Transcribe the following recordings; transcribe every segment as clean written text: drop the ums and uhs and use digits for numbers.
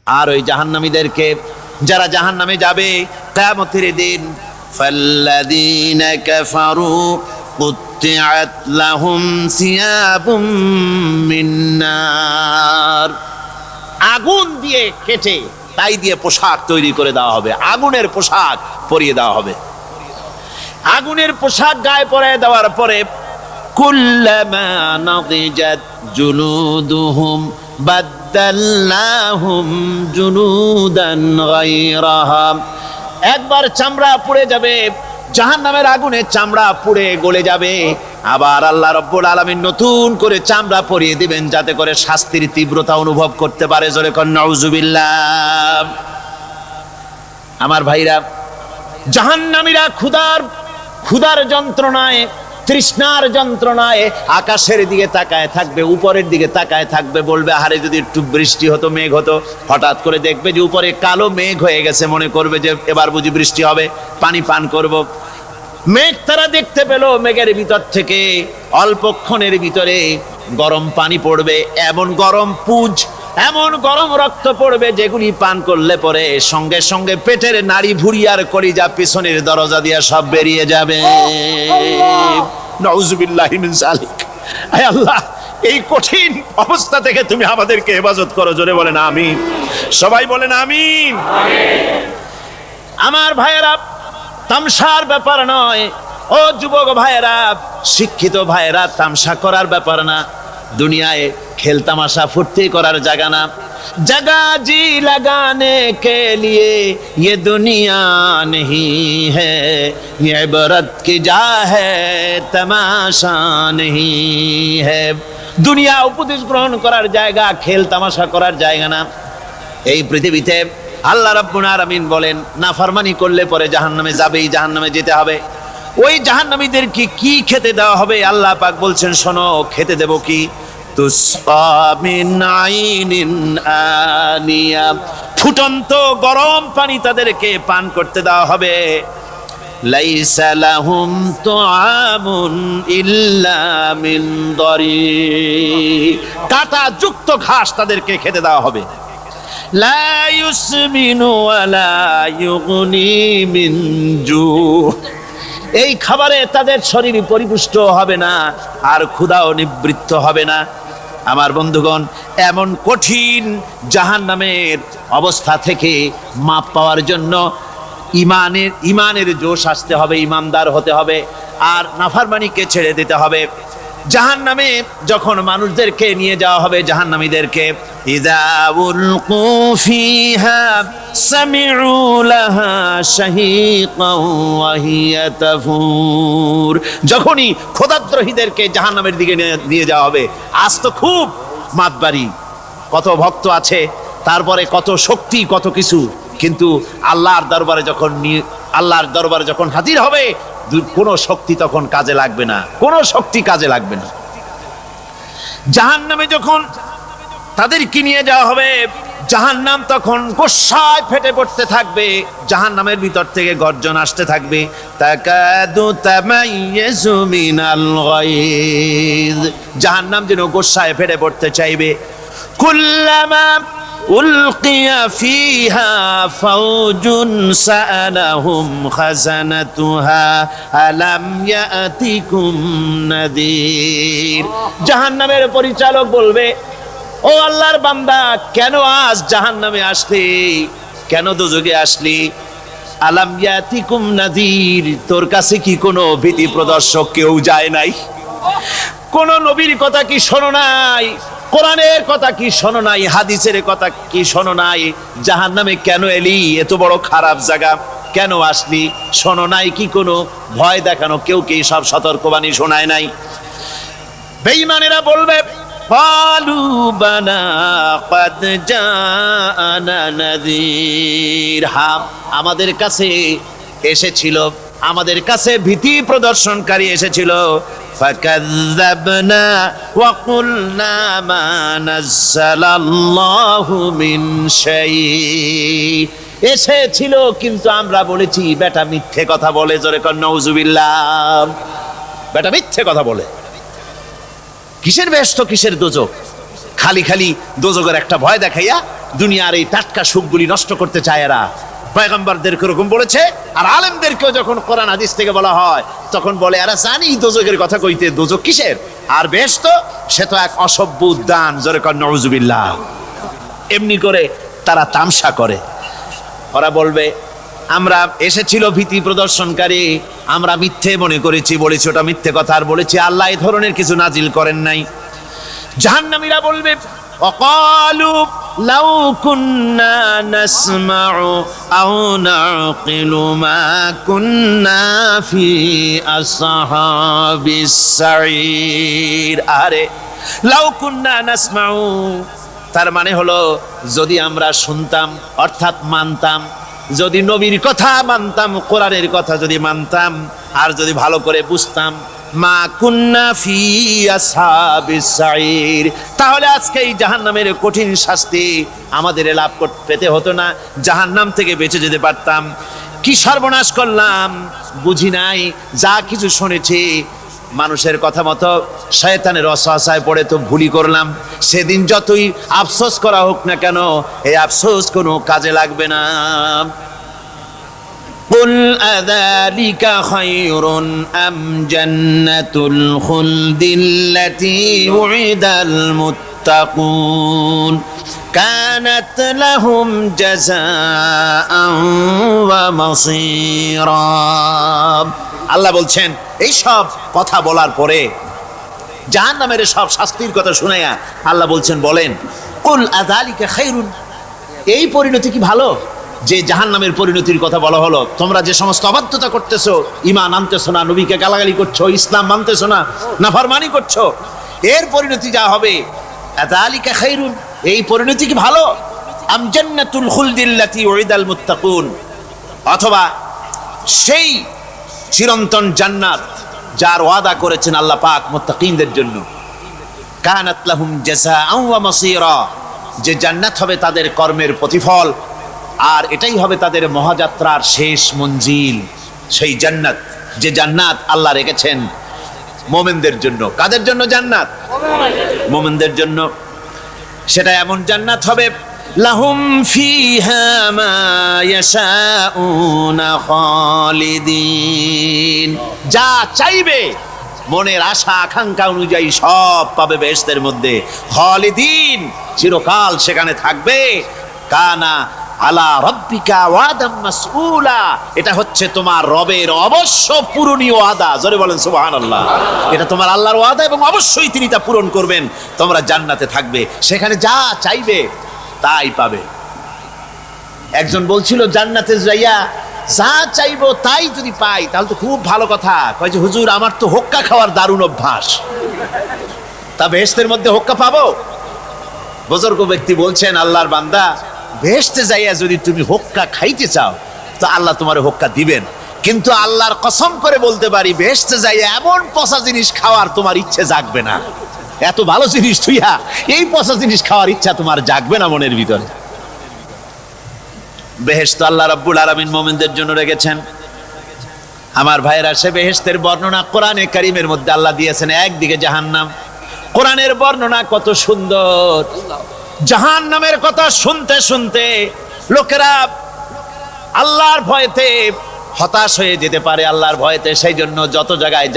আর ওই জাহান্নামীদেরকে, যারা জাহান্নামে যাবে কিয়ামতের দিন, ফাল্লাযীনা কাফারু কুত্তিআত লাহুম সিয়াবুম মিন নার, আগুন দিয়ে কেটে তাই দিয়ে পোশাক তৈরি করে দেওয়া হবে, আগুনের পোশাক পরিয়ে দেওয়া হবে। আগুনের পোশাক গায়ে পরিয়ে দেওয়ার পরে কুল্লামা নাদিজাত জুলুদুহুম বাদদালনাহুম জুলুদান গায়রাহা, একবার চামড়া পুড়ে যাবে, জাহান্নামের আগুনে চামড়া পুড়ে গলে যাবে, আবার আল্লাহ রাব্বুল আলামিন নতুন করে চামড়া পরিয়ে দিবেন যাতে করে শাস্তির তীব্রতা অনুভব করতে পারে। জোরে কোন নাউজুবিল্লাহ। আমার ভাইরা, জাহান্নামীরা ক্ষুধার যন্ত্রণায়, তৃষ্ণার যন্ত্রণায় আকাশের দিকে তাকায় থাকবে, উপরের দিকে তাকায় থাকবে, বলবে আরে যদি একটু বৃষ্টি হতো, মেঘ হতো। হঠাৎ করে দেখবে যে উপরে কালো মেঘ হয়ে গেছে, মনে করবে যে এবার বুঝি বৃষ্টি হবে, পানি পান করব। মেঘ তারা দেখতে পেল, মেঘের ভিতর থেকে অল্পক্ষণের ভিতরে গরম পানি পড়বে, এমন গরম পুঁজ, এমন গরম রক্ত পড়বে যেগুলি পান করলে পরে সঙ্গে সঙ্গে পেটের নাড়ি ভুঁড়ি আর কলিজা পিছনের দরজা দিয়ে সব বেরিয়ে যাবে। নাউজুবিল্লাহি মিন যালিক। আয় আল্লাহ, এই কঠিন অবস্থা থেকে তুমি আমাদেরকে হেফাজত করো। জোরে বলেন আমিন। সবাই বলেন আমিন। আমার ভাইয়েরা, তামসার ব্যাপার নয়। ও যুবক ভাইয়েরা, শিক্ষিত ভাইয়েরা, তামসা করার ব্যাপার না। দুনিয়ায় খেল তামাশা ফুর্তি করার জায়গা না। जगह जी लगाने के लिए ये दुनिया नहीं है, ये इबरत की जा है तमाशा नहीं है। দুনিয়া উপদেশ গ্রহণ করার জায়গা, খেল তামাশা করার জায়গা না। এই পৃথিবীতে আল্লাহ রাব্বুল আলামিন বলেন, নাফরমানি করলে পরে জাহান্নামে যাবেই, জাহান্নামে যেতে হবে। ওই জাহান্নামীদেরকে কি খেতে দেওয়া হবে? আল্লাহ পাক বলছেন, শোনো, খেতে দেব কি? তুসকা মিন আইনিন আনিয়া, ফুটন্ত গরম পানি তাদেরকে পান করতে দেওয়া হবে। লাইসা লাহুম তুআমুন ইল্লা মিন দারি, কাঁটা যুক্ত ঘাস তাদেরকে খেতে দেওয়া হবে। লা ইউসমিনু ওয়ালা ইউগনি মিন জু, এই খাবারে তাদের শরীর পরিপুষ্ট হবে না, আর ক্ষুধাও নিবৃত্ত হবে না। আমার বন্ধুগণ, এমন কঠিন জাহান্নামের অবস্থা থেকে মাপ পাওয়ার জন্য ইমানের জোশ আসতে হবে, ইমানদার হতে হবে, আর নাফরমানিকে ছেড়ে দিতে হবে। জাহান্নামে যখন মানুষদেরকে নিয়ে যাওয়া হবে, জাহান্নামীদেরকে, ইযা উলকু ফিহা সামিউ লাহা শাহীকান ওয়া হিয়া তাফুর, যখনই খোদাদ্রোহীদেরকে জাহান্নামের দিকে নিয়ে যাওয়া হবে, আজ তো খুব মাতবাড়ি, কত ভক্ত আছে, তারপরে কত শক্তি, কত কিছু, কিন্তু আল্লাহর দরবারে যখন হাজির হবে, কোনো শক্তি তখন কাজে লাগবে না, কোনো শক্তি কাজে লাগবে না। জাহান্নামে যখন তাদেরকে নিয়ে যাওয়া হবে, জাহান্নাম তখন গোসায় ফেটে পড়তে থাকবে, জাহান্নামের ভিতর থেকে গর্জন আসতে থাকবে, তাকাদু তামাইয়াজু মিনাল গায়জ, জাহান্নাম যেন গোসায় ফেটে পড়তে চাইবে। কুল্লামা উলকিয়া ফিহা ফাওজুন সাআলাহুম খাজানাতুহা আলাম ইয়াতিকুম নাদির, জাহান্নামের পরিচালক বলবে, ও আল্লাহর বান্দা, কেন আজ জাহান্নামে আসলি, কেন দোজখে আসলি? আলাম ইয়াতিকুম নাদির, তোর কাছে কি কোনো ভীতি প্রদর্শক কেউ যায় নাই? কোন নবীর কথা কি শোনো নাই? কোরআনের কথা কি শোনো নাই? হাদিসের কথা কি শোনো নাই? জাহান্নামে কেন এলি? এত বড় খারাপ জায়গা কেন আসলি? শোনো নাই কি? কোনো ভয় দেখানো কেউ কি সব সতর্কবাণী শোনায় নাই? বেঈমানেরা বলবে, ক্বালু বালা ক্বাদ জাআনা নাযীর, হ্যাঁ, আমাদের কাছে এসেছিল, আমাদের কাছে ভীতি প্রদর্শনকারী এসেছিল। ফাকাযযাবনা ওয়া কুলনা মা নাযালাল্লাহু মিন শাই, এসেছিল কিন্তু আমরা বলেছি বেটা মিথ্যে কথা বলে। জোরে কর নাউজুবিল্লাহ। বেটা মিথ্যে কথা বলে। কিসের বেহেশত, কিসের দোজখ? খালি খালি দোজখের একটা ভয় দেখাইয়া দুনিয়ার এই টাটকা সুখগুলি নষ্ট করতে চায় এরা। পয়গম্বরদেরকে এরকম বলেছে, আর আলেমদেরকেও যখন কোরআন হাদিস থেকে বলা হয় তখন বলে এরা জানি দোজখের কথা কইতে, দোজখ কিসের, আর বেহেশত সে তো এক অসভ্য উদ্যান, জোরে কর নাউজুবিল্লাহ। এমনি করে তারা তামসা করে। ওরা বলবে আমরা এসেছিল ভীতি প্রদর্শনকারী, আমরা মিথ্যে মনে করেছি, বলেছি ওটা মিথ্যে কথা, আর বলেছি আল্লাহ এই ধরনের কিছু নাজিল করেন নাই। জাহান্নামীরা বলবে অকালু লাউ কুন্না নাসমাউ আও নাকিলু মা কুন্না ফি আসহাবিস সাঈর। আরে লাউ কুন্না নাসমাউ, তার মানে হলো যদি আমরা শুনতাম অর্থাৎ মানতাম, যদি নবীর কথা মানতাম, কোরআনের কথা যদি মানতাম, আর যদি ভালো করে বুঝতাম, মা কুন্না ফি আসহাবিস সাঈর, তাহলে আজকে এই জাহান্নামের কঠিন শাস্তি আমাদের লাভ পেতে হতো না, জাহান্নাম থেকে বেঁচে যেতে পারতাম। কি সর্বনাশ করলাম বুঝি নাই, যা কিছু শুনেছি মানুষের কথা মতো শয়তানের ওয়াসওয়াসায় পড়ে তো ভুলই করলাম। সেদিন যতই আফসোস করা হোক না কেন, এই আফসোস কোনো কাজে লাগবে না। কুল আযালিকা খায়রুন আম জান্নাতুল খুলদিল্লাতী উইদাল মুত্তাকুন কানাত লাহুম জাযাআন ওয়া মাসীরা। আল্লাহ বলছেন এই সব কথা বলার পরে, জাহান্নামের সব শাস্তির কথা শুনাইয়া আল্লাহ বলছেন বলেন কুল আযালিকা খায়রুন, এই পরিণতি কি ভালো যে জাহান্নামের পরিণতির কথা বলা হলো? তোমরা যে সমস্ত অবাধ্যতা করতেছো, ঈমান আনতেছো না, নবীকে গালাগালি করছো, ইসলাম মানতেছো না, নাফরমানি করছো, এর পরিণতি যা হবে, আযালিকা খায়রুন, এই পরিণতি কি ভালো? আম জান্নাতুল খুলদিল্লাতী উইদাল মুত্তাকুন, অথবা সেই চিরন্তন জান্নাত যার ওয়াদা করেছেন আল্লাহ পাক মুত্তাকিনদের জন্য, কানাত লাহুম জাযাআন ওয়া মাসীরা, যে জান্নাত হবে তাদের কর্মের প্রতিফল, আর এটাই হবে তাদের মহাযাত্রার শেষ মঞ্জিল। সেই জান্নাত, যে জান্নাত আল্লাহ রেখেছেন মুমিনদের জন্য। কাদের জন্য জান্নাত? মুমিনদের জন্য। সেটা এমন জান্নাত হবে লাহুম ফিহা মা ইয়াশাউনা খালিদিন, যা চাইবে মনের আশা আকাঙ্ক্ষা অনুযায়ী সব পাবে বেহেশতের মধ্যে। খালিদিন, চিরকাল সেখানে থাকবে। কানা আলা রাব্বিকা ওয়াদাম মাসউলা, এটা হচ্ছে তোমার রবের অবশ্য পূরণীয় ওয়াদা। জোরে বলেন সুবহানাল্লাহ। এটা তোমার আল্লাহর ওয়াদা এবং অবশ্যই তিনি তা পূরণ করবেন। তোমরা জান্নাতে থাকবে, সেখানে যা চাইবে তাই পাবে। একজন বলছিল জান্নাতে যাইয়া যা চাইবো তাই যদি পাই তাহলে তো খুব ভালো কথা। কয় যে হুজুর আমার তো হোক্কা খাওয়ার দারুণ অভ্যাস, তা বেহেশতের মধ্যে হোক্কা পাবো? বুজুর্গ ব্যক্তি বলছেন আল্লাহর বান্দা, বেহেশতে যাইয়া যদি তুমি হোক্কা খাইতে চাও তো আল্লাহ তোমার হোক্কা দিবেন, কিন্তু আল্লাহর কসম করে বলতে পারি বেহেশতে যাইয়া এমন পচা জিনিস খাওয়ার তোমার ইচ্ছে জাগবে না। এত ভালো জিনিস তুইয়া এই পচা জিনিস খাওয়ার ইচ্ছা তোমার জাগবে না মনের ভিতরে। বেহেশত আল্লাহ রাব্বুল আলামিন মুমিনদের জন্য রেখেছেন। আমার ভাইরা, সে বেহেশতের বর্ণনা কোরআনে কারীমের মধ্যে আল্লাহ দিয়েছেন। একদিকে জাহান্নাম, কোরআনের বর্ণনা কত সুন্দর। জাহান্নামের কথা শুনতে শুনতে লোকেরা আল্লাহর ভয়তে হতাশ হয়ে যেতে পারে, আল্লাহর ভয়তে। সেই জন্য যত জায়গায়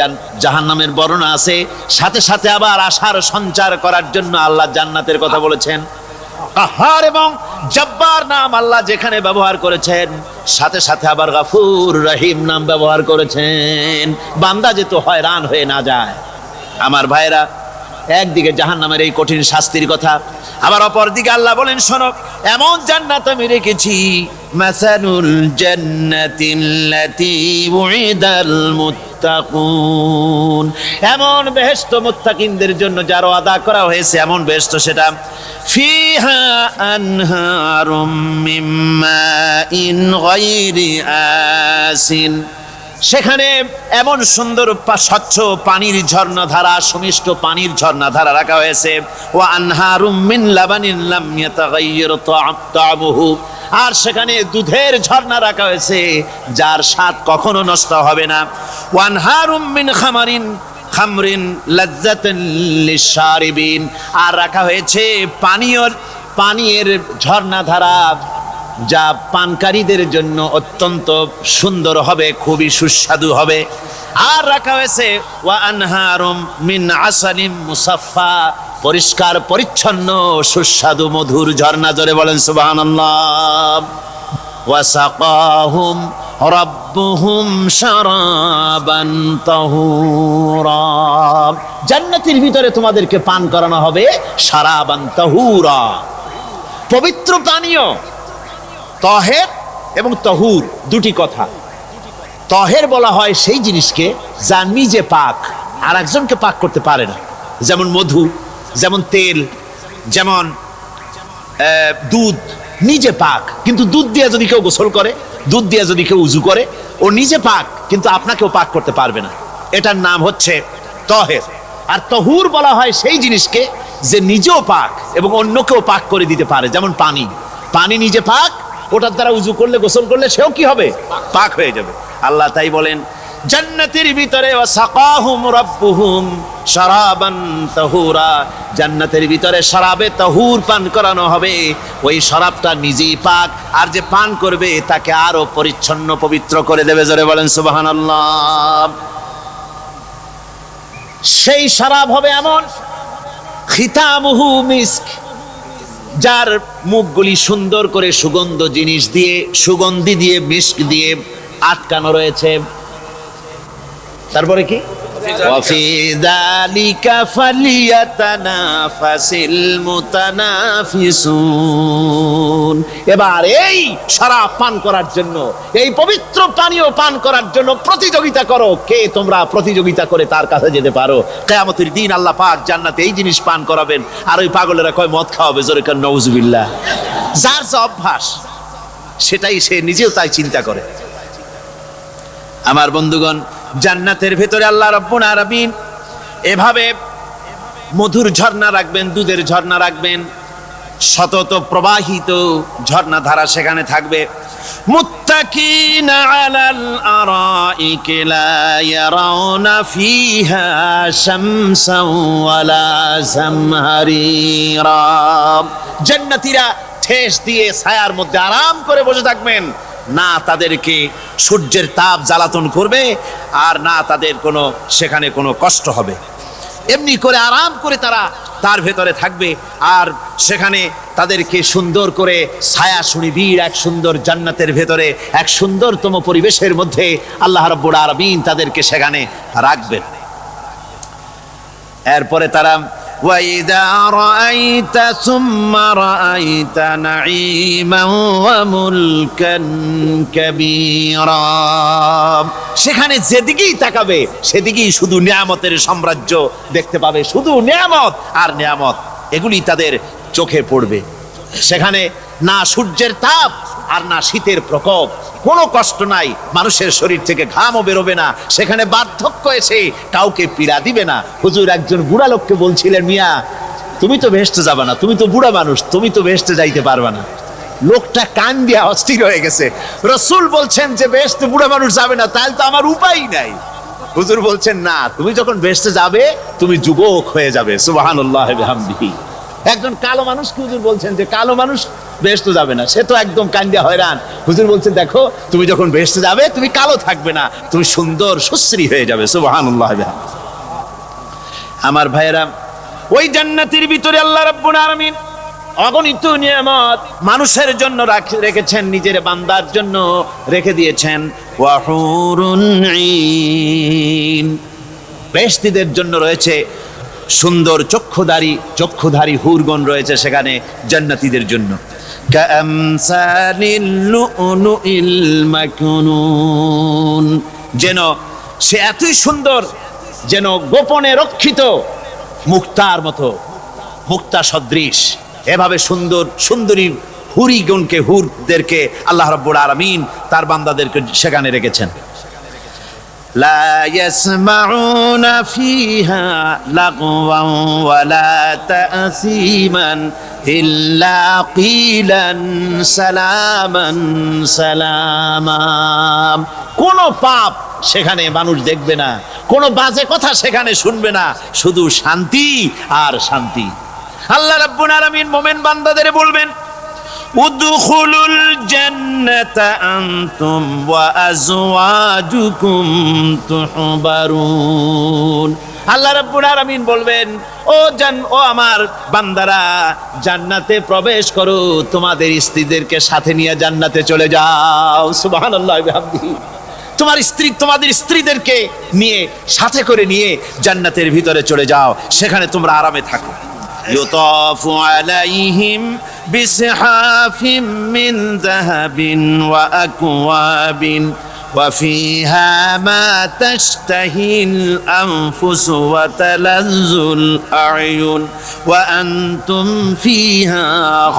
জাহান্নামের বর্ণনা আছে, সাথে সাথে আবার আশার সঞ্চার করার জন্য আল্লাহ জান্নাতের কথা বলেছেন। কাহার এবং জব্বার নাম আল্লাহ যেখানে ব্যবহার করেছেন, সাথে সাথে আবার গাফুর রহিম নাম ব্যবহার করেছেন, বান্দা যেহেতু হয়রান হয়ে না যায়। আমার ভাইরা, একদিকে জাহান্নামের এই কঠিন শাস্তির কথা, আবার অপর দিকে আল্লাহ বলেন শোনো, এমন জান্নাত আমি রেখেছি, মাসানুল জান্নাতিল্লাতী উইদাল মুত্তাকুন, এমন বেহেশত মুত্তাকিনদের জন্য যার ওয়াদা করা হয়েছে, এমন বেহেশত সেটা ফিহা আনহারুম মিন মাইন গায়রি আসিন, সেখানে এমন সুন্দর স্বচ্ছ পানির ঝর্ণাধারা, সুমিষ্ট পানির ঝর্ণাধারা রাখা হয়েছে। ওয়া আনহারুম মিন লাবানিন লাম ইয়াতাগায়্যার তা'আমুহু, আর সেখানে দুধের ঝর্ণা রাখা হয়েছে যার স্বাদ কখনো নষ্ট হবে না। ওয়া আনহারুম মিন খামারিন, খামরিন লাজ্জাতান লিশারিবিন, আর রাখা হয়েছে পানীয়ের ঝর্ণাধারা, যা পানকারীদের জন্য অত্যন্ত সুন্দর হবে, খুবই সুস্বাদু হবে। আর রাখা হয়েছে ওয়া আনহারুম মিন আসালিম মুসাফফা, পরিষ্কার পরিচ্ছন্ন সুস্বাদু মধুর ঝর্ণা। জোরে বলেন সুবহানাল্লাহ। ওয়া সাকাহুম রাব্বুহুম শারাবান তাহুরা, জান্নাতের ভিতরে তোমাদেরকে পান করানো হবে শারাবান তাহুরা, পবিত্র পানীয়। তহের এবং তহুর দুটি কথা। তহের বলা হয় সেই জিনিসকে যা নিজে পাক, আর একজনকে পাক করতে পারে না, যেমন মধু, যেমন তেল, যেমন দুধ নিজে পাক, কিন্তু দুধ দিয়ে যদি কেউ গোসল করে, দুধ দিয়ে যদি কেউ উজু করে, ও নিজে পাক, কিন্তু আপনাকেও পাক করতে পারবে না। এটার নাম হচ্ছে তহের। আর তহুর বলা হয় সেই জিনিসকে যে নিজেও পাক এবং অন্যকেও পাক করে দিতে পারে, যেমন পানি। পানি নিজে পাক, ওটার দ্বারা উজু করলে, গোসল করলে সেও কি হবে? পাক হয়ে যাবে। আল্লাহ তাই বলেন জান্নাতের ভিতরে ওয়াসাকাহুম রাব্বুহুম শারাবান তাহুরা, জান্নাতের ভিতরে শরাবে তাহুর পান করানো হবে। ওই শরাবটা নিজেই পাক, আর যে পান করবে তাকে আরো পরিচ্ছন্ন পবিত্র করে দেবে। জোরে বলেন সুবহানাল্লাহ। সেই শরাব হবে এমন, খিতামুহু মিস্ক, যার মুখগুলি সুন্দর করে সুগন্ধি দিয়ে মিস্ক দিয়ে আটকানো রয়েছে। তারপরে কি? ওয়াফি যালিকা ফালিয়াতানাফাসিল মুতানাফিসুন। এবার এই শরাব পান করার জন্য, এই পবিত্র পানীয় পান করার জন্য প্রতিযোগিতা করো। কে তোমরা প্রতিযোগিতা করে তার কাছে যেতে পারো? কিয়ামতের দিন আল্লাহ পাক জান্নাতে এই জিনিস পান করাবেন, আর ওই পাগলেরা কয় মদ খাওয়াবে। জোরে কান নাউজুবিল্লাহ। যার যে অভ্যাস, সেটাই সে নিজেও তাই চিন্তা করে। আমার বন্ধুগণ, জান্নাতের ভেতরে আল্লাহ রাব্বুল আলামিন এভাবে মধুর ঝর্ণা রাখবেন, দুধের ঝর্ণা রাখবেন, সতত প্রবাহিত ঝর্ণা ধারা সেখানে থাকবে। মুত্তাকিনা আলাল আরাইকি লা ইয়ারাউনা ফিহা শামসান ওয়ালা জামহারিরা, জান্নাতীরা ঠেস দিয়ে ছায়ার মধ্যে আরাম করে বসে থাকবেন। না তাদেরকে সূর্যের তাপ জ্বালাতন করবে, আর না তাদের সেখানে কোনো কষ্ট হবে। এমনি করে আরাম করে তারা তার ভেতরে থাকবে, আর সেখানে তাদেরকে সুন্দর করে ছায়া সুনিবিড় এক সুন্দর জান্নাতের ভেতরে এক সুন্দরতম পরিবেশের মধ্যে আল্লাহ রাব্বুল আলামিন তাদেরকে সেখানে রাখবেন। এরপরে তারা وَإِذَا رَأَيْتَ ثُمَّ رَأَيْتَ نَعِيمًا وَمُلْكًا كَبِيرًا, সেখানে যেদিকেই তাকাবে সেদিকেই শুধু নিয়ামতের সাম্রাজ্য দেখতে পাবে, শুধু নিয়ামত আর নিয়ামত, এগুলি তাদের চোখে পড়বে। সেখানে না সূর্যের তাপ আর না শীতের প্রকোপ, কোনো কষ্ট নাই, মানুষের শরীর থেকে ঘামও বেরোবে না, সেখানে বার্ধক্য এসে কাউকে পীড়া দিবে না। হুজুর একজন বুড়া লোককে বলছিলেন, মিয়া তুমি তো ভেস্তে যাবে না, তুমি তো বুড়া মানুষ, তুমি তো ভেস্তে যাইতে পারবে না। লোকটা কান দিয়া অস্থির হয়ে গেছে। রাসূল বলছেন যে ভেস্তে বুড়া মানুষ যাবে না, তাহলে তো আমার উপায় নাই। হুজুর বলছেন না, তুমি যখন ভেস্তে যাবে তুমি যুবক হয়ে যাবে। সুবহানাল্লাহি ওয়া বিহামদিহি। একজন কালো মানুষকে হুজুর বলছেন যে কালো মানুষ বেহেশতে যাবে না, সে তো একদম কান্দিয়া হয়রান। হুজুর বলছেন দেখো তুমি যখন বেহেশতে যাবে তুমি কালো থাকবে না, তুমি সুন্দর সুশ্রী হয়ে যাবে। সুবহানাল্লাহ। আমার ভাইয়েরা, ওই জান্নাতের ভিতরে আল্লাহ রাব্বুল আলামিন অগণিত নিয়ামত মানুষের জন্য রেখেছেন, নিজের বান্দার জন্য রেখে দিয়েছেন। ওয়া হুরুন ঈন, বেহেশতীদের জন্য রয়েছে সুন্দর চক্ষুধারী হুরগণ রয়েছে সেখানে জান্নাতীদের জন্য। কামসালিল লুলুইল মাকনুন, যেন সে এতই সুন্দর, যেন গোপনে রক্ষিত মুক্তার মতো, মুক্তা সদৃশ। এভাবে সুন্দরী হুরদেরকে আল্লাহ রাব্বুল আলামিন তার বান্দাদেরকে সেখানে রেখেছেন। লা ইয়াসমাউনা ফিহা লাগওয়ান ওয়ালা তাসীমান ইল্লা কিলান সালামান সালামা। কোন পাপ সেখানে মানুষ দেখবে না, কোন বাজে কথা সেখানে শুনবে না, শুধু শান্তি আর শান্তি। আল্লাহ রাব্বুল আলামিন মুমিন বান্দাদের বলবেন, উদখুলুল জান্নাতা আনতুম ওয়া আজওয়াজুকুম তুহবারুন। আল্লাহ রাব্বুল আলামিন বলবেন, ও আমার বান্দারা, জান্নাতে প্রবেশ করো, তোমাদের স্ত্রীদেরকে সাথে নিয়ে জান্নাতে চলে যাও। সুবহানাল্লাহি ওয়া বিহামদিহি। তোমাদের স্ত্রীদেরকে নিয়ে, সাথে করে নিয়ে জান্নাতের ভিতরে চলে যাও, সেখানে তোমরা আরামে থাকো। ইউতাফু আলাইহিম বিসহাফিম মিন যাহাবিন ওয়া আকওয়াবিন ওয়া ফিহা মা তাশতাহিল আনফুসু ওয়া তালাজ্জুল আ'য়ুন ওয়া আনতুম ফিহা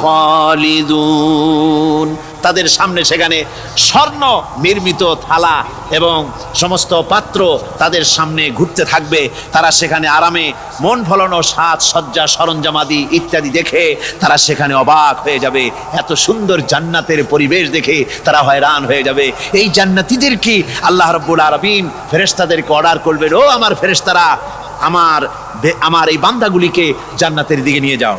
খালিদুন। তাদের সামনে সেখানে স্বর্ণ নির্মিত থালা এবং সমস্ত পাত্র তাদের সামনে ঘুরতে থাকবে। তারা সেখানে আরামে মন ভোলানো সাজ সজ্জা সরঞ্জামাদি ইত্যাদি দেখে তারা সেখানে অবাক হয়ে যাবে। এত সুন্দর জান্নাতের পরিবেশ দেখে তারা হয়রান হয়ে যাবে। এই জান্নাতীদেরকে আল্লাহ রাব্বুল আলামিন ফেরেশতাদেরকে অর্ডার করবেন, ও আমার ফেরেশতারা, আমার এই বান্দাগুলিকে জান্নাতের দিকে নিয়ে যাও।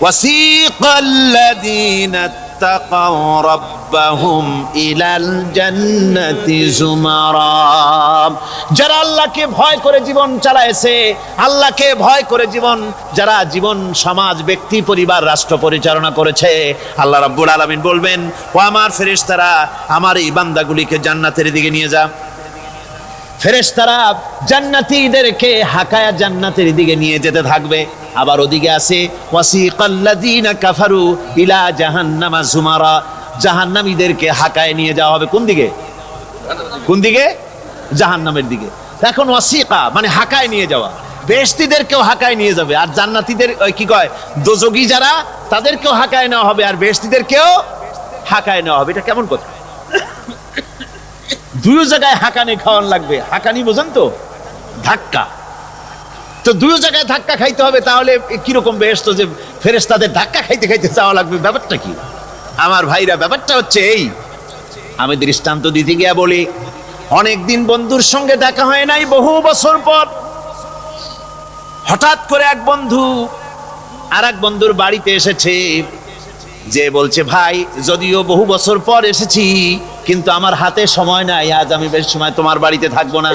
ওয়াসিকাল্লাযীনা তাকাউ রাব্বাহুম ইলাল জান্নাতি যুমারা। যারা আল্লাহকে ভয় করে জীবন চালায়েছে, আল্লাহকে ভয় করে যারা জীবন সমাজ ব্যক্তি পরিবার রাষ্ট্র পরিচালনা করেছে, আল্লাহ রাব্বুল আলামিন বলবেন, ও আমার ফেরেশতারা, আমার এই বান্দাগুলিকে জান্নাতের দিকে নিয়ে যা। ফেরেশতারা জান্নাতীদেরকে হাকায়া জান্নাতের দিকে নিয়ে যেতে থাকবে। আবার ওদিকে আছে ওয়াসিকাল্লাযীনা কাফারু ইলা জাহান্নামা যুমারা। জাহান্নামীদেরকে হাকায় নিয়ে যাওয়া হবে কোন দিকে? কোন দিকে? জাহান্নামের দিকে। এখন ওয়াসিকা মানে হাকায় নিয়ে যাওয়া। বেহেশতীদেরকেও হাকায় নিয়ে যাবে, আর জান্নাতীদের কি কয় দোজখী যারা, তাদেরকেও হাকায় নেওয়া হবে, আর বেহেশতীদেরকেও হাকায় নেওয়া হবে। এটা কেমন কথা? দুই জায়গায় হাকানি খাওয়ান লাগবে। হাকানি বোঝেন তো? ধাক্কা। তো দুই জায়গায় ধাক্কা খাইতে হবে, তাহলে কিরকম বেহেশত যে ফেরেশতাদের ধাক্কা খাইতে খাইতে যাওয়া লাগবে, ব্যাপারটা কি? আমার ভাইরা, ব্যাপারটা হচ্ছে এই, আমি দৃষ্টান্ত দিতে গিয়া বলি, অনেকদিন বন্ধুর সঙ্গে দেখা হয় নাই, বহু বছর পর হঠাৎ করে এক বন্ধু আর এক বন্ধুর বাড়িতে এসেছে, যে বলছে, ভাই যদিও বহু বছর পর এসেছি, কিন্তু আমার হাতে সময় নাই, আজ আমি বেশি সময় তোমার বাড়িতে থাকবো না।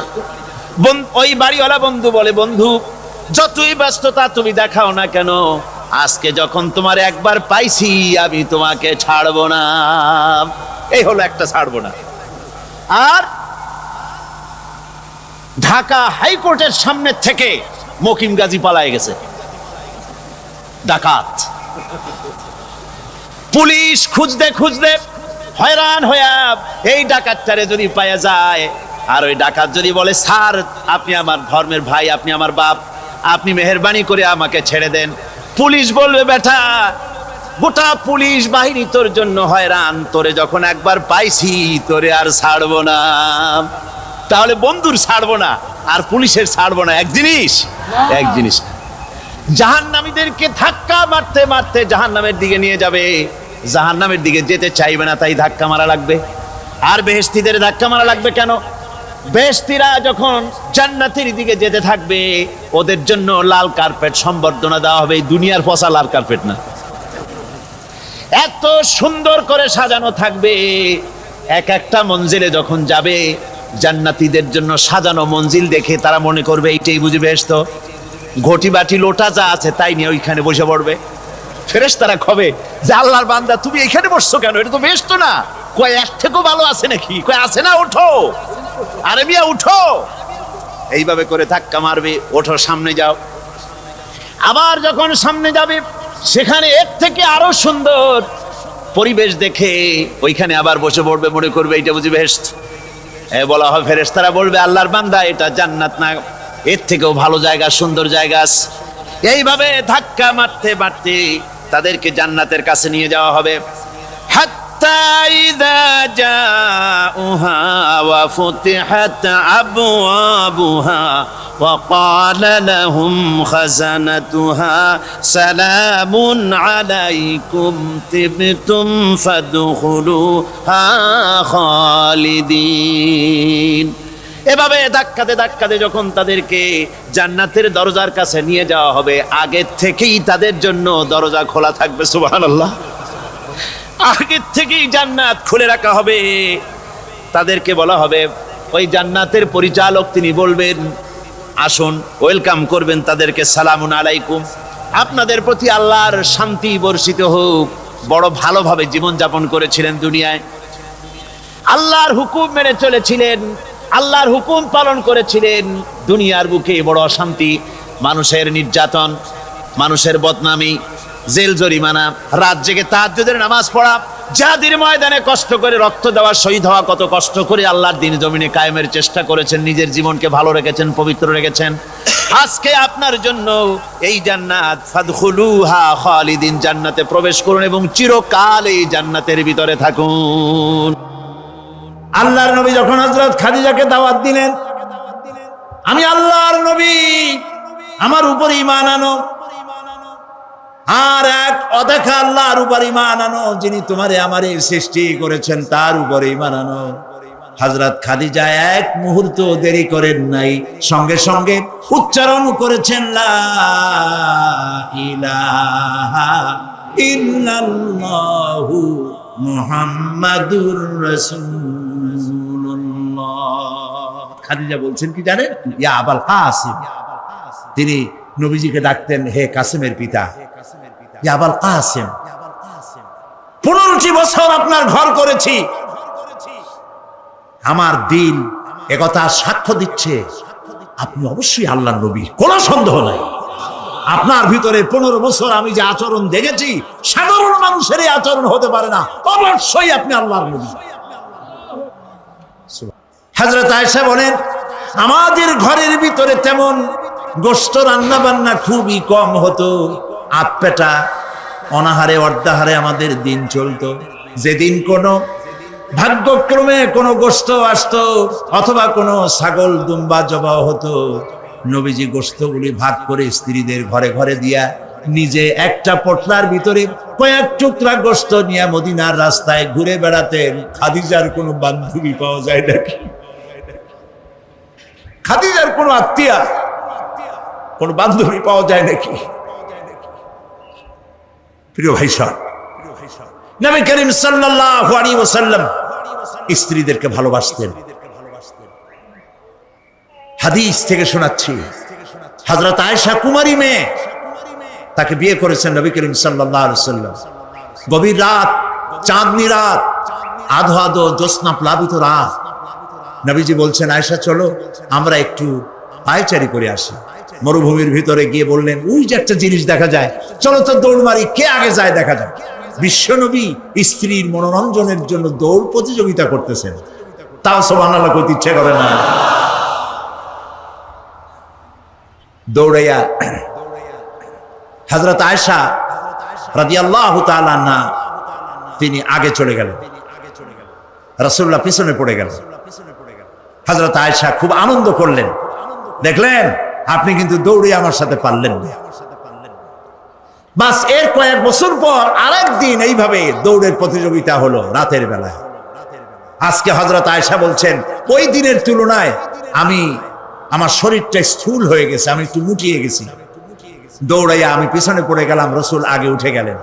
ওই বাড়িওয়ালা বন্ধু বলে, বন্ধু যতই ব্যস্ততা তুমি দেখাও না কেন, আজকে যখন তোমার একবার পাইছি, আমি তোমাকে ছাড়বো না। এই হলো একটা ছাড়বো না। আর ঢাকা হাইকোর্টের সামনে থেকে মকিম গাজী পালায় গেছে, ডাকাত। পুলিশ খুঁজতে খুঁজতে হয়রান হইয়া এই ডাকাতটারে যদি পাওয়া যায়, আর ওই ডাকাত যদি বলে, স্যার আপনি আমার ধর্মের ভাই, আপনি আমার বাপ, আপনি মেহেরবানি করে আমাকে ছেড়ে দেন, পুলিশ বলবে, বেটা গোটা পুলিশ বাহিনী তোর জন্য হয়রান, তোরে যখন একবার পাইছি তোরে আর ছাড়বো না। তাহলে বন্ধুর ছাড়বো না আর পুলিশের ছাড়বো না এক জিনিস? এক জিনিস। জাহান্নামীদেরকে ধাক্কা মারতে মারতে জাহান্নামের দিকে নিয়ে যাবে, জাহান্নামের দিকে যেতে চাইবে না, তাই ধাক্কা মারা লাগবে। আর বেহেশতীদের ধাক্কা মারা লাগবে কেন? বেহেশতীরা যখন জান্নাতের দিকে যেতে থাকবে, ওদের জন্য লাল কার্পেট সম্বর্ধনা দেওয়া হবে। দুনিয়ার পচা লাল কার্পেট না, এত সুন্দর করে সাজানো থাকবে। এক একটা মঞ্জিলে যখন যাবে, জান্নাতীদের জন্য সাজানো মঞ্জিল দেখে তারা মনে করবে এইটাই বুঝি বেহেশত। ঘটি বাটি লোটা যা আছে তাই নিয়ে ওইখানে বসে পড়বে। ফেরেশতারা কবে যে, আল্লাহর বান্দা তুমি এখানে বসছো কেন? এটা তো বেহেশত না। কয় এর থেকেও ভালো আছে নাকি? কয় আছে না, ওঠো, আরে মিয়া উঠো। এইভাবে করে ধাক্কা মারবে, ওঠো, সামনে যাও। আবার যখন সামনে যাবে, সেখানে এর থেকে আরো সুন্দর পরিবেশ দেখে ওইখানে আবার বসে পড়বে, মনে করবে এটা বুঝি বেহেশত। বলা হয়, ফেরেশতারা বলবে, আল্লাহর বান্দা এটা জান্নাত না, এর থেকেও ভালো জায়গা, সুন্দর জায়গা আছে। এইভাবে ধাক্কা মারতে মারতে তাদেরকে জান্নাতের কাছে নিয়ে যাওয়া হবে। হাত্তা حتى إذا جاءوها وفتحت أبوابها وقال لهم خزنتها سلام عليكم طبتم فادخلوها خالدين। এভাবে ধাক্কাতে ধাক্কাতে যখন তাদেরকে জান্নাতের দরজার কাছে নিয়ে যাওয়া হবে, আগে থেকেই তাদের জন্য দরজা খোলা থাকবে। সুবহানাল্লাহ। আগে থেকেই জান্নাত খুলে রাখা হবে। তাদেরকে বলা হবে, ওই জান্নাতের পরিচালক তিনি বলবেন, আসুন, ওয়েলকাম করবেন তাদেরকে, সালামুন আলাইকুম, আপনাদের প্রতি আল্লাহর শান্তি বর্ষিত হোক। বড় ভালোভাবে জীবনযাপন করেছিলেন দুনিয়ায়, আল্লাহর হুকুম মেনে চলেছিলেন, আল্লাহর হুকুম পালন করেছিলেন। দুনিয়ার বুকে বড় অশান্তি, মানুষের নির্যাতন, মানুষের বদনামি, জেল জরিমানা, রাত জেগে তাহাজ্জুদের নামাজ পড়া, জিহাদের ময়দানে কষ্ট করে রক্ত দেওয়া, শহীদ হওয়া, কত কষ্ট করে আল্লাহর দ্বীন জমিনে কায়েমের চেষ্টা করেছেন, নিজের জীবনকে ভালো রেখেছেন, পবিত্র রেখেছেন। আজকে আপনার জন্য এই জান্নাত, ফাদখুলুহা খালিদিন, জান্নাতে প্রবেশ করুন এবং চিরকাল এই জান্নাতের ভিতরে থাকুন। আল্লাহর নবী যখন হযরত খাদিজাকে দাওয়াত দিলেন, আমি আল্লাহর নবী, আমার উপর ঈমান আনো, আর এক অদেখা আল্লাহর উপর ঈমান আনো, যিনি তোমারে আমারে সৃষ্টি করেছেন তার উপর ঈমান আনো। হযরত খাদিজা এক মুহূর্ত দেরি করেন নাই, সঙ্গে সঙ্গে উচ্চারণ করেছেন লা ইলাহা ইল্লাল্লাহু মুহাম্মাদুর রাসূলুল্লাহ। খাদিজা বলছেন কি জানেন? ইয়া আবাল কাসিম। তিনি নবীজিকে ডাকতেন, হে কাসিমের পিতা। ইয়া আবাল কাসিম, 15টি বছর আপনার ঘর করেছি, আমার দিল একথা সাক্ষ্য দিচ্ছে আপনি অবশ্যই আল্লাহর নবী, কোনো সন্দেহ নাই। আপনার ভিতরে 15 বছর আমি যে আচরণ দেখেছি, সাধারণ মানুষের এই আচরণ হতে পারে না, অবশ্যই আপনি আল্লাহর নবী। হযরত আয়েশা বলেন, আমাদের ঘরের ভিতরে তেমন গোশত রান্না বান্না খুবই কম হতো, আধপেটা অনাহারে অর্ধাহারে আমাদের দিন চলতো। যেদিন কোনো ভাগ্যক্রমে কোনো গোশত আসতো অথবা কোনো ছাগল দুম্বা জবাও হতো, নবীজি গোশতগুলি ভাগ করে স্ত্রীদের ঘরে ঘরে দিয়া নিজে একটা পটলার ভিতরে কয়েক টুকরা গোশত নিয়ে মদিনার রাস্তায় ঘুরে বেড়াতেন। খাদিজার কোনো বান্ধবী পাওয়া যায় নাকি? খাদিজার কোনো আত্মীয়া, কোনো বান্ধবী পাওয়া যায় নাকি? প্রিয় ভাই সাহেব, নবী করিম সাল্লাল্লাহু আলাইহি ওয়াসাল্লাম স্ত্রীদেরকে ভালোবাসতেন। হাদিস থেকে শোনাচ্ছি, হযরত আয়েশা কুমারী মেয়ে, তাকে বিয়ে করেছেন নবী করিম সাল্লাল্লাহু আলাইহি ওয়াসাল্লাম। গভীর রাত, চাঁদনি রাত, আধো আধো জ্যোৎস্না প্লাবিত রাত, নবীজি বলছেন, আয়েশা চলো আমরা একটু পায়চারি করে আসি। মরুভূমির ভিতরে গিয়ে বললেন, ওই যে একটা জিনিস দেখা যায়, চলো তো দৌড় মারি, কে আগে যায় দেখা যায়। বিশ্বনবী স্ত্রীর মনোরঞ্জনের জন্য দৌড় প্রতিযোগিতা করতেছেন, তাও সুবহানাল্লাহ কইতে ইচ্ছে করে না। দৌড়াইয়া হযরত আয়েশা রাদিয়াল্লাহু তাআলা আনহা তিনি আগে চলে গেলেন, রাসূলুল্লাহ পিছনে পড়ে গেলেন। হযরত আয়েশা খুব আনন্দ করলেন, দেখলেন আপনি কিন্তু দৌড়ে আমার সাথে পারলেন না। বাস এর কয়েক বছর পর আরেকদিন এইভাবে দৌড়ের প্রতিযোগিতা হলো রাতের বেলায়। আজকে হযরত আয়েশা বলছেন, ওই দিনের তুলনায় আমার শরীরটা স্থূল হয়ে গেছে, আমি একটু মুটিয়ে গেছি। দৌড়াইয়া আমি পিছনে পড়ে গেলাম, রাসূল আগে উঠে গেলেন।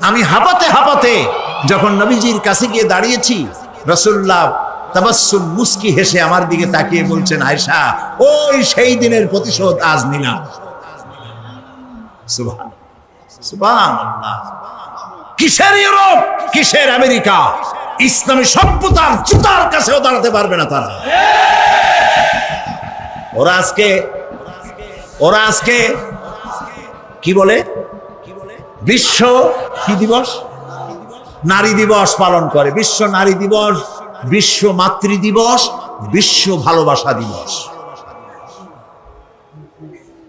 আমি হাঁপাতে হাঁপাতে যখন নবীজির কাছে গিয়ে দাঁড়িয়েছি, রাসূলুল্লাহ তাবাসসুম মুস্কি হেসে আমার দিকে তাকিয়ে বলছেন, আয়েশা ওই সেই দিনের প্রতিশোধ আজ নিলাম। সুবহানাল্লাহ। কিসের ইউরোপ, কিসের আমেরিকা, ইসলামী সভ্যতার জুতার কাছেও দাঁড়াতে পারবে না তারা। ওরা আজকে কি বলে, বিশ্ব কি দিবস, নারী দিবস পালন করে। বিশ্ব নারী দিবস, বিশ্ব মাতৃ দিবস, বিশ্ব ভালোবাসা দিবস।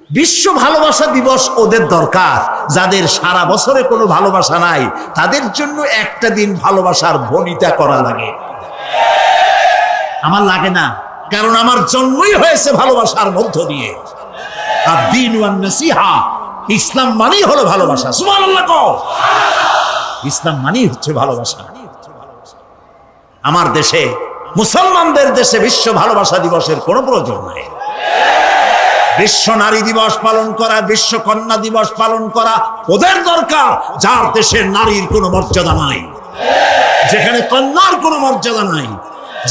বিশ্ব ভালোবাসা দিবস ওদের দরকার, যাদের সারা বছরে কোনো ভালোবাসা নাই তাদের জন্য একটা দিন ভালোবাসার বনিতা করা লাগে। আমার লাগে না, কারণ আমার জন্মই হয়েছে ভালোবাসার মধ্য দিয়ে। আর দ্বীন ওয়ান নাসিহা, ইসলাম মানেই হলো ভালোবাসা। সুবহানাল্লাহ কও। ইসলাম মানেই হচ্ছে ভালোবাসা। আমার দেশে, মুসলমানদের দেশে বিশ্ব ভালোবাসা দিবসের কোনো প্রয়োজন নাই। বিশ্ব নারী দিবস পালন করা, বিশ্ব কন্যা দিবস পালন করা ওদের দরকার, যার দেশে নারীর কোনো মর্যাদা নাই, যেখানে কন্যার কোনো মর্যাদা নাই,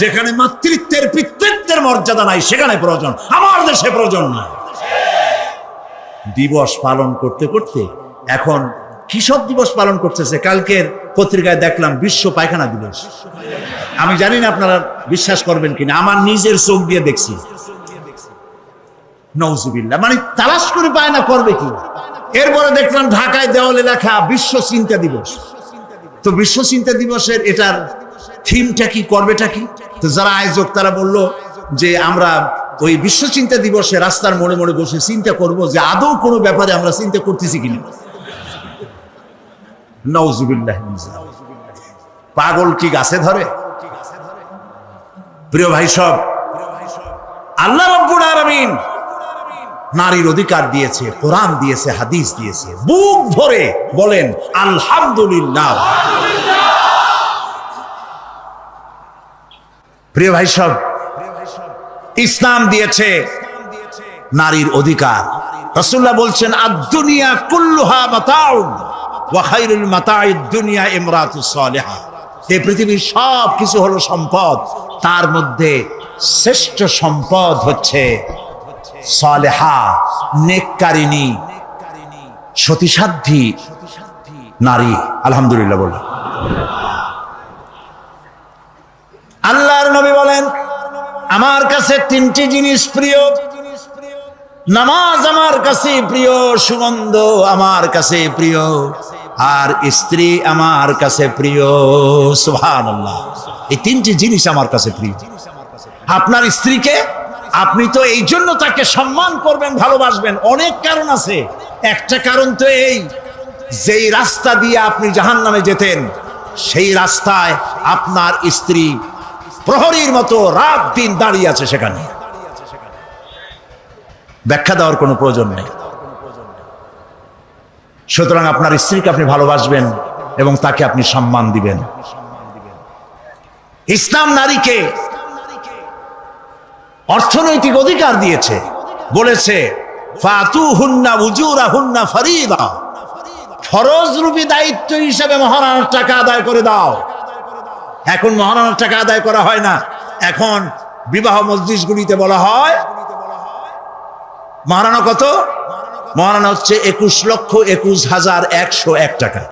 যেখানে মাতৃত্বের পিতৃত্বের মর্যাদা নাই, সেখানে প্রয়োজন। আমার দেশে প্রয়োজন নাই। দিবস পালন করতে করতে এখন কিসব দিবস পালন করতেছে। কালকের পত্রিকায় দেখলাম বিশ্ব পায়খানা দিবস। আমি জানি না আপনারা বিশ্বাস করবেন কিনা, আমার নিজের চোখ দিয়ে দেখছি। নওজুবিল্লাহ, মানে তালাশ করে পায় না, করবে কি। এরপরে দেখলাম ঢাকায় দেওয়ালে লেখা বিশ্ব চিন্তা দিবস। তো বিশ্ব চিন্তা দিবসের এটার থিমটা কি, করবেটা কি? তো যারা আয়োজক তারা বলল যে আমরা ওই বিশ্ব চিন্তা দিবসে রাস্তার মোড়ে মোড়ে বসে চিন্তা করব যে আদৌ কোনো ব্যাপারে আমরা চিন্তা করতেছি কিনা। নওজুবিল্লাহ, পাগল কি গাছে ধরে? প্রিয় ভাই সব, আল্লাহ রাব্বুল আলামিন নারীর অধিকার দিয়েছে, কোরআন দিয়েছে, হাদিস দিয়েছে। বুক ভরে বলেন আলহামদুলিল্লাহ। প্রিয় ভাই সব, ইসলাম দিয়েছে নারীর অধিকার। রাসূলুল্লাহ বলছেন আদ-দুনিয়া কুল্লুহা মাতাউন ওয়া খায়রুল মাতাইদ দুনিয়া ইমরাতুস সালিহা। এই পৃথিবীর সব কিছু হলো সম্পদ, তার মধ্যে শ্রেষ্ঠ সম্পদ হচ্ছে সালেহা, নেককারিনী, সতীসাধ্যী নারী। আলহামদুলিল্লাহ বলে। আল্লাহর নবী বলেন আমার কাছে তিনটি জিনিস প্রিয়, নামাজ আমার কাছে প্রিয়, সুগন্ধ আমার কাছে প্রিয়, আর স্ত্রী আমার কাছে প্রিয়। সুবহানাল্লাহ, এই তিনটি জিনিস আমার কাছে প্রিয়। আপনার স্ত্রীকে আপনি তো এই জন্য তাকে সম্মান করবেন, ভালোবাসবেন, অনেক কারণ আছে। একটা কারণ তো এই, যেই রাস্তা দিয়ে আপনি জাহান্নামে যেতেন সেই রাস্তায় আপনার স্ত্রী প্রহরীর মতো রাত দিন দাঁড়িয়ে আছে, সেখানে ব্যাখ্যা দেওয়ার কোনো প্রয়োজন নেই। সুতরাং আপনার স্ত্রীকে আপনি ভালোবাসবেন এবং তাকে আপনি সম্মান দিবেন। ইসলাম নারীকে অর্থনৈতিক অধিকার দিয়েছে, বলেছে ফাতুহুন্না উজুরাহুন্না ফরিদা, ফরজ রূপী দায়িত্ব হিসেবে মহারানার টাকা আদায় করে দাও। এখন মহারানার টাকা আদায় করা হয় না, এখন বিবাহ মজলিসগুলিতে বলা হয় মহারানা কত? মহারানা হচ্ছে 21,21,101 টাকা,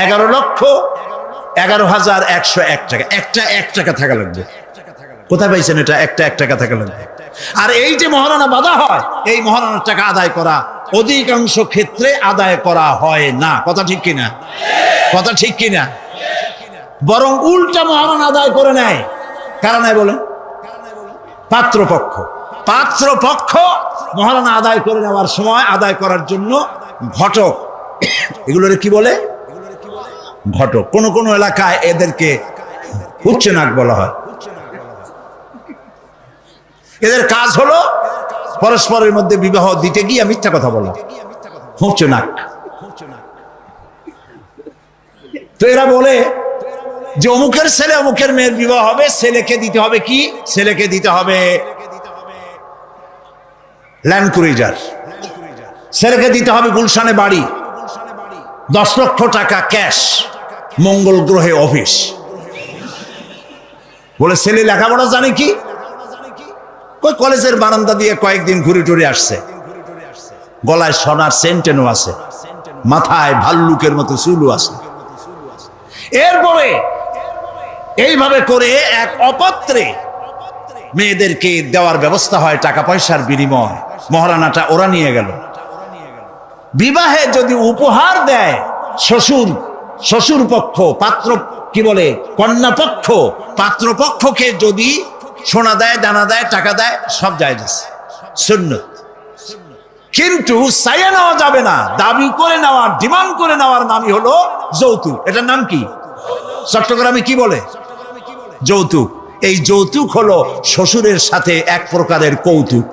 11,11,101 টাকা। একটা 1 টাকা থাকা লাগবে। কোথায় পাইছেন এটা? একটা 1 টাকা থাকা লাগবে। আর এই যে মহারানা বাঁধা হয়, এই মহারানার টাকা আদায় করা অধিকাংশ ক্ষেত্রে আদায় করা হয় না। কথা ঠিক কিনা? কথা ঠিক কিনা? বরং উল্টা মহারানা আদায় করে নেয়। কারণ বলেন পাত্রপক্ষ, পাত্রপক্ষ মহারানা আদায় করে নেওয়ার সময় আদায় করার জন্য ঘটক, এগুলোরে কি বলে? ঘটক। কোন কোন এলাকায় এদেরকে উচ্চনাক বলা হয়। এদের কাজ হলো পরস্পরের মধ্যে বিবাহ দিতে গিয়ে মিথ্যা কথা বলা, উচ্চনাক। তো এরা বলে যে অমুকের ছেলে অমুকের মেয়ের বিবাহ হবে, ছেলেকে দিতে হবে কি? ছেলেকে দিতে হবে ল্যান্ড ক্রুইজার, ছেলেকে দিতে হবে গুলশানে বাড়ি, 10 লক্ষ টাকা ক্যাশ, মঙ্গল গ্রহে অফিস। বলে ছেলে লেখাপড়া জানে কি? কলেজের বারান্দা দিয়ে কয়েকদিন ঘুরে টুরে আসছে, গলায় সোনার সেন্টেনও আছে, মাথায় ভাল্লুকের মতো চুলও আছে। এরপরে এইভাবে করে এক অপাত্রে মেয়েদেরকে দেওয়ার ব্যবস্থা হয় টাকা পয়সার বিনিময়। মহারানাটা ওরা নিয়ে গেল। বিবাহে যদি উপহার দেয় শ্বশুর, শ্বশুর পক্ষ, পাত্র কি বলে কন্যা পক্ষ, পাত্র পক্ষকে যদি সোনা দেয়, দানা দেয়, টাকা দেয়, সব জায়েজ আছে, সুন্নাত। কিন্তু চাইয়া নেওয়া যাবে না, দাবি করে নেওয়া, ডিমান্ড করে নেওয়ার নামই হলো যৌতুক। এটার নাম কি? চট্টগ্রামে কি বলে? যৌতুক। এই যৌতুক হলো শ্বশুরের সাথে এক প্রকারের কৌতুক।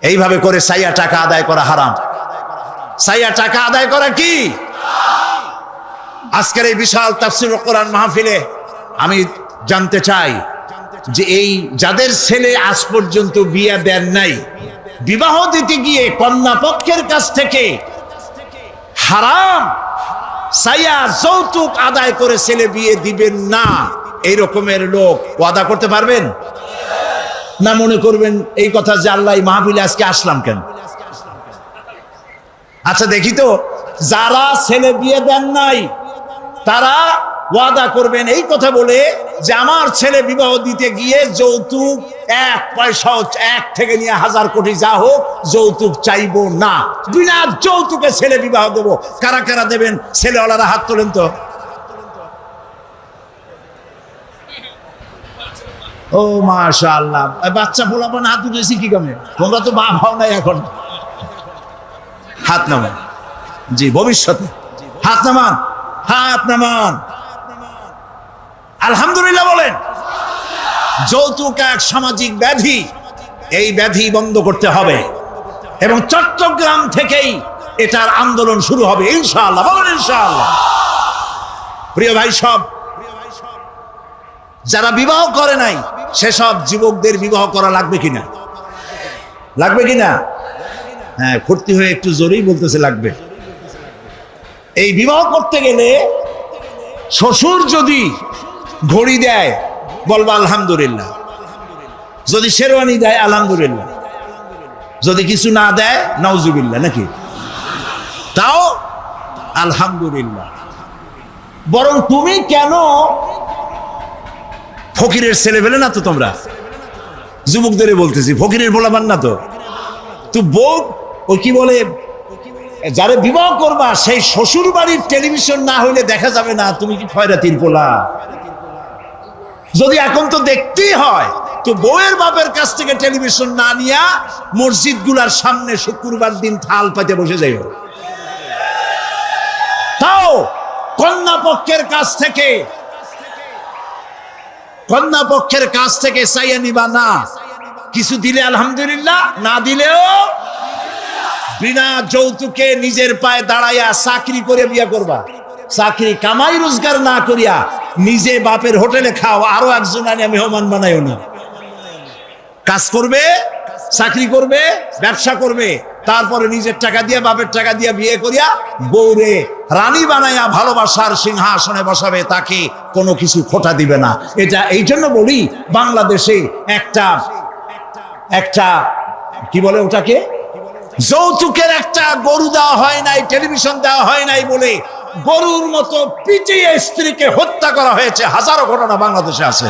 এইভাবে করে সাইয়া টাকা আদায় করা হারাম। সাইয়া টাকা আদায় করা কি? আজকের এই বিশাল তাফসীরুল কোরআন মাহফিলে আমি জানতে চাই যে এই যাদের ছেলে আজ পর্যন্ত বিয়ে দেন নাই, বিবাহ দিতে গিয়ে কন্যা পক্ষের কাছ থেকে হারাম সাইয়া যৌতুক আদায় করে ছেলে বিয়ে দিবেন না, এই রকমের লোক ওয়াদা করতে পারবেন না? মনে করবেন এই কথা যে আল্লাহ এই মাহফিলে আজকে আসলাম কেন? আচ্ছা দেখি তো, যারা ছেলে বিয়ে দেন নাই তারা ওয়াদা করবেন এই কথা বলে যে আমার ছেলে বিবাহ দিতে গিয়ে যৌতুক এক পয়সাও, এক থেকে নিয়ে 1000 কোটি যা হোক, যৌতুক চাইবো না, বিনা যৌতুকে ছেলে বিবাহ দেব। কারা কারা দেবেন? ছেলেওয়ালারা হাত তোলেন তো। ও মাশাআল্লাহ, বাচ্চা পোলাপান হাত উঠেছি কি কামে? তোমরা তো বাপ হও নাই এখন। হাত নামান। জি, ভবিষ্যতে হাত নামান, হাত নামান। আলহামদুলিল্লাহ বলেন। যৌতুক এক সামাজিক ব্যাধি, এই ব্যাধি বন্ধ করতে হবে এবং চট্টগ্রাম থেকেই এটার আন্দোলন শুরু হবে ইনশাআল্লাহ। বলেন ইনশাআল্লাহ। প্রিয় ভাই সব, যারা বিবাহ করে নাই সেসব যুবকদের বিবাহ করা লাগবে কিনা? লাগবে কিনা? হ্যাঁ, ফুর্তি হয়ে একটু জোরেই বলতেছে লাগবে। এই বিবাহ করতে গেলে শ্বশুর যদি ঘড়ি দেয় বলবা আলহামদুলিল্লাহ, যদি শেরওয়ানি দেয় আলহামদুলিল্লাহ, যদি কিছু না দেয় নাউজুবিল্লাহ, নাকি? তাও আলহামদুলিল্লাহ। বরং তুমি কেন ফকিরের ছেলে পেলে না তো? তোমরা যুবকদের বলতেছি, ফকিরের বলাবার না তো। তো বউ ও কি বলে, যারা বিবাহ করবা সেই শ্বশুর বাড়ির টেলিভিশন না হইলে দেখা যাবে না তুমি কি খয়রাতির পোলা। যদি এখন তো দেখতেই হয় তো বউয়ের বাপের কাছ থেকে টেলিভিশন না নিয়া মসজিদ গুলার সামনে শুক্রবার দিন থাল পাতে বসে যাই। তাও কন্যা পক্ষের কাছ থেকে চাইয়া নিবা না। কিছু দিলে আলহামদুলিল্লাহ, না দিলেও বিনা যৌতুকে নিজের পায়ে দাঁড়াইয়া চাকরি করে বিয়ে করবা। চাকরি কামাই রোজগার না করিয়া নিজে বাপের হোটেলে খাও, আরো একজন আনিয়া মেহমান বানাইও না। কাজ করবে, চাকরি করবে, ব্যবসা করবে, তারপরে নিজের টাকা দিয়া, বাপের টাকা দিয়া বিয়ে করিয়া বউরে রানী বানাইয়া ভালোবাসার সিংহাসনে বসাবে, তাকে কোনো কিছু খোটা দিবে না। এটা এই জন্য বলি, বাংলাদেশে একটা কি বলে ওটাকে, যৌতুকের একটা গরু দেওয়া হয় নাই, টেলিভিশন দেওয়া হয় নাই বলে গরুর মতো পিটিয়ে স্ত্রীকে হত্যা করা হয়েছে। হাজারো ঘটনা বাংলাদেশে আছে।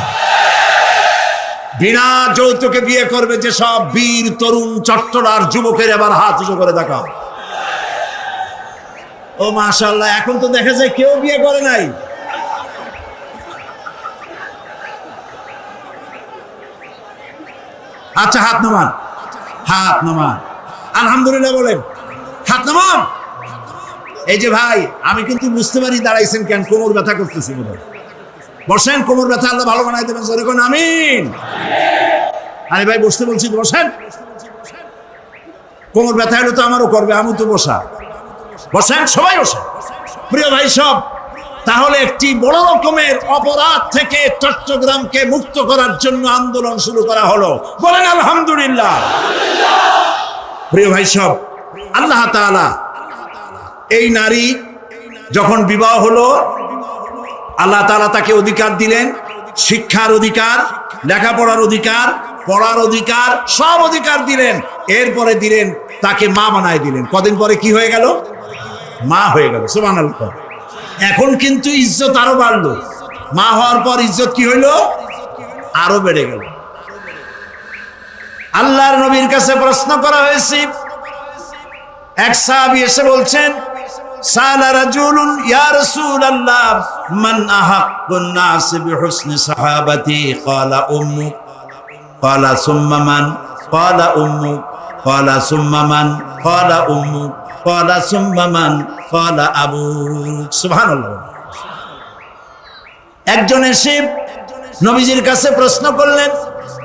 বিনা যৌতুকে বিয়ে করবে যে সব বীর তরুণ চট্টলার যুবকের এবার হাত উঁচু করে দেখাও। ও মাশাআল্লাহ, এখন তো দেখা যায় কেউ বিয়ে করে নাই। আচ্ছা, হাত নামান, হাত নামান। আলহামদুলিল্লাহ বলেন, হাত নামান। এই যে ভাই, আমি কিন্তু বুঝতে পারি দাঁড়াইছেন কেন, কোমর ব্যথা করতেছি বলে। বসেন, কোমর ব্যথা আল্লাহ ভালো বানাই দেবেন, জোরে কোন আমিন। আরে ভাই বসতে বলছি, বসেন। কোমর ব্যথা হলে তো আমারও করবে, আমি তো বসা। বসেন, সবাই বসেন। প্রিয় ভাই সব, তাহলে একটি বড় রকমের অপরাধ থেকে চট্টগ্রামকে মুক্ত করার জন্য আন্দোলন শুরু করা হলো। বলেন আলহামদুলিল্লাহ। প্রিয় ভাই সব, আল্লাহ তাআলা এই নারী যখন বিবাহ হলো, আল্লাহ তাআলা তাকে অধিকার দিলেন, শিক্ষার অধিকার, লেখাপড়ার অধিকার, পড়ার অধিকার, সব অধিকার দিলেন। এরপরে দিলেন তাকে মা বানায় দিলেন। কদিন পরে কি হয়ে গেল? মা হয়ে গেল। সুবহানাল্লাহ। এখন কিন্তু ইজ্জত আরো বাড়লো। মা হওয়ার পর ইজ্জত কি হইল? আরো বেড়ে গেল। আল্লাহর নবীর কাছে প্রশ্ন করা হয়েছে। এক সাহাবী এসে বলছেন, সালা রাজুলুন ইয়া রাসূলুল্লাহ মান আহাক্কুন নাস বিহুসনি সাহাবাতি ক্বালা উম্মুক ক্বালা সুম্মা মান ক্বালা উম্মুক, ক্বালা সুম্মা মান, ক্বালা উম্মুক, ক্বালা সুম্মা মান, ক্বালা আবুক। সুবহানাল্লাহ। একজন এসে নবীজির কাছে প্রশ্ন করলেন,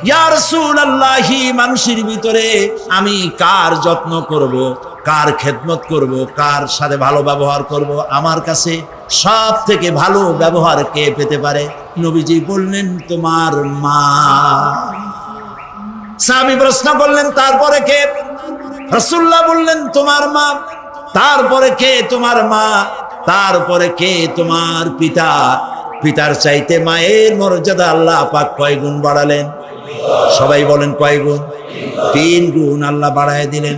ইয়া রাসূলুল্লাহি, মানুষের ভিতরে আমি কার যত্ন করব, কার খেদমত করব, কার সাথে ভালো ব্যবহার করব, আমার কাছে সব থেকে ভালো ব্যবহার কে পেতে পারে? নবীজি বললেন, তোমার মা। সাহাবী প্রশ্ন করলেন, তারপরে কে? রাসূলুল্লাহ বললেন, তোমার মা। তারপরে কে? তোমার মা। তারপরে কে? তোমার পিতা। পিতার চাইতে মায়ের মর্যাদা আল্লাহ পাক কয় গুণ বাড়ালেন? সবাই বলেন কয় গুণ? 3 গুণ আল্লাহ বাড়ায় দিলেন।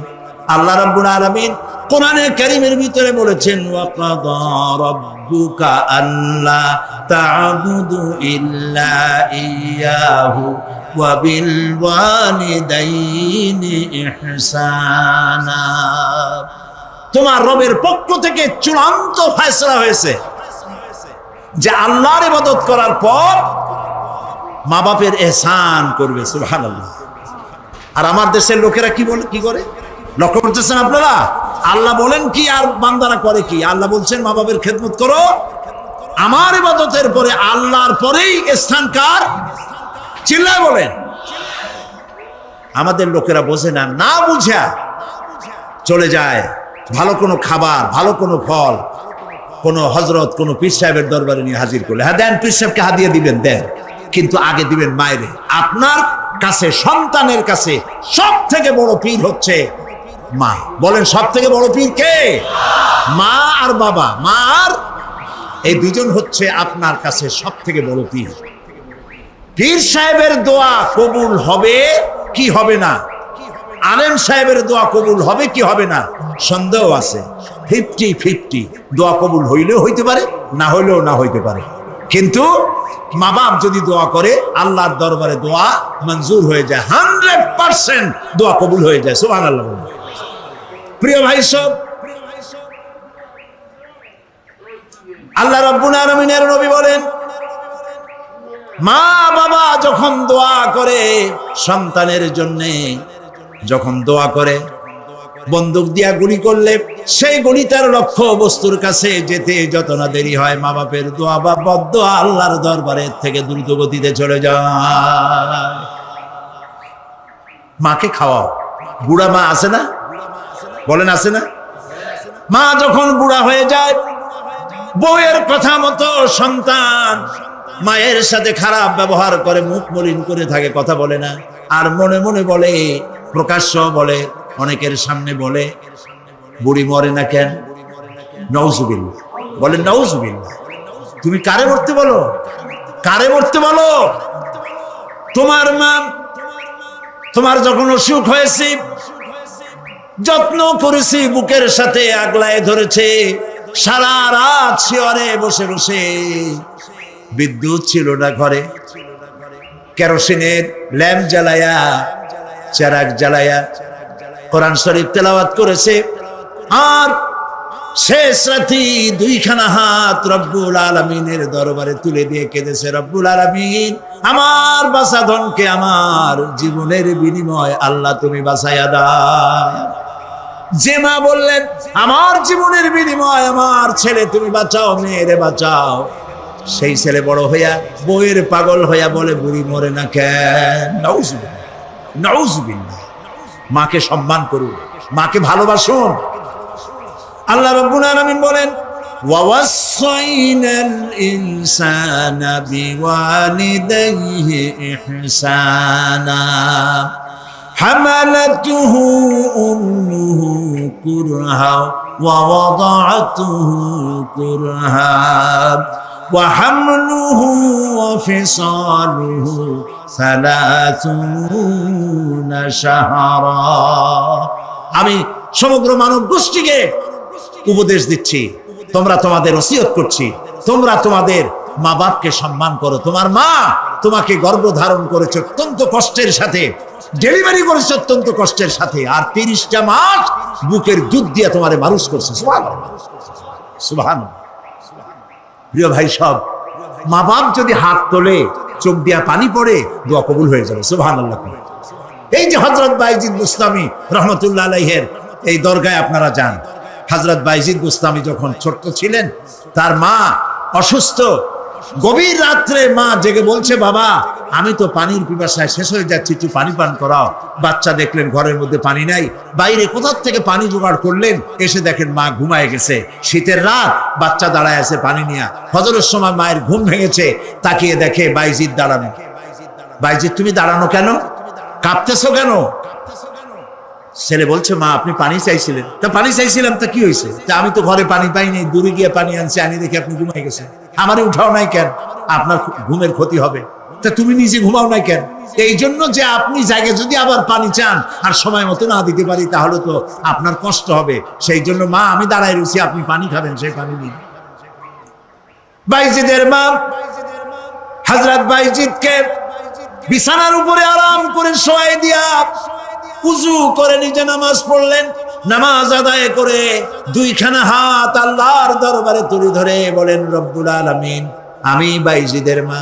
আল্লাহ রাব্বুল আলামিন কোরআনে কারীমের ভিতরে বলেছেন, ওয়া কাদা রাব্বুকা আল্লা তা'বুদু ইল্লা ইয়্যাহু ওয়া বিল ওয়ালিদাইনি ইহসানা। তোমার রবের পক্ষ থেকে চূড়ান্ত ফয়সালা হয়েছে যে আল্লাহর ইবাদত করার পর মা বাপের ইহসান করবে। সুবহানাল্লাহ। আর আমার দেশের লোকেরা কি বলে, কি করে? লক্ষ্য করতেছেন আপনারা? আল্লাহ বলেন কি আর বান্দারা করে কি? আল্লাহ বলছেন মা বাপের খেদমত করো। আমার ইবাদতের পরে আল্লাহর পরেই স্থান কার? চিল্লায় বলেন। আমাদের লোকেরা বোঝে না, না বুঝা চলে যায় ভালো কোনো খাবার, ভালো কোনো ফল কোনো হযরত, কোনো পীর সাহেবের দরবারে নিয়ে হাজির করলে, হ্যাঁ দেন, পীর সাহেবকে হাদিয়া দিবেন, দেন, কিন্তু আগে দিবেন মায়ের। আপনার কাছে, সন্তানের কাছে সব থেকে বড় পীর হচ্ছে মা। বলেন সব থেকে বড় পীর কে? মা আর বাবা। মা আর এই দুজন হচ্ছে আপনার কাছে সব থেকে বড় পীর। পীর সাহেবের দোয়া কবুল হবে কি হবে না? আলেম সাহেবের দোয়া কবুল হবে কি হবে না? সন্দেহ আছে। 50-50, দোয়া কবুল হইলেও হইতে পারে, না হইলেও না হইতে পারে। কিন্তু মা বাপ যদি দোয়া করে, আল্লাহর দরবারে দোয়া মঞ্জুর হয়ে যায়, 100% দোয়া কবুল হয়ে যায়। সুবহানাল্লাহ। প্রিয় ভাই সব, আল্লাহ রাব্বুল আলামিনের নবী বলেন, মা বাবা যখন দোয়া করে সন্তানের জন্য, যখন দোয়া করে, বন্দুক দিয়া গুলি করলে সেই গুলি তার লক্ষ্য বস্তুর কাছে যেতে যত না দেরি হয়, মা বাপের দোয়া বা বদদোয়া আল্লাহর দরবারের থেকে দ্রুত গতিতে চলে যায়। মাকে খাওয়াও। বুড়া মা আছে না? বলেন আছে না? মা যখন বুড়া হয়ে যায়, বউয়ের কথা মতো সন্তান মায়ের সাথে খারাপ ব্যবহার করে, মুখ মলিন করে থাকে, কথা বলে না, আর মনে মনে বলে, প্রকাশ্য বলে, অনেকের সামনে বলে, বুড়ি মরে না কেন? নাউজুবিল্লাহ। বলেন নাউজুবিল্লাহ। তুমি কারে মরতে বলো? কারে মরতে বলো? তোমার মা, তোমার যখন অসুখ হয়েছে, যত্ন করেছি, বুকের সাথে আগলায় ধরেছে, সারা রাত শিয়রে বসে বসে, বিদ্যুৎ ছিল না ঘরে, কেরোসিনের ল্যাম্প জ্বালায়া, চেরাগ জ্বালায়া কোরআন শরীফ তেলাওয়াত করেছে। আর শেষ রাতি 2খানা হাত রব্বুল আলামিনের দরবারে তুলে দিয়ে কেঁদেছে, রব্বুল আলামিন, আমার বাঁচাধনকে আমার জীবনের বিনিময় আল্লাহ তুমি বাঁচাইয়া দাও। যে মা বললেন, আমার জীবনের বিনিময় আমার ছেলে তুমি বাঁচাও, মেয়েরে বাঁচাও, সেই ছেলে বড় হইয়া বউয়ের পাগল হইয়া বলে, বুড়ি মরে না কেন? নাউজুবিল্লাহ, নাউজুবিল্লাহ। মাকে সম্মান করুন, মাকে ভালোবাসুন। আল্লাহ রাব্বুল আলামিন বলেন, ওয়াওয়াসাইনাল ইনসানা বিওয়ালিদাইহি ইহসানা হামালাতুহু উম্মুহু কুরহা ওয়া ওয়াদাআতুহু কুরহা ওয়া হামলুহু ওয়া ফিসালুহু 30 শাহরা। আমি সমগ্র মানব গোষ্ঠীকে উপদেশ দিচ্ছি, তোমরা তোমাদের ওসিয়ত করছি, তোমরা তোমাদের মা বাপকে সম্মান করো। তোমার মা তোমাকে গর্ভধারণ করেছে অত্যন্ত কষ্টের সাথে, ডেলিভারি করেছে অত্যন্ত কষ্টের সাথে, আর 30টা মাস বুকের দুধ দিয়ে তোমারে মানুষ করছে। সুবহানাল্লাহ, সুবহানাল্লাহ। প্রিয় ভাই সব, মা বাপ যদি হাত তোলে, চোখ দিয়া পানি পড়ে, দোয়া কবুল হয়ে যাবে। সুবহানাল্লাহ। এই যে হযরত বাইজিদ বুস্তামি রহমতুল্লাহ আলাইহির এই দরগায় আপনারা যান। হযরত বাইজিদ বুস্তামি যখন ছোট্ট ছিলেন, তার মা অসুস্থ, গভীর রাত্রে মা জেগে বলছে, বাবা আমি তো পানির পিপাসায় শেষ হয়ে যাচ্ছি, একটু পানি পান করাও। বাচ্চা দেখলেন ঘরের মধ্যে পানি নাই, বাইরে কোথা থেকে পানি জোগাড় করলেন, এসে দেখেন মা ঘুমায় গেছে। শীতের রাত, বাচ্চা দাঁড়ায় আছে পানি নিয়ে। ফজরের সময় মায়ের ঘুম ভেঙেছে, তাকিয়ে দেখে বাইজিদ দাঁড়ানো। বাইজিদ তুমি দাঁড়ানো কেন, কাঁপতেছো কেন? ছেলে বলছে, মা আপনি পানি চাইছিলেন। তা পানি চাইছিলাম, তা কি হয়েছে? তা আমি তো ঘরে পানি পাইনি, দূরে গিয়ে পানি আনছি, আনি দেখে আপনি ঘুমাই গেছেন। আমারে উঠাও নাই কেন? আপনার ঘুমের ক্ষতি হবে। তা তুমি নিজে ঘুমাও নাই কেন? এই জন্য যে আপনি জায়গায় যদি আবার পানি চান আর সময় মতো না দিতে পারি, তাহলে তো আপনার কষ্ট হবে। সেই জন্য মা আমি দাঁড়ায় রয়েছি, আপনি পানি খাবেন, সেই পানি নিন। বাইজিদের মা হযরত বাইজিদকে বিছানার উপরে আরাম করে শোয়াই দিয়া উযু করে নিজে নামাজ পড়লেন। নামাজ আদায় করে দুইখানা হাত আল্লাহর দরবারে তুলে ধরে বলেন, রব্বুল আলামিন, আমি বাইজিদের মা,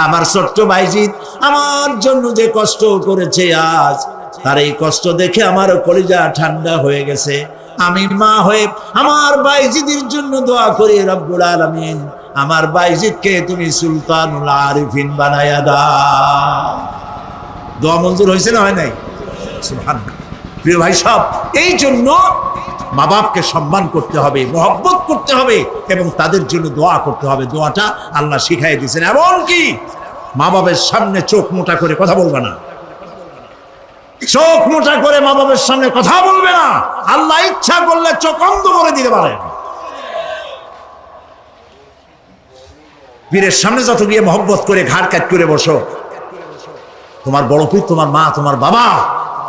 আমার ছোট্ট বাইজিদ আমার জন্য যে কষ্ট করেছে আজ, তার এই কষ্ট দেখে আমার কলিজা ঠান্ডা হয়ে গেছে। আমি মা হয়ে আমার বাইজিদের জন্য দোয়া করি, রব্বুল আলামিন আমার বাইজিদকে তুমি সুলতানুল আরিফিন বানায়া দাও। দোয়া মঞ্জুর হয়েছে না হয় নাই? সুবহানাল্লাহ। প্রিয় ভাই সব, এই জন্য মা বাপকে সম্মান করতে হবে, মহব্বত করতে হবে এবং তাদের জন্য দোয়া করতে হবে। দোয়াটা আল্লাহ শিখাই দিয়েছেন। এমনকি মা বাবার সামনে চোখ মোটা করে কথা বলবে না, চোখ মোটা করে মা বাবার সামনে কথা বলবে না। আল্লাহ ইচ্ছা করলে চোখ অন্ধ করে দিতে পারেন। পীরের সামনে যত গিয়ে মহব্বত করে ঘাড় কাট করে বসো, তোমার বড় পীর, তোমার মা, তোমার বাবা,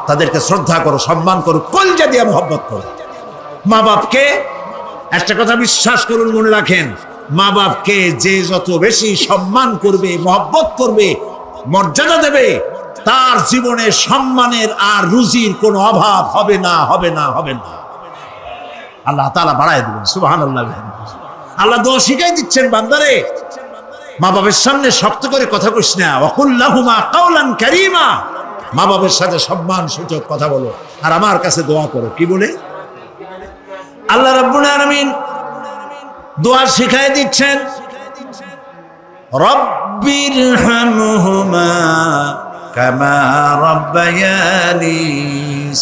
তাদেরকে শ্রদ্ধা করো, সম্মান করো, কলজা দিয়ে মহব্বত করো। মা বাপকে একটা কথা বিশ্বাস করুন, মনে রাখেন, মা বাপকে যে যত বেশি সম্মান করবে, মহব্বত করবে, মর্যাদা দেবে, তার জীবনে সম্মানের আর রুজির কোনো অভাব হবে না, হবে না, হবে না। আল্লাহ তাআলা বাড়ায় দিবেন। সুবহানাল্লাহ। আল্লাহ দোয়া শিখাই দিচ্ছেন, বান্দারে মা বাবার সামনে শক্ত করে কথা কইস না, ওয়াকুল লাহুমা কাওলান কারীমা, মা বাবার সাথে সম্মান সূচক কথা বলো আর আমার কাছে দোয়া করো। কি বলে? আল্লাহ রাব্বুল আলামিন দোয়া শিখাই দিচ্ছেন, রব্বিরহামহুমা কামা রাব্বায়ানি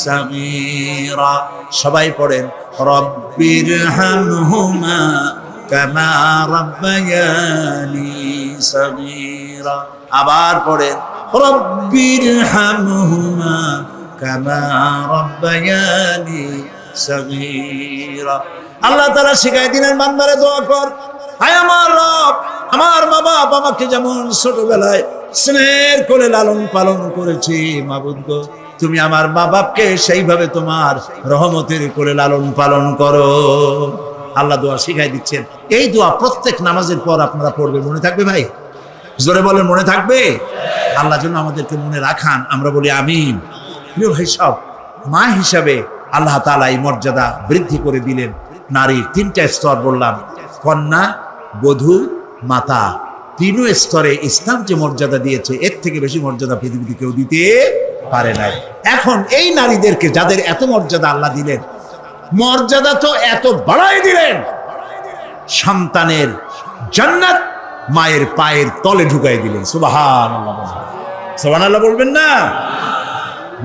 সাগীরা। সবাই পড়েন, রব্বিরহামহুমা কামা রাব্বায়ানি সাগীরা। আবার পড়েন, রব্বিরহামহুমা কামা রাব্বায়ানি সাগীরা। আল্লাহ তাআলা শিখাই দিলেন, বান্দারে দোয়া কর, আয় আমার রব, আমার মা বাপ আমাকে যেমন ছোটবেলায় স্নেহের কোলে লালন পালন করেছে, মাবুদ গো তুমি আমার মা বাপকে সেইভাবে তোমার রহমতের কোলে লালন পালন করো। আল্লাহ দোয়া শিখাই দিচ্ছেন। এই দোয়া প্রত্যেক নামাজের পর আপনারা পড়বে। মনে থাকবে ভাই? জোরে বলেন, মনে থাকবে? আল্লাহ যেন আমাদেরকে মনে রাখান, আমরা বলি আমিন। প্রিয় ভাই সব, মা হিসাবে আল্লাহ তাআলা এই মর্যাদা বৃদ্ধি করে দিলেন। নারীর তিনটা স্তর বললাম, কন্যা, বধূ, মাতা। তিন স্তরে ইসলাম যে মর্যাদা দিয়েছে, এর থেকে বেশি মর্যাদা পৃথিবীতে কেউ দিতে পারে নাই। এখন এই নারীদেরকে যাদের এত মর্যাদা আল্লাহ দিলেন, মর্যাদা তো এত বাড়াই দিলেন, সন্তানের জান্নাত মায়ের পায়ের তলে ঢুকাই দিলেন। সুবহানাল্লাহ, সুবহানাল্লাহ বলবেন না?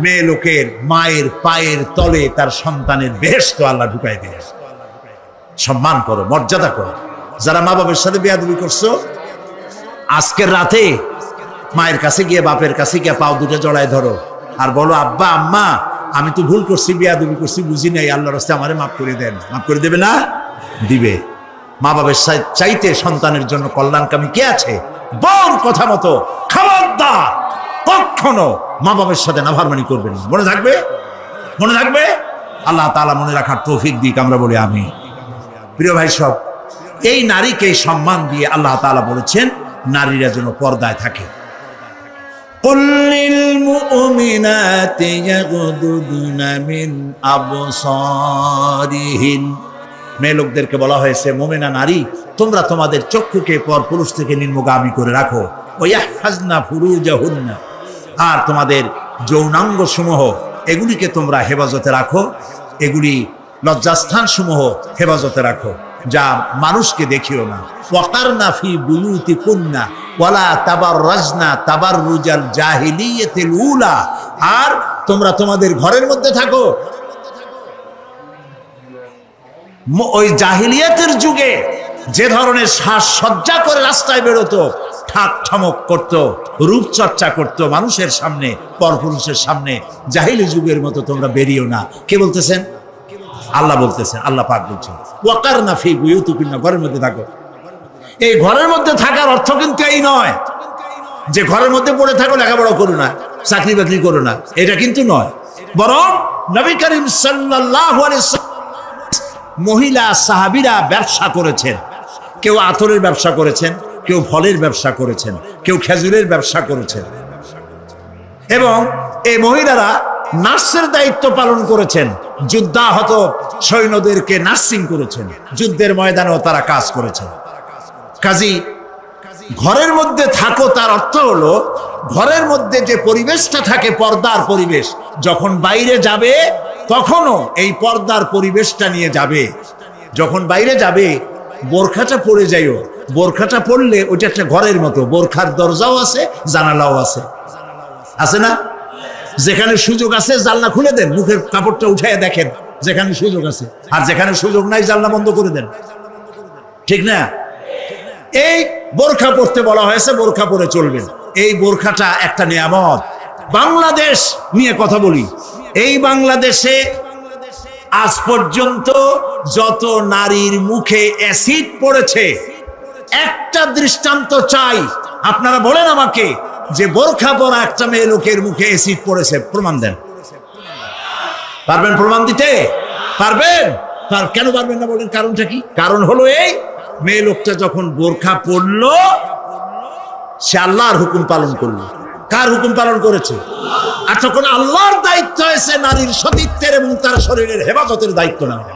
মেয়ে লোকের মায়ের পায়ের তলে তার সন্তানের বেহেশত আল্লাহ ঢুকাই দিলেন। সম্মান করো, মর্যাদা করো। যারা মা বাবার সাথে বেয়াদবি করছো, আজকের রাতে মায়ের কাছে গিয়ে, বাপের কাছে গিয়ে পাও দুটো জড়ায় ধরো আর বলো, আব্বা আম্মা আমি তো ভুল করছি, বেয়াদবি করছি, বুঝি নাই, আল্লাহর রাস্তায় আমারে মাফ করে দেন। মাফ করে দেবে না? দিবে। মা বাবার চাইতে সন্তানের জন্য কল্যাণকামী কে আছে? বড় কথা মতো খবরদার কখনো মা বাবার সাথে নাফরমানি করবেন না। মনে থাকবে? মনে থাকবে? আল্লাহ তাআলা মনে রাখার তৌফিক দিক, আমরা বলি আমিন। প্রিয় ভাই সব, এই নারীকে সম্মান দিয়ে আল্লাহ তাআলা বলেছেন নারীরা যেন পর্দায় থাকে। কুল লিল মুমিনাতি ইয়াগুদুনা মিন আবসারিহিন। মেয়ে লোকদেরকে বলা হয়েছে, মুমিনা নারী তোমরা তোমাদের চক্ষুকে পর পুরুষ থেকে নিম্নগামী করে রাখো। ওয়াহফাজনা ফুরুজাহুন্না, আর তোমাদের যৌনাঙ্গ সমূহ এগুলিকে তোমরা হেফাজতে রাখো, এগুলি লজ্জাস্থান সমূহ হেফাজতে রাখো, যা মানুষকে দেখিও না। ওয়াকারনা ফি বুয়ুতিকুন্না ওয়ালা তাবাররাজনা তাবাররুজাল জাহিলিয়াতিল উলা, আর তোমরা তোমাদের ঘরের মধ্যে থাকো ওই জাহিলিয়াতের যুগে যে ধরনের সাজসজ্জা করে রাস্তায় বেরোতো, ঠাক ঠমক করত, রূপচর্চা করত মানুষের সামনে, পরপুরুষের সামনে, জাহিলি যুগের মতো তোমরা বেরিয়েও না। কে বলতেছেন? আল্লাহ বলতেছেন, আল্লাহ পাক বলছেন ওয়াকারনা ফি বুয়ুতিকুন্না, ঘরের মধ্যে থাকো। এই ঘরের মধ্যে থাকার অর্থ কিন্তু এই নয় যে ঘরের মধ্যে পড়ে থাকো, লেখাপড়া করো না, চাকরি বাকরি করো না, এটা কিন্তু নয়। বরং নবী করিম সাল্লাল্লাহু আলাইহি ওয়াসাল্লাম মহিলা সাহাবীরা ব্যবসা করেছেন। কেউ আতরের ব্যবসা করেছেন, কেউ ফলের ব্যবসা করেছেন, কেউ খেজুরের ব্যবসা করেছেন, এবং এই মহিলারা নার্সের দায়িত্ব পালন করেছেন। যুদ্ধাহত সৈন্যদেরকে নার্সিং করেছেন, যুদ্ধের ময়দানেও তারা কাজ করেছেন। কাজী ঘরের মধ্যে থাকো, তার অর্থ হলো ঘরের মধ্যে যে পরিবেশটা থাকে পর্দার পরিবেশ, যখন বাইরে যাবে তখনও এই পর্দার পরিবেশটা নিয়ে যাবে। যখন বাইরে যাবে বোরখাটা পরে যাইও, বোরখাটা পরলে ওইটা একটা ঘরের মতো, বোরখার দরজাও আছে, জানালাও আছে, আছে না? যেখানে সুযোগ আছে জানলা খুলে দেন, মুখের কাপড়টা উঠাইয়া দেখেন যেখানে সুযোগ আছে, আর যেখানে সুযোগ নাই জানলা বন্ধ করে দেন, ঠিক না? এই বোরখা পরতে বলা হয়েছে, বোরখা পরে চলবেন। এই বোরখাটা একটা নিয়ামত। বাংলাদেশ নিয়ে কথা বলি, এই বাংলাদেশে আজ পর্যন্ত যত নারীর মুখে অ্যাসিড পড়েছে, একটা দৃষ্টান্ত চাই। আপনারা বলেন আমাকে যে বোরখা পরা একটা মেয়ে লোকের মুখে অ্যাসিড পড়েছে, প্রমাণ দেন। পারবেন প্রমাণ দিতে? পারবেন? কেন পারবেন না বলেন? কারণটা কি? কারণ হলো এই, মেয়ে লোকটা যখন বোরখা পরলো সে আল্লাহর হুকুম পালন করলো। কার হুকুম পালন করেছে? আর তখন আল্লাহর দায়িত্ব হয়েছে নারীর সতীত্বের এবং তার শরীরের হেফাজতের দায়িত্ব নেওয়া।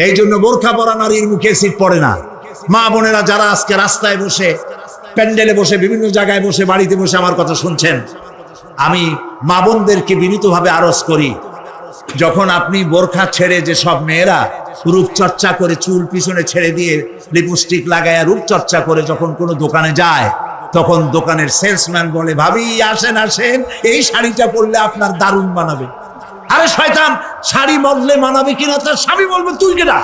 এই জন্য বোরখা পরা নারীর মুখে অ্যাসিড পড়ে না। মা বোনেরা যারা আজকে রাস্তায় বসে, প্যান্ডেলে বসে, বিভিন্ন জায়গায় বসে, বাড়িতে বসে আমার কথা শুনছেন, আমি মা বোনদেরকে বিনীতভাবে আরজ করি, যখন আপনি বোরখা ছেড়ে, যে সব মেয়েরা রূপচর্চা করে চুল পিছনে ছেড়ে দিয়ে লিপস্টিক লাগায় রূপচর্চা করে যখন কোনো দোকানে যায়, তখন দোকানের সেলসম্যান বলে, ভাবি আসেন আসেন, এই শাড়িটা পরলে আপনার দারুণ মানাবে। আরে শয়তান, শাড়ি বদলে মানাবে কিনা তার স্বামী বলবে তুই কেনা।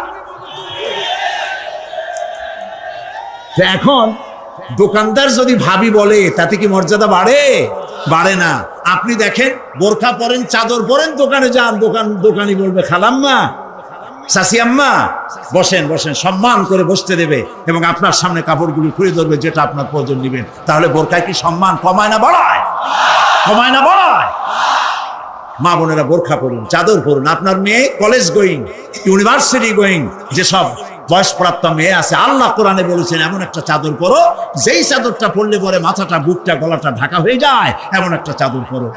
এখন দোকানদার যদি ভাবি বলে তাতে কি মর্যাদা বাড়ে? বাড়ে না। আপনি দেখেন বোরখা পরেন, চাদর পরেন, দোকানে যান, দোকানি বলবে খালাম্মা, চাচি আম্মা, বসেন বসেন, সম্মান করে বসতে দেবে এবং আপনার সামনে কাপড়গুলি খুলে ধরবে যেটা আপনার প্রয়োজন নেবেন। তাহলে বোরখায় কি সম্মান কমায় না বাড়ায়? কমায় না বাড়ায়? মা বোনেরা বোরখা পরুন, চাদর পরুন। আপনার মেয়ে কলেজ গোয়িং, ইউনিভার্সিটি গোয়িং যেসব বয়সপ্রাপ্ত মেয়ে আছে, আল্লাহ কোরআনে বলেছেন এমন একটা চাদর পরো যেই চাদরটা পরলে পরে মাথাটা, বুকটা, গলাটা ঢাকা হয়ে যায়, এমন একটা চাদর পরো।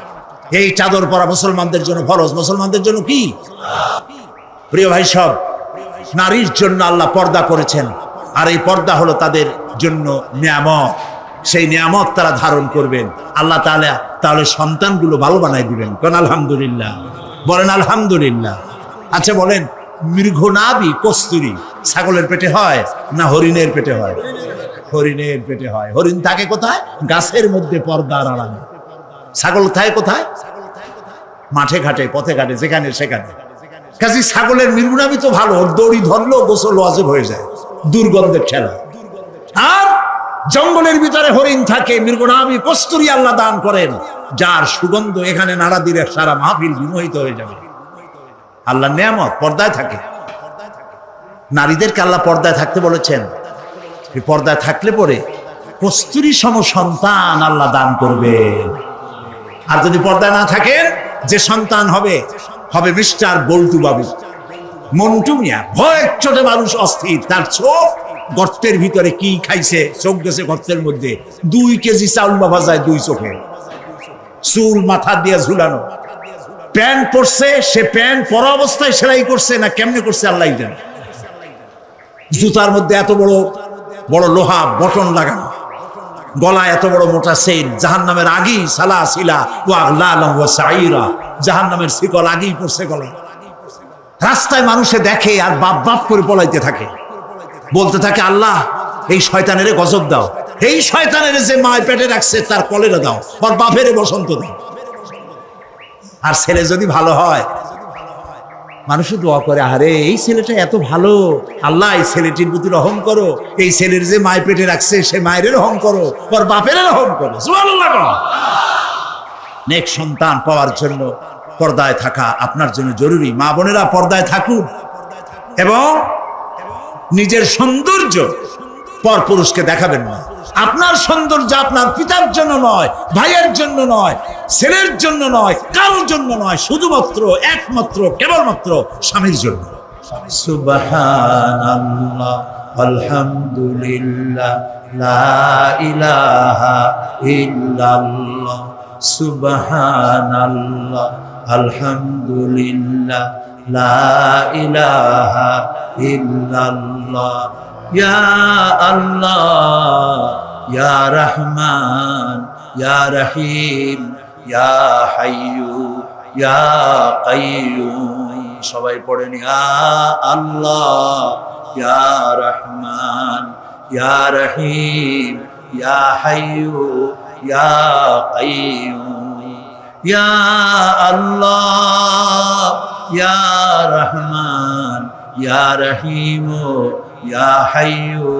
এই চাদর পরা মুসলমানদের জন্য ফরজ। মুসলমানদের জন্য কি? প্রিয় ভাই সব, নারীর জন্য আল্লাহ পর্দা করেছেন, আর এই পর্দা হলো তাদের জন্য নিয়ামত। সেই নিয়ামত তারা ধারণ করবেন, আল্লাহ তাআলা তাহলে সন্তানগুলো ভালো বানাই দিবেন। কোন আলহামদুলিল্লাহ? বলেন আলহামদুলিল্লাহ। আচ্ছা বলেন, মৃগনাভি কস্তুরী ছাগলের পেটে হয় না হরিণের পেটে হয়? হরিণের পেটে হয়। হরিণ থাকে কোথায়? গাছের মধ্যে পর্দার আড়ালে। ছাগল থাকে কোথায়? মাঠে ঘাটে, পথে ঘাটে, যেখানে সেখানে। কাজী ছাগলের মৃগনাভি তো ভালো, দড়ি ধরলেও গোসল ওয়াজিব হয়ে যায়, দুর্গন্ধের খেলা। আর জঙ্গলের ভিতরে হরিণ থাকে, মৃগনাভি কস্তুরী আল্লাহ দান করেন, যার সুগন্ধ এখানে নাড়া দিলে সারা মাহফিল বিমোহিত হয়ে যাবে। আল্লাহ নিয়ামত পর্দায় থাকে। নারীদেরকে আল্লাহ পর্দায় থাকতে বলেছেন। এই পর্দায় থাকলে পরে কস্তুরী সম সন্তান আল্লাহ দান করবেন। আর যদি পর্দায় না থাকেন, যে সন্তান হবে হবে মিস্টার বল্টু বাবু, মন্টু মিয়া। ভয় চোটে মানুষ অস্থির, তার চোখ গর্তের ভিতরে কি খাইছে, চোখ গেছে গর্তের মধ্যে। 2 কেজি চাউল বাবা যায় 2 চোখে, চুল মাথা দিয়ে ঝুলানো। প্যান্ট পরছে, সে প্যান্ট পরা অবস্থায় সেলাই করছে না কেমনে করছে আল্লাহ জানে। জুতার মধ্যে এত বড় বড় লোহা বটন লাগানো, গলায় এত বড় মোটা সেন, জাহান্নামের আগেই সালাসিলা ওয়া আগলালাম ওয়া সাইরা, জাহান্নামের শিকল আগেই পড়ছে গলায়। রাস্তায় মানুষে দেখে আর বাপ বাপ করে পলাইতে থাকে, বলতে থাকে আল্লাহ এই শয়তানের গজব দাও, এই শয়তানের যে মায়ের পেটে রাখছে তার কলেরা দাও, ওর বাপের বসন্ত দাও। আর ছেলে যদি ভালো হয় মানুষ দোয়া করে, আরে এই ছেলেটা এত ভালো, আল্লাহ এই ছেলেটির প্রতি রহম করো, এই ছেলের যে মায়ের পেটে রাখছে সে মায়ের রহম করো, ওর বাপের রহম করো। সুবহানাল্লাহ। নেক সন্তান পাওয়ার জন্য পর্দায় থাকা আপনার জন্য জরুরি। মা বোনেরা পর্দায় থাকুন এবং নিজের সৌন্দর্য পর পুরুষকে দেখাবেন না। আপনার সৌন্দর্য আপনার পিতার জন্য নয়, ভাইয়ের জন্য নয়, ছেলের জন্য নয়, কারোর জন্য নয়, শুধুমাত্র একমাত্র কেবলমাত্র স্বামীর জন্য। সুবহানাল্লাহ, আলহামদুলিল্লাহ, লা ইলাহা ইল্লাল্লাহ, সুবহানাল্লাহ, আলহামদুলিল্লাহ, লা ইলাহা ইল্লাল্লাহ, ইয়া আল্লাহ, ইয়া রহমান, ইয়া রহিম, ইয়া হাইয়ু, ইয়া কাইয়ুম। সবাই পড়েন ইয়া আল্লাহ, ইয়া রহমান, ইয়া রহিম, ইয়া হাইয়ু, ইয়া কাইয়ুম। ইয়া আল্লাহ, ইয়া রহমান, ইয়া রহিম, ইয়া হাইয়ু,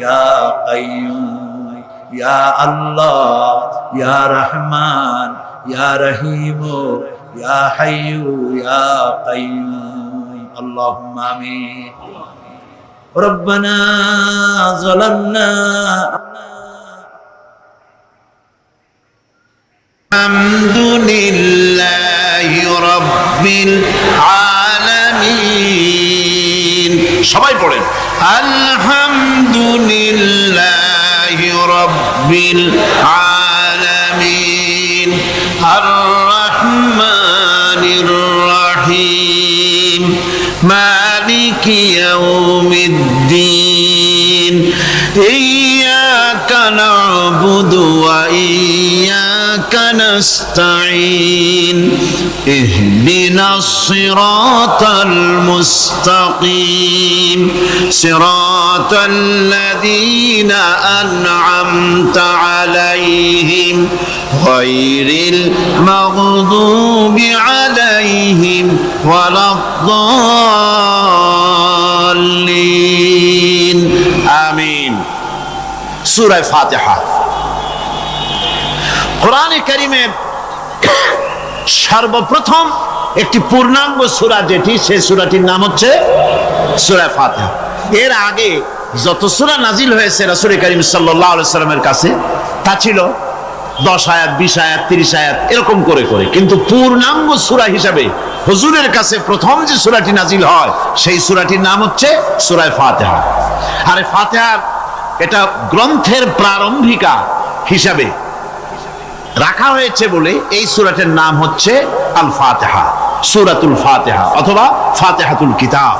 ইয়া কাইয়ুম। ইয়া আল্লাহ, ইয়া রহমান, ইয়া রহিম, ইয়া হাইয়ু, ইয়া কাইয়ুম। আল্লাহুম্মা আমিন। রব্বানা যালামনা আলহামদুলিল্লাহি রাব্বিল আলামিন। সবাই পড়েন আলহামদুলিল্লাহি রাব্বিল আলামিন, আর রহমানির রহিম, মালিকি ইয়াউমিদ্দিন, ইয়্যাকা না'বুদু ওয়া ইয়্যাকা নাস্তাঈন, ইহদিনাস সিরাতাল মুস্তাকিম, সিরাতাল লাযীনা আন'আমতা আলাইহিম গায়রিল মাগদুবি আলাইহিম ওয়ালাদ-দাল্লিন। আমিন। সূরা ফাতিহা কোরআনে কারীমের সর্বপ্রথম একটি পূর্ণাঙ্গ সূরা, যেটি সেই সূরাটির নাম হচ্ছে সূরা ফাতিহা। এর আগে যত সূরা নাজিল হয়েছে রাসূল করিম সাল্লাল্লাহু আলাইহি সাল্লামের কাছে তা ছিল 10 আয়াত, 20 আয়াত, 30 আয়াত এরকম করে করে, কিন্তু পূর্ণাঙ্গ সূরা হিসাবে হুজুরের কাছে প্রথম যে সূরাটি নাজিল হয় সেই সূরাটির নাম হচ্ছে সূরা ফাতিহা। আর ফাতিহার এটা গ্রন্থের প্রারম্ভিকা হিসাবে রাখা হয়েছে বলে এই সূরাটির নাম হচ্ছে আল ফাতিহা, সূরাতুল ফাতিহা অথবা ফাতিহাতুল কিতাব।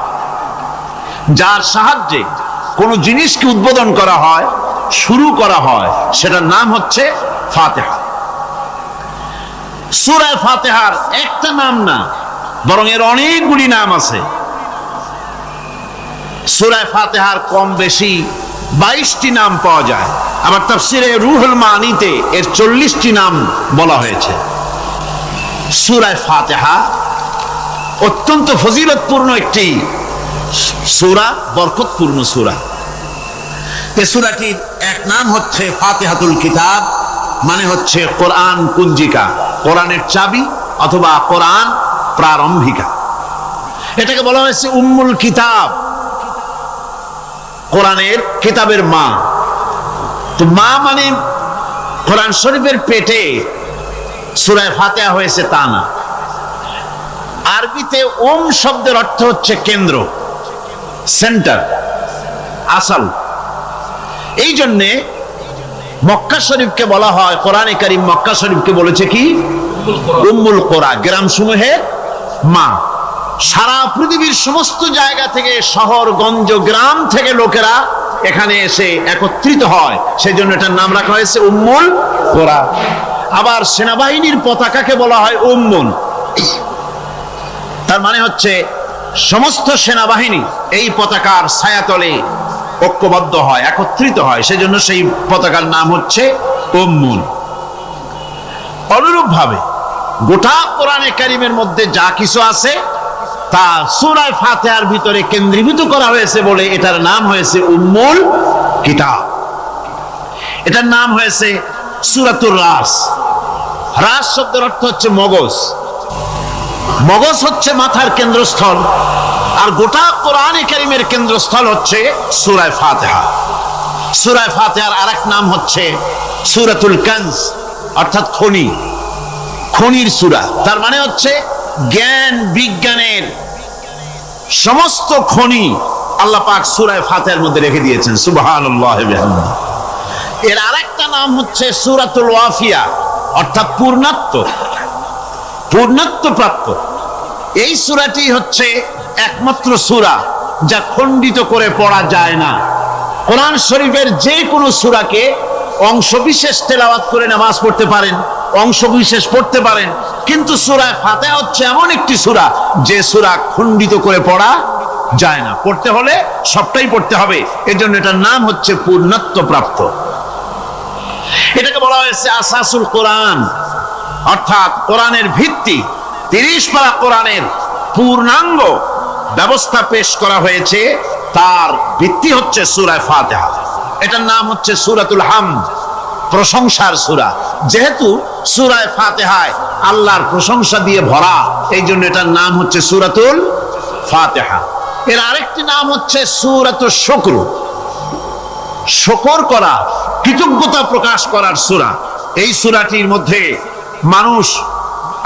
যার সাহায্যে কোনো জিনিসকে উদ্বোধন করা হয়, শুরু করা হয়, সেটার নাম হচ্ছে ফাতিহা। সূরা ফাতিহার একটা নাম না, বরং এর অনেকগুলি নাম আছে। সূরা ফাতিহার কম বেশি 22টি নাম পাওয়া যায়, আবার তাফসিরে রুহুল মানিতে এর 40টি নাম বলা হয়েছে। সূরা ফাতিহা অত্যন্ত ফজিলতপূর্ণ একটি সূরা, বরকতপূর্ণ সূরা। এই সূরাটির এক নাম হচ্ছে ফাতিহাতুল কিতাব, মানে হচ্ছে কোরআন কুঞ্জিকা, কোরআনের চাবি অথবা কোরআন প্রারম্ভিকা। এটাকে বলা হয়েছে উম্মুল কিতাব, কোরআনের কিতাবের মা। তো মা মানে কোরআন শরীফের পেটে সূরা ফাতিহা হয়েছে তা না। আরবিতে ওম শব্দের অর্থ হচ্ছে কেন্দ্র, সেন্টার, আসল। এই জন্যে মক্কা শরীফকে বলা হয়, কোরআনে কারীম মক্কা শরীফকে বলেছে কি উম্মুল কোরা, গ্রাম সমূহের মা। সারা পৃথিবীর সমস্ত জায়গা থেকে, শহর গঞ্জ গ্রাম থেকে লোকেরা এখানে এসে একত্রিত হয়, সেই জন্য এটার নাম রাখা হয়েছে উম্মুল কোরা। আবার সেনাবাহিনীর পতাকাকে বলা হয় উম্মুন, তার মানে হচ্ছে সমস্ত সেনাবাহিনী এই পতাকার ছায়াতলে ঐক্যবদ্ধ হয়, একত্রিত হয়, সেজন্য সেই পতাকার নাম হচ্ছে উম্মুন। অনুরূপ ভাবে গোটা কোরআনে কারিমের মধ্যে যা কিছু আছে তা সূরা ফাতিহার ভিতরে কেন্দ্রীভূত করা হয়েছে বলে এটার নাম হয়েছে উম্মুল কিতাব। এটার নাম হয়েছে সূরাতুর রাস। রাস শব্দের অর্থ হচ্ছে মগজ। মগজ হচ্ছে মাথার কেন্দ্রস্থল, আর গোটা কোরআনে কারিমের কেন্দ্রস্থল হচ্ছে সূরা ফাতিহা। সূরা ফাতিহার আরেক নাম হচ্ছে সূরাতুল কানজ, অর্থাৎ খনি, খনির সূরা। তার মানে হচ্ছে জ্ঞান বিজ্ঞানের সমস্ত খনি আল্লাহ পাক সূরা ফাতিহার মধ্যে রেখে দিয়েছেন। সুবহানাল্লাহি ওয়া বিহামদিহি। এর আরেকটা নাম হচ্ছে সূরাতুল ওয়াফিয়া, অর্থাৎ পূর্ণত্ব প্রাপ্ত। এই সূরাটি হচ্ছে একমাত্র সূরা যা খণ্ডিত করে পড়া যায় না। কোরআন শরীফের যে কোনো সূরাকে অংশবিশেষ তেলাওয়াত করে নামাজ পড়তে পারেন, অংশবিশেষ পড়তে পারেন, কিন্তু সূরা ফাতিহা হচ্ছে এমন একটি সূরা যে সূরা খণ্ডিত করে পড়া যায় না। পড়তে হলে সবটাই পড়তে হবে, এজন্য এটার নাম হচ্ছে পূর্ণত্ব প্রাপ্ত। এটাকে বলা হয়েছে আসাসুল কোরআন, অর্থাৎ কোরআনের ভিত্তি। 30 পারা কোরআনের পূর্ণাঙ্গ ব্যবস্থা পেশ করা হয়েছে, তার ভিত্তি হচ্ছে সূরা ফাতিহা। এটার নাম হচ্ছে সূরাতুল হামদ, প্রশংসার সূরা। যেহেতু সূরা ফাতিহায় আল্লাহর প্রশংসা দিয়ে ভরা, এই জন্য এটার নাম হচ্ছে সূরাতুল ফাতিহা। এর আরেকটি নাম হচ্ছে সূরাতুশ শুকর, শুকর করা, কৃতজ্ঞতা প্রকাশ করার সূরা। এই সূরাটির মধ্যে মানুষ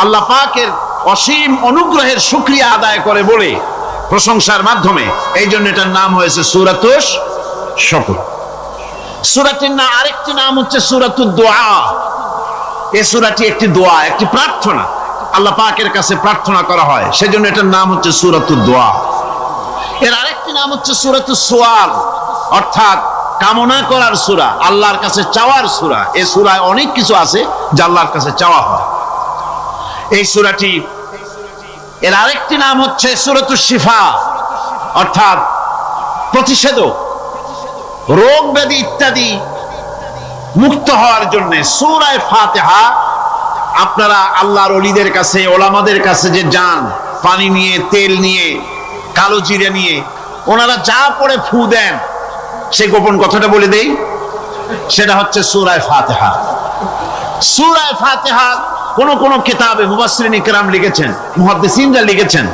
আল্লাহ পাকের অসীম অনুগ্রহের শুকরিয়া আদায় করে বলে প্রশংসার মাধ্যমে, এই জন্য এটার নাম হয়েছে সূরাতুশ শুকর। সূরাটির না আরেকটি নাম হচ্ছে সূরাতুদ দোয়া। এই সূরাটি একটি দোয়া, একটি প্রার্থনা, আল্লাহ পাকের কাছে প্রার্থনা করা হয়, সেজন্য এটার নাম হচ্ছে সূরাতুদ দোয়া। এর আরেকটি নাম হচ্ছে সূরাতুস সুআল, অর্থাৎ কামনা করার সূরা, আল্লাহর কাছে চাওয়ার সূরা। এই সূরায় অনেক কিছু আছে যা আল্লাহর কাছে চাওয়া হয়। এই সূরাটি, এর আরেকটি নাম হচ্ছে সূরাতুশ শিফা, অর্থাৎ প্রতিষেধক, রোগ ব্যাধি ইত্যাদি মুক্ত হওয়ার জন্য। সূরা ফাতিহা আপনারা আল্লাহর ওলিদের কাছে, ওলামাদের কাছে যে যান, পানি নিয়ে, তেল নিয়ে, কালো জিরা নিয়ে, ওনারা যা পড়ে ফু দেন, সেই গোপন কথাটা বলে দেই, সেটা হচ্ছে সূরা ফাতিহা। সূরা ফাতিহা কোন কিতাবে মুফাসসিরিন ইকরাম লিখেছেন, মুহাদ্দিসিনরা লিখেছেন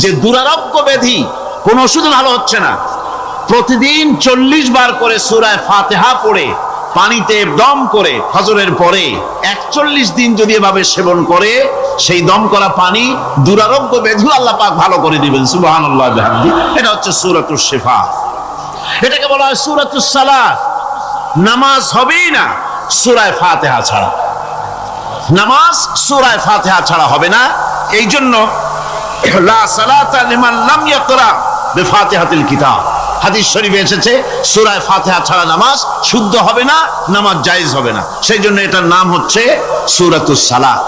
যে দুরারোগ্য ব্যাধি, কোন ওষুধ ভালো হচ্ছে না, প্রতিদিন 40 বার করে সূরা ফাতিহা পড়ে পানিতে দম করে ফজরের পরে 41 দিন যদি এভাবে সেবন করে, সেই দম করা পানি দুরারোগ্য ব্যাধি আল্লাহ পাক ভালো করে দিবেন। সুবহানাল্লাহ ওয়া বিহামদিহি। এটা হচ্ছে সূরাতুশ শিফা। এটাকে বলা হয় সূরাতুস সালাত। নামাজ হবেই না সূরা ফাতিহা ছাড়া, নামাজ সূরা ফাতিহা ছাড়া হবে না। এই জন্য লা সালাতা লিমান লাম ইয়াকরা বিফাতিহাতিল কিতাব, হাদিস শরীফে এসেছে সূরা ফাতিহা ছাড়া নামাজ শুদ্ধ হবে না, নামাজ জায়েজ হবে না। সেই জন্য এটার নাম হচ্ছে সূরাতুস সালাত।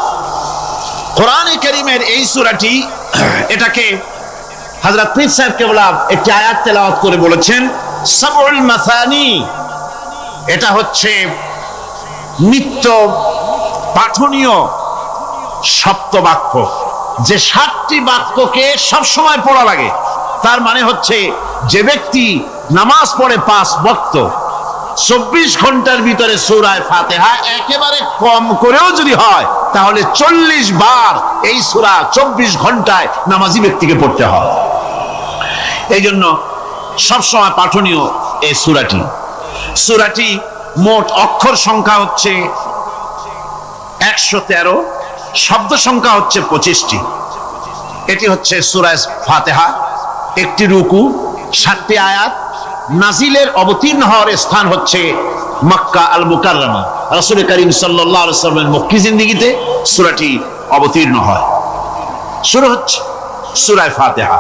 কোরআনে কারীমের এই সূরাটি, এটাকে হযরত পীর সাহেব কেবলা একটি আয়াত তেলাওয়াত করে বলেছেন সাবউল মাসানি। এটা হচ্ছে নিত্য পাঠনীয় সপ্তবাক্য, যে 7টি বাক্যকে সবসময় পড়া লাগে। তার মানে হচ্ছে যে ব্যক্তি নামাজ পড়ে 5 ওয়াক্ত, 24 ঘন্টার ভিতরে সূরা ফাতিহা একেবারে কম করেও যদি হয়, তাহলে 40 বার এই সূরা 24 ঘন্টায় নামাজি ব্যক্তিকে পড়তে হয়। এই জন্য সবসময় পাঠনীয় এই সূরাটি। সূরাটি মোট অক্ষর সংখ্যা হচ্ছে 113, শব্দ সংখ্যা হচ্ছে 25টি। এটি হচ্ছে সূরা ফাতিহা। একটি রুকু, 7টি আয়াত। নাজিলের অবতীর্ণ হওয়ার স্থান হচ্ছে মক্কা আল মুকাররমা। রাসূল করিম সাল্লাল্লাহু আলাইহি ওয়াসাল্লামের মক্কি জিন্দেগিতে সূরাটি অবতীর্ণ হয়। শুরু হচ্ছে সূরা ফাতিহা।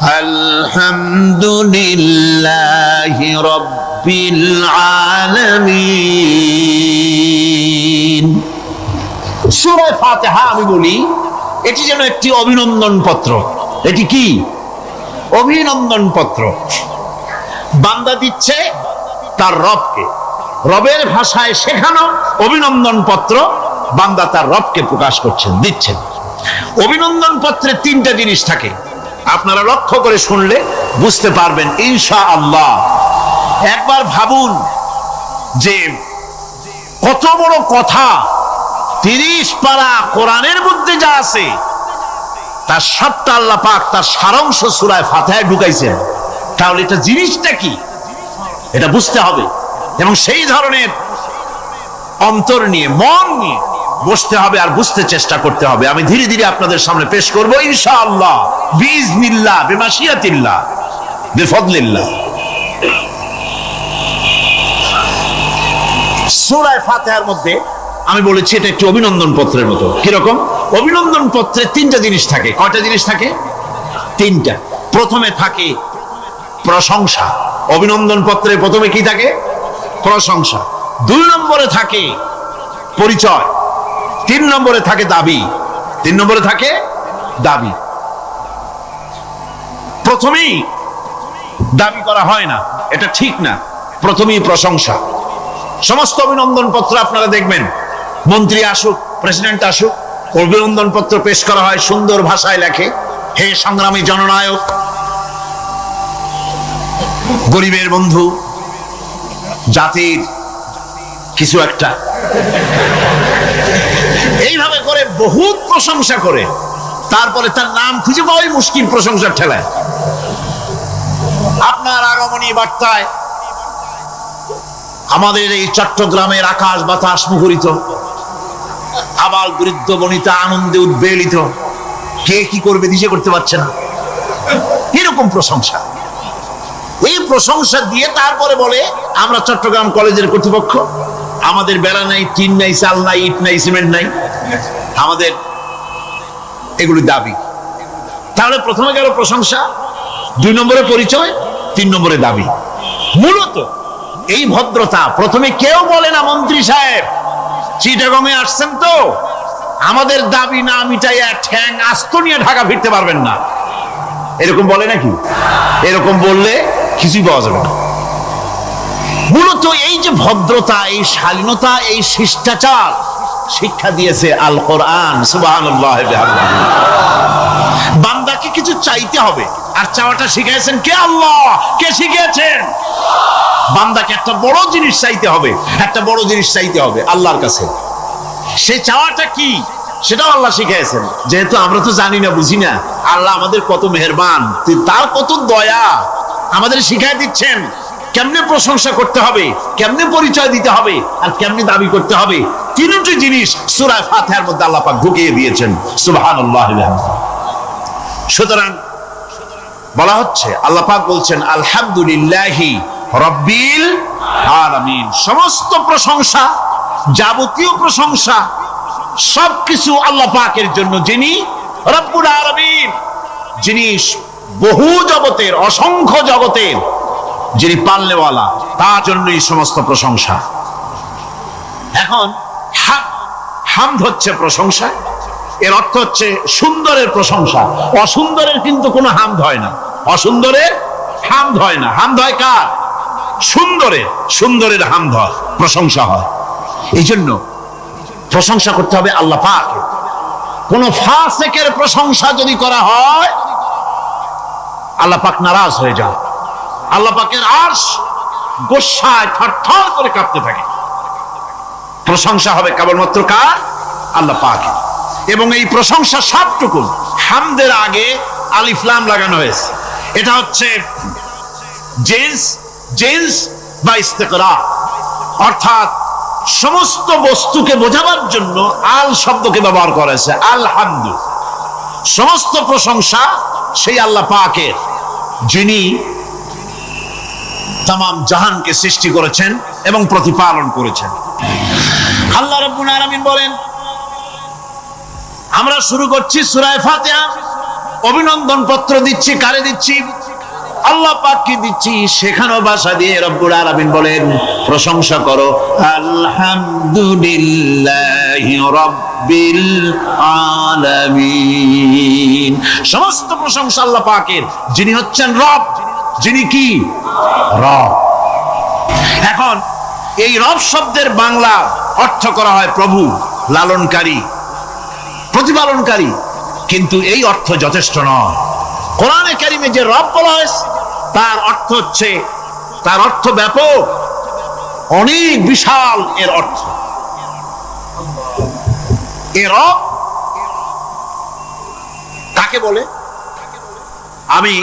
আলহামদুলিল্লাহি রাব্বিল আলামিন। সূরা ফাতিহা আমি বলি এটি যেন একটি অভিনন্দন পত্র। এটি কি? অভিনন্দন পত্র। বান্দা দিচ্ছে তার রবকে, রবের ভাষায় শেখানো অভিনন্দন পত্র বান্দা তার রবকে প্রকাশ করছেন, দিচ্ছেন। অভিনন্দন পত্রে তিনটা জিনিস থাকে, আপনারা লক্ষ্য করে শুনলে বুঝতে পারবেন ইনশাআল্লাহ। একবার ভাবুন যে কত বড় কথা, 30 পারা কোরআনের মধ্যে যা আছে তার সবটা আল্লাহ পাক তার সারাংশ সূরা ফাতিহায় ঢুকাইছেন। তাহলে এটা জিনিসটা কি এটা বুঝতে হবে, এবং সেই ধরনের অন্তর নিয়ে মন নিয়ে বসতে হবে আর বুঝতে চেষ্টা করতে হবে। আমি ধীরে ধীরে আপনাদের সামনে পেশ করব ইনশাআল্লাহ, বিইজনিল্লাহ, বিমাশিয়াতিল্লাহ, বিফদলিল্লাহ। সূরা ফাতিহার মধ্যে আমি বলেছি এটা একটি অভিনন্দন পত্রের মতো। কিরকম? অভিনন্দন পত্রে তিনটা জিনিস থাকে। কয়টা জিনিস থাকে? তিনটা। প্রথমে থাকে প্রশংসা। অভিনন্দন পত্রে প্রথমে কি থাকে? প্রশংসা। 2 নম্বরে থাকে পরিচয়। 3 নম্বরে থাকে দাবি। 3 নম্বরে থাকে দাবি। প্রথমেই দাবি করা হয় না, এটা ঠিক না। প্রথমেই প্রশংসা। সমস্ত অভিনন্দন পত্র আপনারা দেখবেন, মন্ত্রী আসুক, প্রেসিডেন্ট আসুক, অভিনন্দন পত্র পেশ করা হয়, সুন্দর ভাষায় লেখে, হে সংগ্রামী জননায়ক, গরিবের বন্ধু, জাতির কিছু একটা, এইভাবে করে বহুত প্রশংসা করে তারপরে তার নাম খুঁজে পাওয়াই মুশকিল প্রশংসার ঠেলায়। আপনার আগমনী বার্তায় আমাদের এই চট্টগ্রামের আকাশ বাতাস মুখরিত, আবাল বৃদ্ধ বনিতা আনন্দে উদ্বেলিত, কে কি করবে দিশে করতে পারছে না, এরকম প্রশংসা। এই প্রশংসা দিয়ে তারপরে বলে আমরা চট্টগ্রাম কলেজের কর্তৃপক্ষ, আমাদের বেড়া নাই, টিন নাই, চাল নাই, ইট নাই, সিমেন্ট নাই, আমাদের এগুলি দাবি। তাহলে প্রথমে গেল প্রশংসা, 2 নম্বরে পরিচয়, 3 নম্বরে দাবি। মূলত এই ভদ্রতা প্রথমে কেউ বলে না, মন্ত্রী সাহেব চিটাগংয়ে আসছেন তো আমাদের দাবি না মিটাইয়া ঠ্যাং আস্ত নিয়ে ঢাকা ফিরতে পারবেন না, এরকম বলে নাকি? এরকম বললে কিছুই পাওয়া যাবে না। মূলত এই যে ভদ্রতা, এই শালীনতা, এই শিষ্টাচার শিক্ষা দিয়েছে আল কোরআন। সুবহানাল্লাহ। বান্দাকে কিছু চাইতে হবে, আর চাওয়াটা শিখাইছেন কে? আল্লাহ। কে শিখিয়েছেন? বান্দাকে একটা বড় জিনিস চাইতে হবে, একটা বড় জিনিস চাইতে হবে আল্লাহর কাছে। সে চাওয়াটা কি সেটাও আল্লাহ শিখিয়েছেন। যেহেতু আমরা তো জানি না, বুঝি না, আল্লাহ আমাদের কত মেহেরবান, তার কত দয়া, আমাদের শিখাই দিচ্ছেন কেমনে প্রশংসা করতে হবে, কেমনে পরিচয় দিতে হবে, আর কেমনে দাবি করতে হবে। 3টি জিনিস সূরা ফাতিহার মধ্যে আল্লাহ পাক ঢুকিয়ে দিয়েছেন। সুবহানাল্লাহ। সুতরাং বলা হচ্ছে, আল্লাহ পাক বলছেন আলহামদুলিল্লাহি রাব্বিল আলামিন। সমস্ত প্রশংসা, যাবতীয় প্রশংসা সবকিছু আল্লাহ পাকের জন্য, যিনি রব্বুল আলামিন, যিনি বহু জগতের, অসংখ্য জগতের যিনি পালনেওয়ালা, তার জন্যই সমস্ত প্রশংসা। এখন হামদ হচ্ছে প্রশংসা, এর অর্থ হচ্ছে সুন্দরের প্রশংসা। অসুন্দরের কিন্তু কোনো হামদ হয় না, অসুন্দরের হামদ হয় না। হামদ হয় কার? সুন্দরের। সুন্দরের হামদ হয়, প্রশংসা হয়। এই জন্য প্রশংসা করতে হবে আল্লাহ পাকের। কোন ফাসিকের প্রশংসা যদি করা হয় আল্লাহ পাক নারাজ হয়ে যায়, আল্লাহ পাকের আরশ গোসায় থরথর করে কাঁপতে থাকে। প্রশংসা হবে কেবলমাত্র কার? আল্লাহ পাকের। এবং এই প্রশংসা সবটুকু হামদের আগে আলিফ লাম লাগানো হয়েছে। এটা হচ্ছে জিন্স বা ইস্তিকরার, অর্থাৎ সমস্ত বস্তুকে বোঝাবার জন্য আল শব্দকে ব্যবহার করা হয়েছে। আলহামদু, সমস্ত প্রশংসা সেই আল্লাহ পাকের, যিনি তামাম জাহানকে সৃষ্টি করেছেন এবং প্রতিপালন করেছেন। আল্লাহ রাব্বুল আলামিন বলেন, আমরা শুরু করছি সূরা ফাতিহা অভিনন্দন পত্র দিচ্ছি, কারে দিচ্ছি? আল্লাহ পাককে দিচ্ছি। সেখানেও ভাষা দিয়ে রব্বুল আলামিন বলেন প্রশংসা করো, আলহামদুলিল্লাহি রাব্বিল আলামিন। সমস্ত প্রশংসা আল্লাহ পাকের, যিনি হচ্ছেন রব। যিনি কি? রব। এখন এই রব শব্দের বাংলা অর্থ করা হয় প্রভু, লালনকারী, প্রতিপালনকারী, কিন্তু এই অর্থ যথেষ্ট নয়। কোরআনে কারিমে যে রব বলা হয়েছে তার অর্থ হচ্ছে, তার অর্থ ব্যাপক, অনেক বিশাল এর অর্থ। এ রব কাকে বলে আমি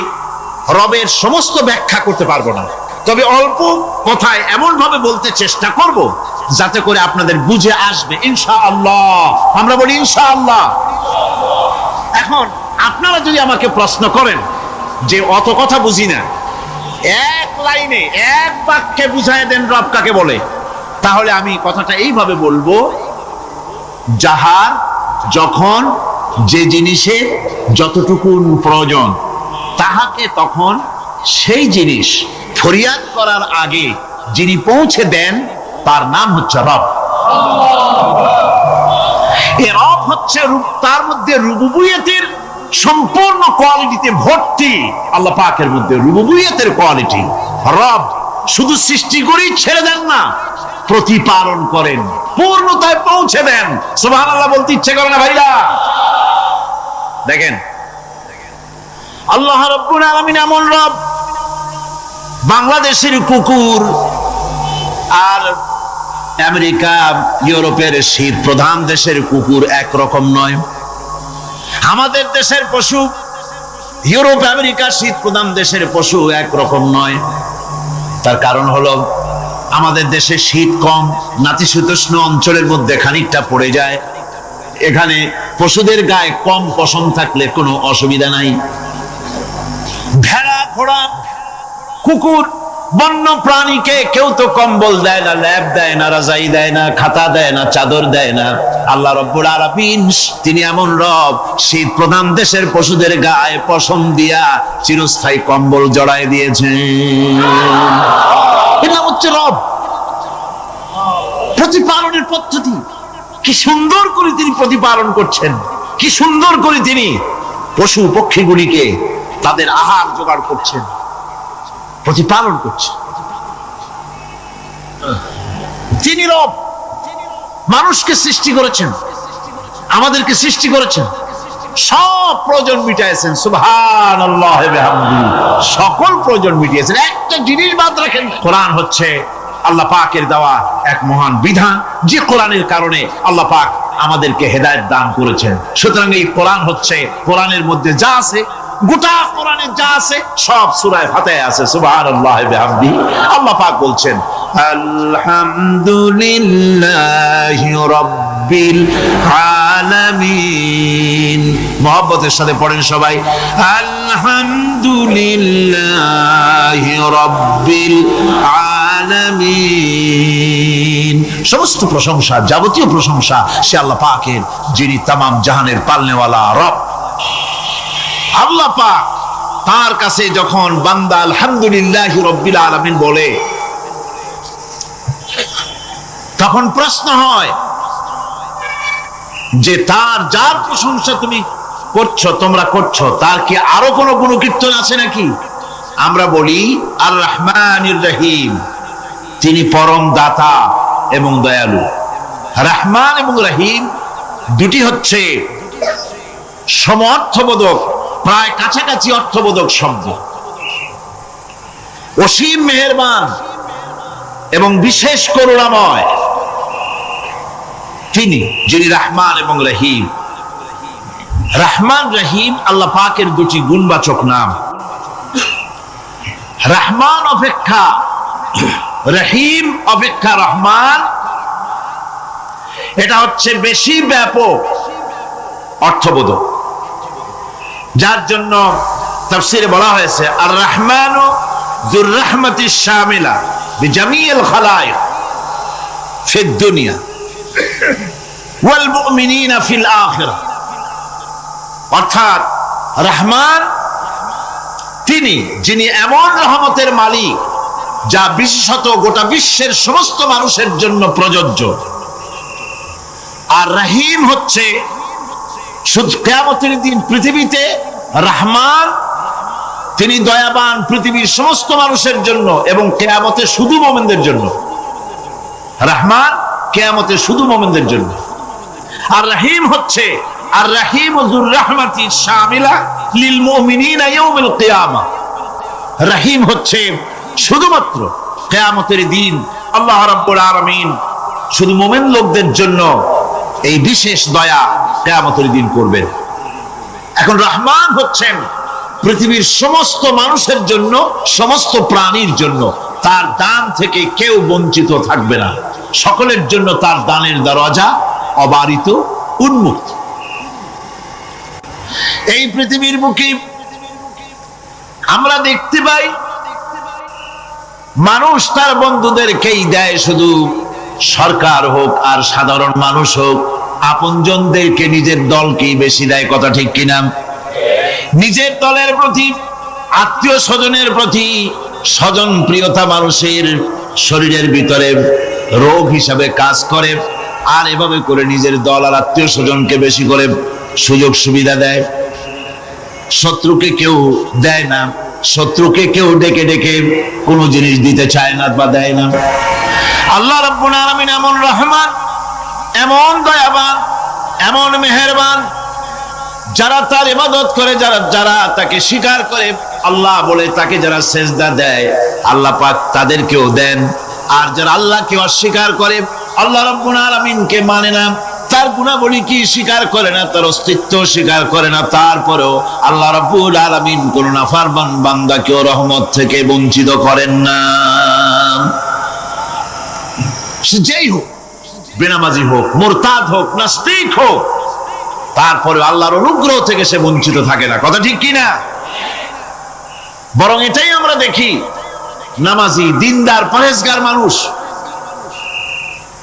রবের সমস্ত ব্যাখ্যা করতে পারবো না, তবে অল্প কথায় এমন ভাবে বলতে চেষ্টা করব যাতে করে আপনাদের বুঝে আসবে ইনশাআল্লাহ। আমরা বলি ইনশাআল্লাহ। এখন আপনারা যদি আমাকে প্রশ্ন করেন যে অত কথা বুঝি না, এক লাইনে এক বাক্যে বুঝায় দেন রব কাকে বলে, তাহলে আমি কথাটা এইভাবে বলবো, যাহার যখন যে জিনিসের যতটুকু প্রয়োজন তাহাকে তখন সেই জিনিস ফরিয়াদ করার আগে যিনি পৌঁছে দেন তার নাম হচ্ছে রব। এ রব হচ্ছে তার মধ্যে রুবুবিয়তের সম্পূর্ণ কোয়ালিটিতে ভর্তি। আল্লাহ পাকের মধ্যে রুবুবিয়তের কোয়ালিটি। রব শুধু সৃষ্টি করেই ছেড়ে দেন না, প্রতিপালন করেন, পূর্ণতায় পৌঁছে দেন। সুবহানাল্লাহ বলতে ইচ্ছে করে না ভাইরা? দেখেন আল্লাহ রাব্বুল আলামিন এমন রব, বাংলাদেশের কুকুর আর আমেরিকা ইউরোপের শীত প্রধান দেশের কুকুর একরকম নয়। আমাদের দেশের পশু ইউরোপ আমেরিকা শীত প্রধান দেশের পশু একরকম নয়। তার কারণ হলো আমাদের দেশে শীত কম, নাতিশীতোষ্ণ অঞ্চলের মধ্যে খানিকটা পড়ে যায়। এখানে পশুদের গায়ে কম পশম থাকলে কোনো অসুবিধা নাই। ভেড়া, ঘোড়া, কুকুর, বন্য প্রাণীকে কেউ তো কম্বল দেয় না, ল্যাপ দেয় না, রাজাই দেয় না, খাতা দেয় না, চাদর দেয় না। আল্লাহ রাব্বুল আলামিন তিনি এমন রব, শীত প্রধান দেশের পশুদের গায়ে পশম দিয়া চিরস্থায়ী কম্বল জড়ায় দিয়েছেন। এটা হচ্ছে রব, প্রতিপালনের পদ্ধতি। কি সুন্দর করে তিনি প্রতিপালন করছেন, কি সুন্দর করে তিনি পশু পক্ষীগুলিকে তাদের আহার জোগাড় করছেন, প্রতিপালন করছেন। তিনি রব, মানুষকে সৃষ্টি করেছেন, আমাদেরকে সৃষ্টি করেছেন, সব প্রয়োজন মিটাইছেন। সুবহানাল্লাহ ওয়া বিহামদিহি, সকল প্রয়োজন মিটিয়েছেন, একটা জিনিস বাদ রাখেন। কোরআন হচ্ছে আল্লাহ পাকের দেওয়া এক মহান বিধান, যে কোরআনের কারণে আল্লাহ পাক আমাদেরকে হেদায়েত দান করেছেন। সুতরাং এই কোরআন হচ্ছে, কোরআনের মধ্যে যা আছে, গোটা কোরআনে যা আছে সব সূরা ফাতিহায় আছে। সুবহানাল্লাহ ওয়া বিহামদিহি। আল্লাহ পাক বলছেন আলহামদুলিল্লাহি রাব্বিল আলামিন। মুহাব্বতের সাথে পড়েন সবাই, আলহামদুলিল্লাহি রাব্বিল আলামিন। সমস্ত প্রশংসা, যাবতীয় প্রশংসা সে আল্লাহ পাকের, যিনি তামাম জাহানের পালনেওয়ালা রব। আল্লাহ পাক তার কাছে যখন বান্দা আলহামদুলিল্লাহি রাব্বিল আলামিন বলে, তখন প্রশ্ন হয় যে তার যার প্রশংসা তুমি করছো, তোমরা করছো, তার কি আরো কোনো গুণকীর্তন আছে নাকি? আমরা বলি আর রহমানির রহিম, তিনি পরম দাতা এবং দয়ালু। রহমান এবং রহিম দুটি হচ্ছে সমঅর্থবোধক, প্রায় কাছাকাছি অর্থবোধক শব্দ। অসীম মেহেরবান এবং বিশেষ করুণাময় তিনি, যিনি রহমান এবং রহিম। রহমান রহিম আল্লাহ পাকের দুটি গুণবাচক নাম। রহমান অপেক্ষা রহিম অপেক্ষা রহমান, এটা হচ্ছে বেশি ব্যাপক অর্থবোধক, যার জন্য তাফসীরে বলা হয়েছে আর রহমানু যুর রাহমাতিশ শামিলা বিজামিল খালায়েক ফিদ দুনিয়া ওয়াল মুমিনিনা ফিল আখিরাহ। অর্থাৎ রহমান তিনি, যিনি এমন রহমতের মালিক যা বিশেষত গোটা বিশ্বের সমস্ত মানুষের জন্য প্রযোজ্য। আর রহিম হচ্ছে শুধু কিয়ামতের দিন পৃথিবীতে রহমান তিনি দয়াবান পৃথিবীর সমস্ত মানুষের জন্য, এবং কিয়ামতে শুধু মুমিনদের জন্য। রহমান কিয়ামতে শুধু মুমিনদের জন্য। আর রহিম হচ্ছে আর রহিম যুর রাহমাতি শামিলা লিল মুমিনিনা ইয়াউমিল কিয়ামা। রহিম হচ্ছে শুধুমাত্র কিয়ামতের দিন আল্লাহ রাব্বুল আলামিন শুধু মুমিন লোকদের জন্য এই বিশেষ দয়া কিয়ামতের দিন করবেন। এখন রহমান হচ্ছেন পৃথিবীর সমস্ত মানুষের জন্য, সমস্ত প্রাণীর জন্য। তার দান থেকে কেউ বঞ্চিত থাকবে না, সকলের জন্য তার দানের দরজা অবারিত, উন্মুক্ত। এই পৃথিবীর মুখে আমরা দেখতে পাই মানুষ তার বন্ধুদেরকেই দেয়, শুধু সরকার হোক আর সাধারণ মানুষ হোক, আপনজনদেরকে নিজের দলকেই বেশি দেয়। কথা ঠিক কিনা? নিজের দলের প্রতি, আত্মীয় স্বজনের প্রতি স্বজন প্রিয়তা মানুষের শরীরের ভিতরে রোগ হিসাবে কাজ করে, আর এভাবে করে নিজের দল আর আত্মীয় স্বজনকে বেশি করে সুযোগ সুবিধা দেয়। শত্রুকে কেউ দেয় না, শত্রুকে কেউ ডেকে ডেকে কোনো জিনিস দিতে চায় না বা দেয় না। আল্লাহ রাব্বুল আলামিন এমন রহমান, এমন দয়াবান, এমন মেহেরবান, যারা তার ইবাদত করে, যারা তাকে স্বীকার করে, আল্লাহ বলে তাকে যারা সেজদা দেয়, আল্লাহ পাক তাদেরকেও দেন। আর যারা আল্লাহকে অস্বীকার করে, আল্লাহ রাব্বুল আলামিনকে মানে না, তার গুণাবলী কি স্বীকার করে না, তার অস্তিত্ব স্বীকার করে না, তারপরেও আল্লাহ রাব্বুল আলামিন কোন নাফরমান বান্দাকেও রহমত থেকে বঞ্চিত করেন না। সে যেই হোক, বেনামাজি হোক, মুরতাদ হোক, নাস্তিক হোক, তারপরে আল্লাহর অনুগ্রহ থেকে সে বঞ্চিত থাকে না। কথা ঠিক কিনা? বরং এটাই আমরা দেখি, নামাজি, দিনদার, পরেজগার মানুষ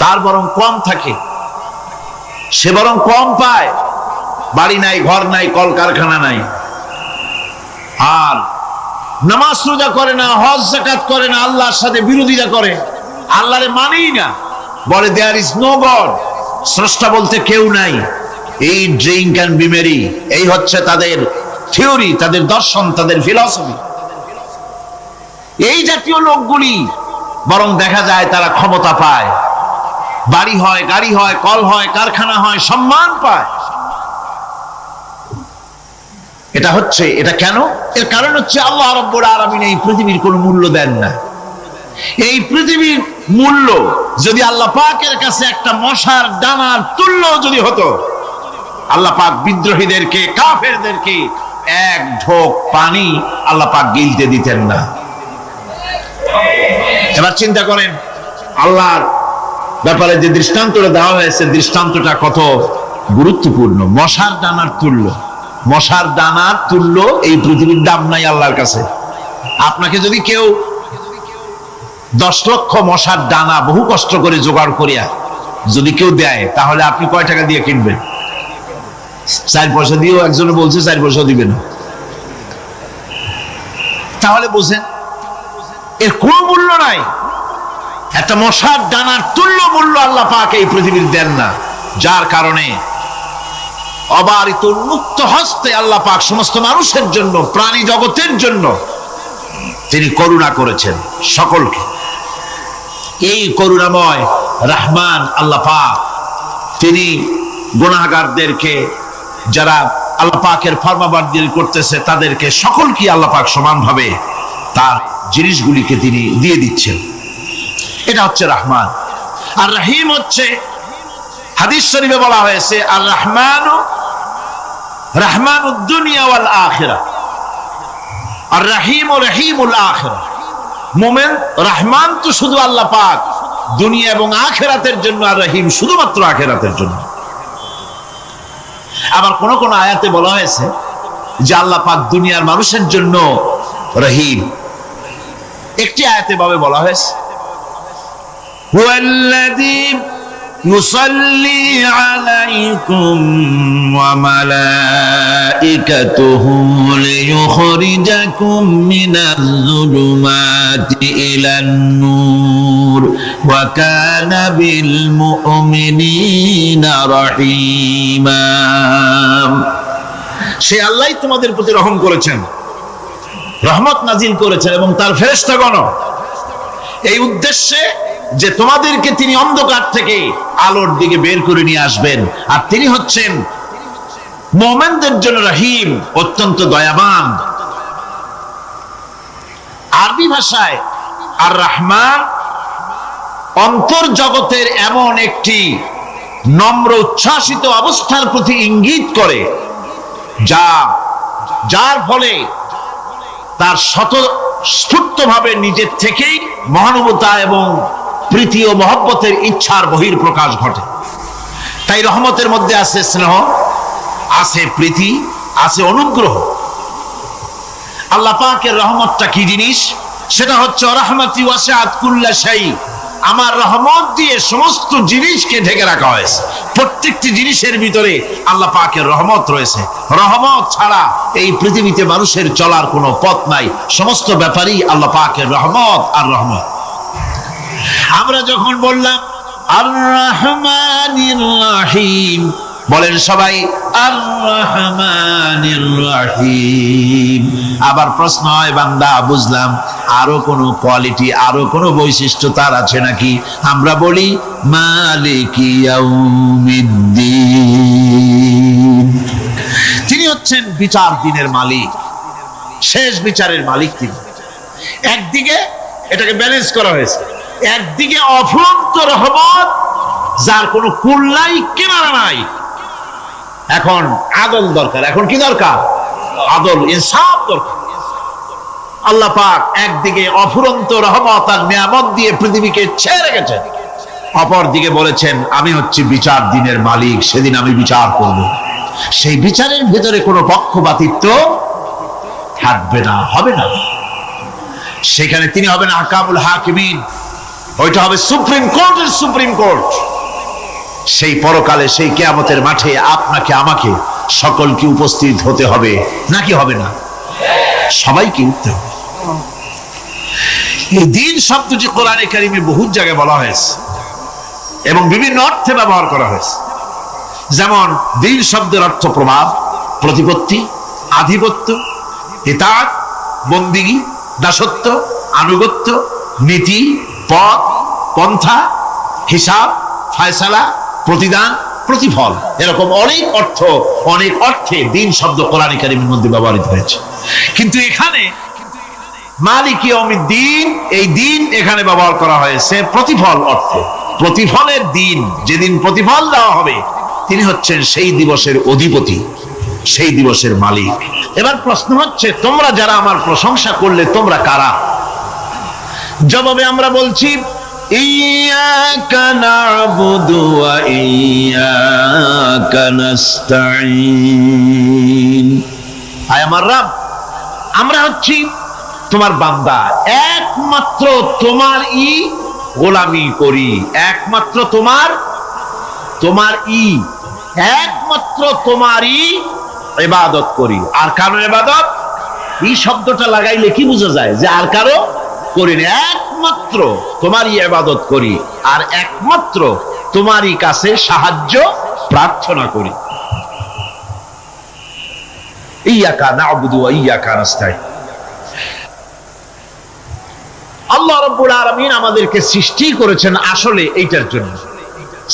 তার বরং কম থাকে, সে বরং কম পায়। বাড়ি নাই, ঘর নাই, কলকারখানা নাই, আর নামাজ রোজা করে না, হজ যাকাত করে না, আল্লাহর সাথে বিরোধিতা করে, আল্লাহরে মানেই না, বলে দেয়ার ইজ নো গড, স্রষ্টা বলতে কেউ নাই। এই ড্রিঙ্ক অ্যান্ড বি মেরি, এই হচ্ছে তাদের থিওরি, তাদের দর্শন, তাদের ফিলসফি। এই জাতীয় লোকগুলি বরং দেখা যায় তারা ক্ষমতা পায়, বাড়ি হয়, গাড়ি হয়, কল হয়, কারখানা হয়, সম্মান পায়। এটা কেন? এর কারণ হচ্ছে আল্লাহ রাব্বুল আলামিন এই পৃথিবীর কোনো মূল্য দেন না। এই পৃথিবীর মূল্য যদি আল্লাহ পাকের কাছে একটা মশার ডানার তুল্য যদি হতো, আল্লাহ পাক বিদ্রোহীদেরকে, কাফেরদেরকে এক ঢোক পানি আল্লাহ পাক গিলতে দিতেন না। এবার চিন্তা করেন, আল্লাহর ব্যাপারে যে দৃষ্টান্তটা দেওয়া হয়েছে, দৃষ্টান্তটা কত গুরুত্বপূর্ণ। মশার ডানার তুল্য, মশার ডানার তুল্য এই পৃথিবীর দাম নাই আল্লাহর কাছে। আপনাকে যদি কেউ 10 লক্ষ মশার ডানা বহু কষ্ট করে জোগাড় করিয়া যদি কেউ দেয়, তাহলে আপনি কয় টাকা দিয়ে কিনবেন? 4 পয়সা দিয়েও একজনে বলছে 4 পয়সা দিবেন। তাহলে বুঝেন এর কোনো মূল্য নাই। একটা মশার ডানার তুল্য মূল্য আল্লাহ পাক এই পৃথিবীর দেন না, যার কারণে অবারিত উন্মুক্ত হস্তে আল্লাহ পাক সমস্ত মানুষের জন্য, প্রাণী জগতের জন্য তিনি করুণা করেছেন সকলকে। এই করুণাময় রহমান আল্লাহ পাক তিনি গুনাহগারদেরকে, যারা আল্লাহ পাকের ফরমাবরদারি করতেছে, তাদেরকে সকলকে আল্লাহ পাক সমানভাবে তার জিনিসগুলিকে তিনি দিয়ে দিচ্ছেন। এটা হচ্ছে রহমান। আর রহিম হচ্ছে, হাদিস শরীফে বলা হয়েছে, আর রহমানু রহমানুদ দুনিয়া ওয়াল আখিরাহ, আর রহিম রহিমুল আখিরাহ। মুমিন রহমান তো শুধু আল্লাহ পাক দুনিয়া এবং আখিরাতের জন্য, আর রহিম শুধুমাত্র আখিরাতের জন্য। আবার কোন কোন আয়াতে বলা হয়েছে যে আল্লাহ পাক দুনিয়ার মানুষের জন্য রহিম। একটি আয়াতে ভাবে বলা হয়েছে, হুয়াল্লাযী يصلي عليكم وملائكته ليخرجكم من الظلمات إلى النور وكان بالمؤمنين رحيما সে আল্লাহই তোমাদের প্রতি রহম করেছেন, রহমত নাজিল করেছেন এবং তার ফেরেশতাগণ এই উদ্দেশ্যে যে তোমাদেরকে তিনি অন্ধকার থেকে আলোর দিকে বের করে নিয়ে আসবেন, আর তিনি হচ্ছেন মুমিনদের জন্য রহিম, অত্যন্ত দয়াবান। আরবি ভাষায় আর রহমান অন্তর্জগতের এমন একটি নম্র উচ্ছ্বাসিত অবস্থার প্রতি ইঙ্গিত করে যার ফলে তার স্বতঃস্ফূর্তভাবে নিজের থেকেই মহানুভবতা এবং প্রীতি ও মহব্বতের ইচ্ছার বহিঃপ্রকাশ ঘটে। তাই রহমতের মধ্যে আছে স্নেহ, আছে প্রীতি, আছে অনুগ্রহ। আল্লাহ পাকের রহমতটা কি জিনিস? সেটা হচ্ছে রাহমাতি ওয়াসিআত কুল্লা শাই, আমার রহমত দিয়ে সমস্ত জিনিসকে ঢেকে রাখা হয়েছে। প্রত্যেকটি জিনিসের ভিতরে আল্লাহ পাকের রহমত রয়েছে। রহমত ছাড়া এই পৃথিবীতে মানুষের চলার কোনো পথ নাই। সমস্ত ব্যাপারেই আল্লাহ পাকের রহমত আর রহমত। আমরা যখন বললাম আর রহমানির রহিম, বলেন সবাই আর রহমানির রহিম। আবার প্রশ্ন হয়, বান্দা বুঝলাম, আরো কোনো কোয়ালিটি, আরো কোনো বৈশিষ্ট্য তার আছে নাকি? আমরা বলি মালিকি ইয়াউমিদ্দিন, তিনি হচ্ছেন বিচার দিনের মালিক, শেষ বিচারের মালিক তিনি। একদিকে এটাকে ব্যালেন্স করা হয়েছে, একদিকে অফুরন্ত রহমত যার কোনো কুল নাই, কিনারা নাই। এখন আদল দরকার। এখন কি দরকার? আদল, ইনসাফ দরকার। আল্লাহ পাক একদিকে অফুরন্ত রহমত আর নিয়ামত দিয়ে পৃথিবীকে ছেড়ে রেখেছেন, অপর দিকে বলেছেন আমি হচ্ছি বিচার দিনের মালিক, সেদিন আমি বিচার করব। সেই বিচারের ভিতরে কোনো পক্ষপাতিত্ব থাকবে না, হবে না। সেখানে তিনি হবেন আহকামুল হাকিমিন, ওইটা হবে সুপ্রিম কোর্টের সুপ্রিম কোর্ট। সেই পরকালে, সেই কিয়ামতের মাঠে আপনাকে আমাকে সকলকে উপস্থিত হতে হবে, নাকি হবে না? সবাইকে উঠতে হবে। এই দিন শব্দটি কোরআনে কারিমে বহু জায়গায় বলা হয়েছে এবং বিভিন্ন অর্থে ব্যবহার করা হয়েছে। যেমন দিন শব্দের অর্থ প্রভাব, প্রতিপত্তি, আধিপত্য, ইতাআত, বন্দিগি, দাসত্ব, আনুগত্য, নীতি, পথ, পন্থা, হিসাব, ফায়সালা, প্রতিদান, প্রতিফল, এরকম অনেক অর্থ, অনেক অর্থে দিন শব্দ কোরআনে কারিমের মধ্যে ব্যবহৃত হয়েছে। কিন্তু এখানে মালিক ইয়াউমিদ্দিন, এই দিন এখানে ব্যবহার করা হয়েছে প্রতিফল অর্থে। প্রতিফলের দিন, যেদিন প্রতিফল দেওয়া হবে, তিনি হচ্ছেন সেই দিবসের অধিপতি, সেই দিবসের মালিক। এবার প্রশ্ন হচ্ছে, তোমরা যারা আমার প্রশংসা করলে তোমরা কারা? জবাবে আমরা বলছি ইয়াকা না'বুদু ওয়া ইয়াকা নাস্তাঈন। আয় আমার রব, আমরা হচ্ছি তোমার বান্দা, একমাত্র তোমারই গোলামি করি, একমাত্র তোমারই, একমাত্র তোমারই ইবাদত করি। আর কারো ইবাদত, এই শব্দটা লাগাইলে কি বোঝা যায়? যে আর কারো করি না, একমাত্র তোমারই ইবাদত করি আর একমাত্র তোমারই কাছে সাহায্য প্রার্থনা করি। ইয়াকা না'বুদু ওয়া ইয়াকা নাস্তাঈন। আল্লাহ রাব্বুল আলামিন আমাদেরকে সৃষ্টি করেছেন আসলে এইটার জন্য।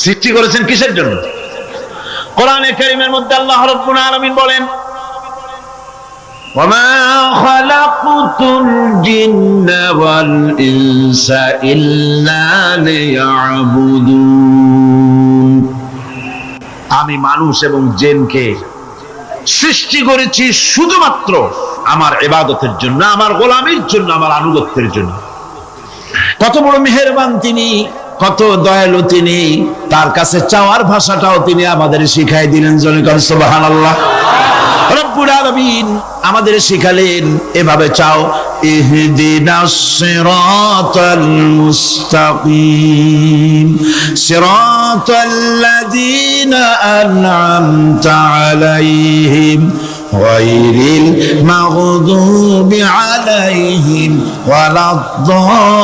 সৃষ্টি করেছেন কিসের জন্য? কোরআনে কারীমের মধ্যে আল্লাহ রাব্বুল আলামিন বলেন وما خلقت الجن والإنس إلا ليعبدون। আমি মানুষ এবং জিনকে সৃষ্টি করেছি শুধুমাত্র আমার ইবাদতের জন্য, আমার গোলামির জন্য, আমার আনুগত্যের জন্য। কত বড় মেহেরবান তিনি, কত দয়ালু তিনি। তার কাছে চাওয়ার ভাষাটাও তিনি আমাদের শিখাই দিলেন। জনগণ সুবহানাল্লাহ। রব্বুল আলামিন আমাদের শিখালেন, এভাবে চাও, ইহদিনাস সিরাতাল মুস্তাকিম, সিরাত الذين أنعمت عليهم غير المغضوب عليهم ولا الضالين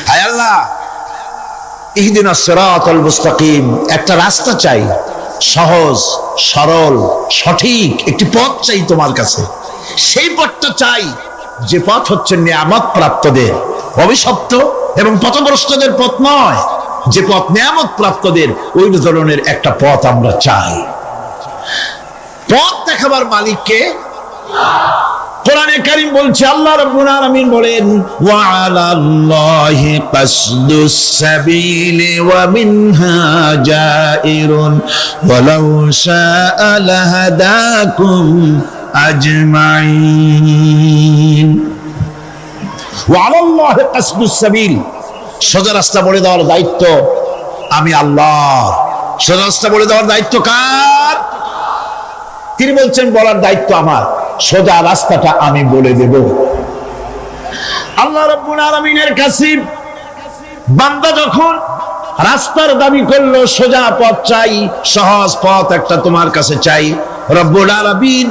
হায় আল্লাহ ইহদিনাস সিরাতাল মুস্তাকিম একটা রাস্তা চাই সহজ সরল সঠিক একটি পথ চাই তোমার কাছে সেই পথটা চাই যে পথ হচ্ছে নিয়ামত প্রাপ্তদের অভিশপ্ত এবং পথভ্রষ্টদের পথ নয় যে পথ নিয়ামত প্রাপ্তদের ওই ধরনের একটা পথ আমরা চাই পথ দেখাবার মালিককে কোরআনে কারীম বলছে আল্লাহ রাব্বুল আলামিন বলেন ওয়া আলাল্লাহি কাসদুস সাবিলি ওয়া মিনহা জাইরুন ওয়ালাউ শাআ লাহাদাকুম আজমাইন ওয়া আলাল্লাহি কাসদুস সাবিল সোজা রাস্তা বলে দেওয়ার দায়িত্ব আমি আল্লাহ সোজা রাস্তা বলে দেওয়ার দায়িত্ব কার তিনি বলছেন বলার দায়িত্ব আমার সোজা রাস্তাটা আমি বলে দেব আল্লাহ রাব্বুল আলামিনের কাছে বান্দা যখন রাস্তার দাবি করলো সোজা পথ চাই সহজ পথ একটা তোমার কাছে চাই রব্বুল আলামিন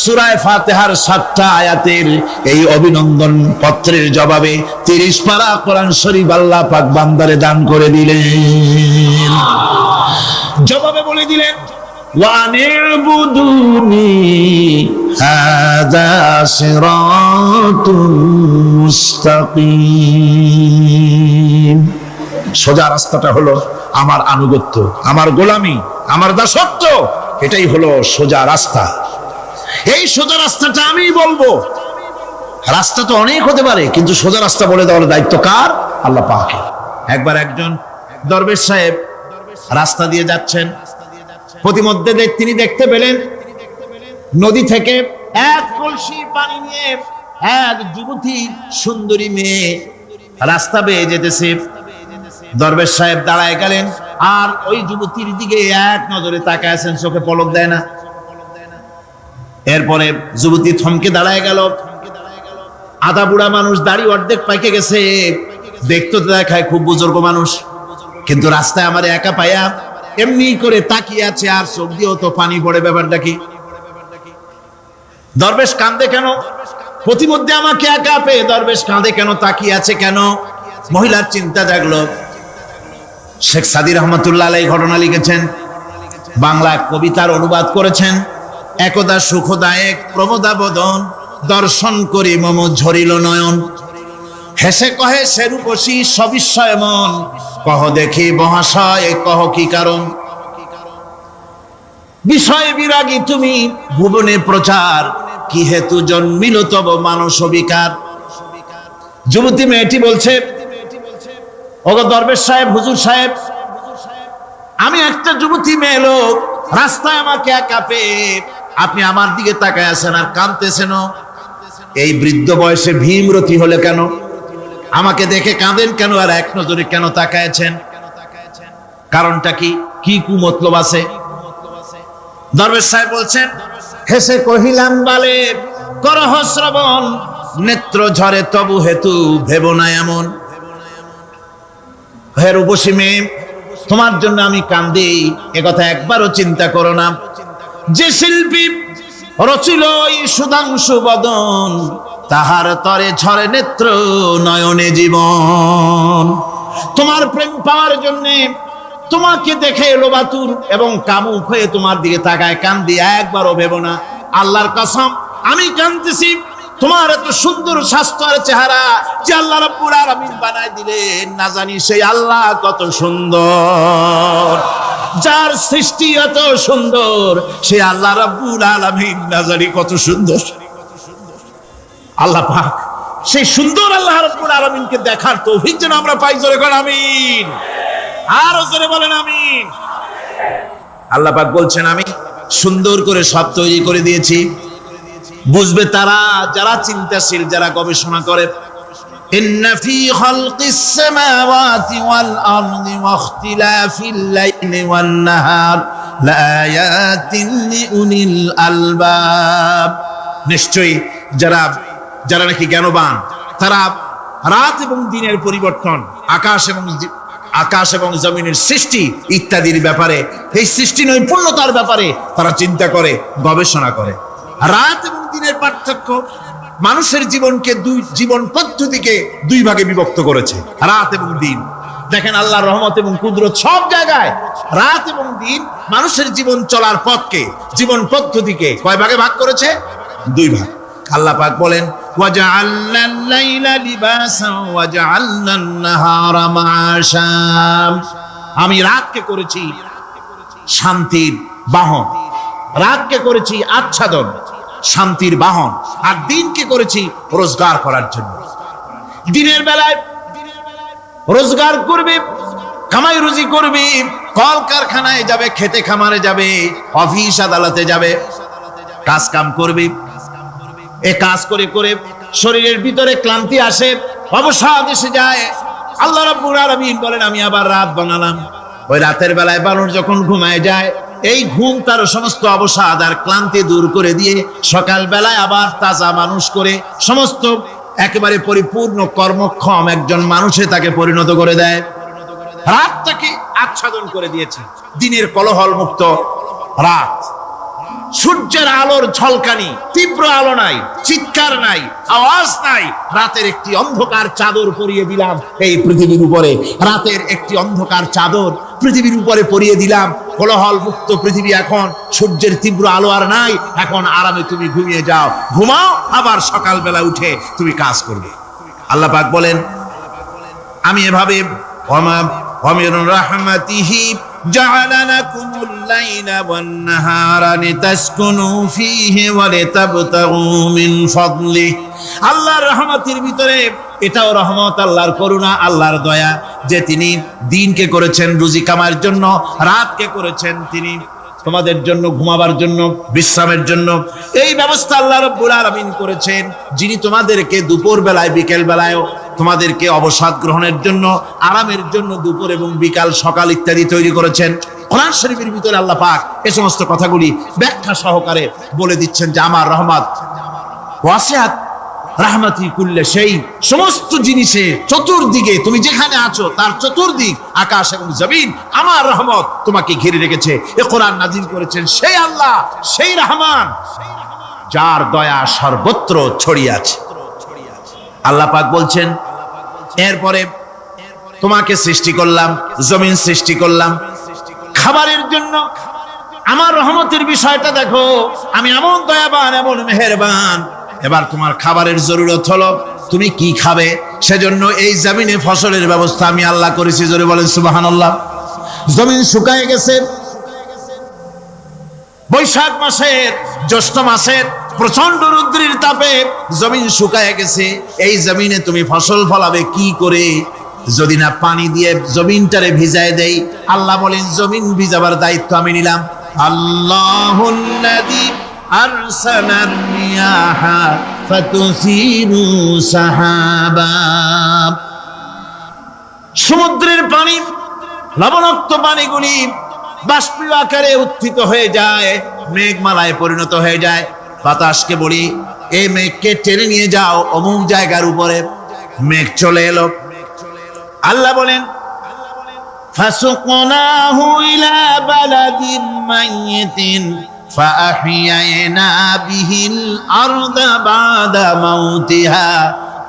সূরা ফাতিহার 7টা আয়াতের এই অভিনন্দন পত্রের জবাবে 30 পারা কোরআন শরীফ আল্লাহ পাক বান্দারে দান করে দিলেন জবাবে বলে দিলেন ওয়ানিবুদুনি হাযা সিরাতুম মুস্তাকিম সোজা রাস্তাটা হলো আমার আনুগত্য আমার গোলামি আমার দাসত্ব এটাই হলো সোজা রাস্তা এই সোজা রাস্তাটা আমি বলবো রাস্তা তো অনেক হতে পারে কিন্তু সোজা রাস্তা বলে দেওয়ার দায়িত্ব কার আল্লাহ পাকের একবার একজন দরবেশ সাহেব রাস্তা দিয়ে যাচ্ছেন প্রতিমধ্যে তিনি দেখতে পেলেন নদী থেকে এক কলসি পানি নিয়ে এক যুবতী সুন্দরী মেয়ে রাস্তা বেয়ে যেতেছে দরবেশ সাহেব দাঁড়ায় গেলেন আর ওই যুবতীর দিকে এক নজরে তাকায় আছেন চোখে পলক দেয় না এরপরে যুবতী থমকে দাঁড়ায় গেল আধা বুড়া মানুষ দাড়ি অর্ধেক পাইকে গেছে দেখতে দেখায় খুব বুজুর্গ মানুষ কিন্তু রাস্তায় আমার একা পায়া এমনি করে তাকিয়ে আছে আর চোখ দিয়েও তো পানি পড়ে ব্যাপারটা কি দরবেশ কাঁদে কেন প্রতিমধ্যে আমাকে একা পেয়ে দরবেশ কাঁদে কেন তাকিয়ে আছে কেন মহিলার চিন্তা জাগলো শেখ সাদী রহমতুল্লাহ আলাইহি ঘটনা লিখেছেন বাংলা কবিতার অনুবাদ করেছেন একদা সুখদায়ক প্রমোদাবদন দর্শন করি মম ঝরিল নয়ন হেসে কহে সেরূপসী সবিস্ময় মন কহ দেখি মহাশয় কহ কি কারণ বিষয় বিরাগী তুমি ভুবনে প্রচার কি হেতু জন্মিল তব মানস বিকার যুবতী মেয়েটি বলছে ওগো দরবেশ সাহেব হুজুর সাহেব আমি একটা যুবতী মেয়ে লোক রাস্তায় আমাকে একা পেয়ে আপনি আমার দিকে তাকায় আছেন আর কাঁদতেছেন এই বৃদ্ধ বয়সে ভীমরতি হলে কেন আমাকে দেখে কাঁদেন কেন আর এক নজরে কেন তাকায়ছেন কারণটা কি কি কুমতলব আছে দরবেশ সাহেব বলছেন হেসে কহিলাম বালে করহ শ্রবণ নেত্র ঝরে তবু হেতু ভেব না এমন হে রূপসী মেয়ে তোমার জন্য আমি কান্দি একথা একবারও চিন্তা করো না যে শিল্পী রচিল এই সুধাংশু বদন তাহার তরে ঝরে নেত্র নয়নে জীবন তোমার প্রেম পাওয়ার জন্য তোমাকে দেখে লোবাতুর এবং কামুক হয়ে তোমার দিকে তাকায় কান্দি একবারও ভেব না আল্লাহর কসম আমি কাঁদতেছি তোমার এত সুন্দর স্বাস্থ্যের চেহারা যে আল্লাহ রাব্বুল আলামিন বানায় দিলেন না জানি সেই আল্লাহ কত সুন্দর যার সৃষ্টি এত সুন্দর সেই আল্লাহ রাব্বুল আলামিন না জানি কত সুন্দর আল্লাহ পাক সেই সুন্দর আল্লাহ রাব্বুল আলামিনকে দেখার তৌফিক যেন আমরা পাই জোরে করে আমিন আর জোরে বলেন আমিন আল্লাহ পাক বলছেন আমি সুন্দর করে সব তৈরি করে দিয়েছি বুঝবে তারা যারা চিন্তাশীল যারা গবেষণা করে ইন্না ফি খালকিস সামাওয়াতি ওয়াল আরদি ওয়া ইখতিলাফিল লাইলি ওয়ান নাহার লাআয়াতিন লিউলিল আলবাব নিশ্চয়ই যারা নাকি জ্ঞানবান তারা রাত এবং দিনের পরিবর্তন, আকাশ এবং জমিনের সৃষ্টি ইত্যাদির ব্যাপারে, এই সৃষ্টি নৈপুণ্যতার ব্যাপারে তারা চিন্তা করে, গবেষণা করে। রাত এবং দিনের পার্থক্য মানুষের জীবনকে জীবন পদ্ধতিকে দুই ভাগে বিভক্ত করেছে, রাত এবং দিন। দেখেন আল্লাহর রহমত এবং কুদরত সব জায়গায়। রাত এবং দিন মানুষের জীবন চলার পথকে, জীবন পদ্ধতিকে কয় ভাগে ভাগ করেছে? দুই ভাগ। আল্লাহ পাক বলেন ওয়াজআলনাল লাইলা লিবাসান ওয়াজআলনান নাহারা মাআশা। আমি রাতকে করেছি শান্তির বাহন, রাতকে করেছি আচ্ছাদন, শান্তির বাহন, আর দিনকে করেছি রোজগার করার জন্য। দিনের বেলায় রোজগার করবে, কামাই রুজি করবে, কল কারখানায় যাবে, খেতে খামারে যাবে, অফিস আদালতে যাবে, কাজ কাম করবে। এ কাজ করে করে শরীরের ভিতরে ক্লান্তি আসে, অবসাদ এসে যায়। আল্লাহ রাব্বুল আলামিন বলেন আমি আবার রাত বানালাম। ওই রাতের বেলায় বানর যখন ঘুমায় যায়, এই ঘুম তার সমস্ত অবসাদ আর ক্লান্তি দূর করে দিয়ে সকাল বেলায় আবার তাজা মানুষ করে সমস্ত একেবারে পরিপূর্ণ কর্মক্ষম একজন মানুষে তাকে পরিণত করে দেয়। রাতটাকে আচ্ছাদন করে দিয়েছে, দিনের কোলাহল মুক্ত রাত। সূর্যের আলোর ঝলকানি, তীব্র আলো নাই, চিৎকার নাই, আওয়াজ নাই। রাতের একটি অন্ধকার চাদর পরিয়ে দিলাম এই পৃথিবীর উপরে, রাতের একটি অন্ধকার চাদর পৃথিবীর উপরে পরিয়ে দিলাম। কোলাহল মুক্ত পৃথিবী এখন, সূর্যের তীব্র আলো আর নাই। এখন আরামে তুমি ঘুমিয়ে যাও, ঘুমাও, আবার সকালবেলা উঠে তুমি কাজ করবে। আল্লাহ পাক বলেন আমি এভাবে ওয়ামিন রাহমাতিহি জাআলা লাকুমুল লাইলা ওয়ান নাহারা লিতাসকুনু ফীহি ওয়া লিতাবতাগু মিন ফাদলিহি। আল্লাহর রহমতের ভিতরে এটাও রহমত, আল্লাহর করুণা, আল্লাহর দয়া যে তিনি দিনকে করেছেন রুজি কামার জন্য, রাতকে করেছেন তিনি তোমাদের জন্য ঘুমাবার জন্য, বিশ্রামের জন্য। এই ব্যবস্থা আল্লাহ রাব্বুল আলামিন করেছেন, যিনি তোমাদেরকে দুপুর বেলায়, বিকেল বেলায় তোমাদেরকে অবসাদ গ্রহণের জন্য, আরামের জন্য দুপুর এবং বিকাল, সকাল ইত্যাদি তৈরি করেছেন। কোরআন শরীফের ভিতরে আল্লাহ পাক এই সমস্ত কথাগুলি ব্যাখ্যা সহকারে বলে দিচ্ছেন যে আমার রহমত ওয়াসিআত রাহমাতি কুল্লে, সেই সমস্ত জিনিসে চতুর্দিকে তুমি যেখানে আছো তার চতুর্দিক, আকাশ এবং জমিন, আমার রহমত তোমাকে ঘিরে রেখেছে। এ কোরআন নাজিল করেছেন সেই আল্লাহ, সেই রহমান, যার দয়া সর্বত্র ছড়িয়ে আছে। আল্লাহ পাক বলছেন এরপরে তোমাকে সৃষ্টি করলাম, জমিন সৃষ্টি করলাম খাবারের জন্য। আমার রহমতের বিষয়টা দেখো, আমি এমন দয়াবান, এমন মেহেরবান। এবার তোমার খাবারের জরুরত হলো তুমি কি খাবে, সেজন্য এই জমিনে ফসলের ব্যবস্থা আমি আল্লাহ করেছি। জোরে বলেন সুবহানাল্লাহ। জমিন শুকায় গেছে, বৈশাখ মাসের, জ্যৈষ্ঠ মাসের প্রচন্ড রৌদ্রের তাপে জমিন শুকায় গেছে। এই জমিনে তুমি ফসল ফলাবে কি করে যদি না পানি দিয়ে জমিনটারে ভিজায় দেই? আল্লাহ বলেন জমিন ভিজাবার দায়িত্ব আমি নিলাম। আল্লাহুল্লাযী আরসালার রিয়াহা ফাতুসিরু সাহাবা। সমুদ্রের পানি, লবণাক্ত পানিগুলি বাষ্পীয় আকারে উত্থিত হয়ে যায়, মেঘমালায় পরিণত হয়ে যায়। বাতাসকে বলি এই মেঘকে টেনে নিয়ে যাও অমুক জায়গার উপরে। মেঘ চলে এলো। আল্লাহ বলেন ফাসুকনাহু ইলা বালাদিন মাইয়িতিন ফাআহইয়ানা বিহিল আরদা বাদা মাউতিহা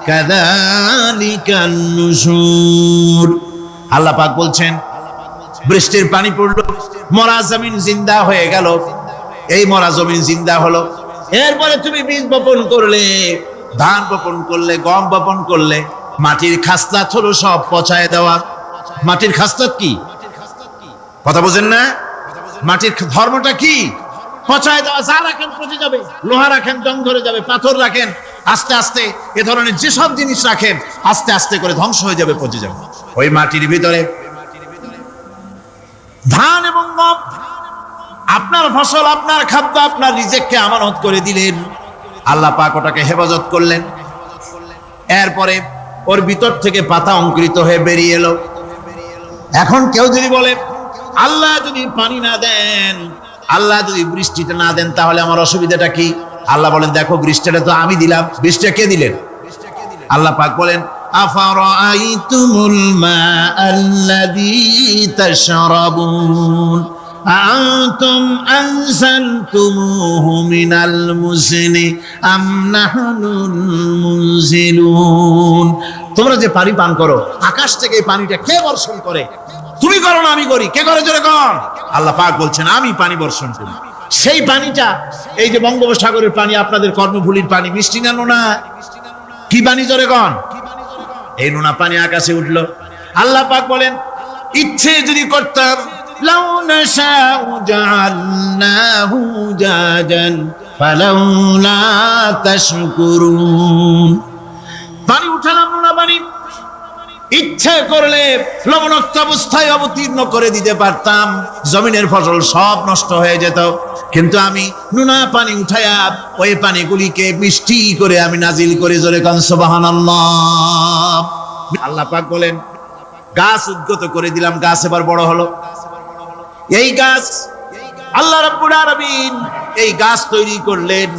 কাযালিকান নুশুর। আল্লাহ পাক বলছেন বৃষ্টির পানি পড়লো, মরা জমিন জিন্দা হয়ে গেল। এই মরা জমিন জিন্দা হলো। এরপরে তুমি বীজ বপন করলে, ধান বপন করলে, গম বপন করলে, মাটির খাসলাত হলো সব পচায় দেওয়া। মাটির খাসলাত কি? কথা বোঝেন না? মাটির ধর্মটা কি? পচায় দেওয়া। যা রাখেন পচে যাবে, লোহা রাখেন জং ধরে যাবে, পাথর রাখেন আস্তে আস্তে, এ ধরনের যেসব জিনিস রাখেন আস্তে আস্তে করে ধ্বংস হয়ে যাবে, পচে যাবে। ওই মাটির ভিতরে ধান এবং গম, আপনার ফসল, আপনার খাদ্য, আপনার রিজিককে আমানত করে দিলেন। আল্লাহ পাক ওটাকে হেফাজত করলেন। এরপরে ওর ভিতর থেকে পাতা অঙ্কুরিত হয়ে বেরিয়ে এলো। এখন কেউ যদি বলে আল্লাহ যদি পানি না দেন, আল্লাহ যদি বৃষ্টিটা না দেন, তাহলে আমার অসুবিধাটা কি? আল্লাহ বলেন দেখো বৃষ্টিটা তো আমি দিলাম। বৃষ্টিটা কে দিলেন? আল্লাহ পাক বলেন আফারাআইতুমুল মাআল্লাযী তাশরাবুন আনতুম আনজালতুমুহু মিনাল মুজনি আম নাহনুল মুনজিলুন। তোমরা যে পানি পান করো, আকাশ থেকে এই পানিটা কে বর্ষণ করে? তুমি করো না আমি করি? কে করে জোরে কর? আল্লাহ পাক বলছেন আমি পানি বর্ষণ করি। সেই পানিটা, এই যে বঙ্গোপসাগরের পানি, আপনাদের কর্ণফুলীর পানি, মিষ্টি না নোনা? কি পানি জোরে কর? এই নোনা পানি আকাশে উঠলো। আল্লাহ পাক বলেন ইচ্ছে যদি করতাম লাউ নাশাউ জাআলনাহু জাজান ফালাউলা তাশকুরুন। পানি উঠালাম, নোনা পানি, ইচ্ছে করলে লবণাক্ত অবস্থায় অবতীর্ণ করে দিতে পারতাম, জমিনের ফসল সব নষ্ট হয়ে যেত। কিন্তু আমি নোনা পানি উঠায়া ওই পানিগুলিকে মিষ্টি করে আমি নাজিল করে জোরে কান সুবহানাল্লাহ। আল্লাহ পাক বলেন গাছ উদ্গত করে দিলাম, গাছ এবার বড় হলো। এই গাছ আল্লাহ রাব্বুল আলামিন এই গাছ তৈরি করলেন।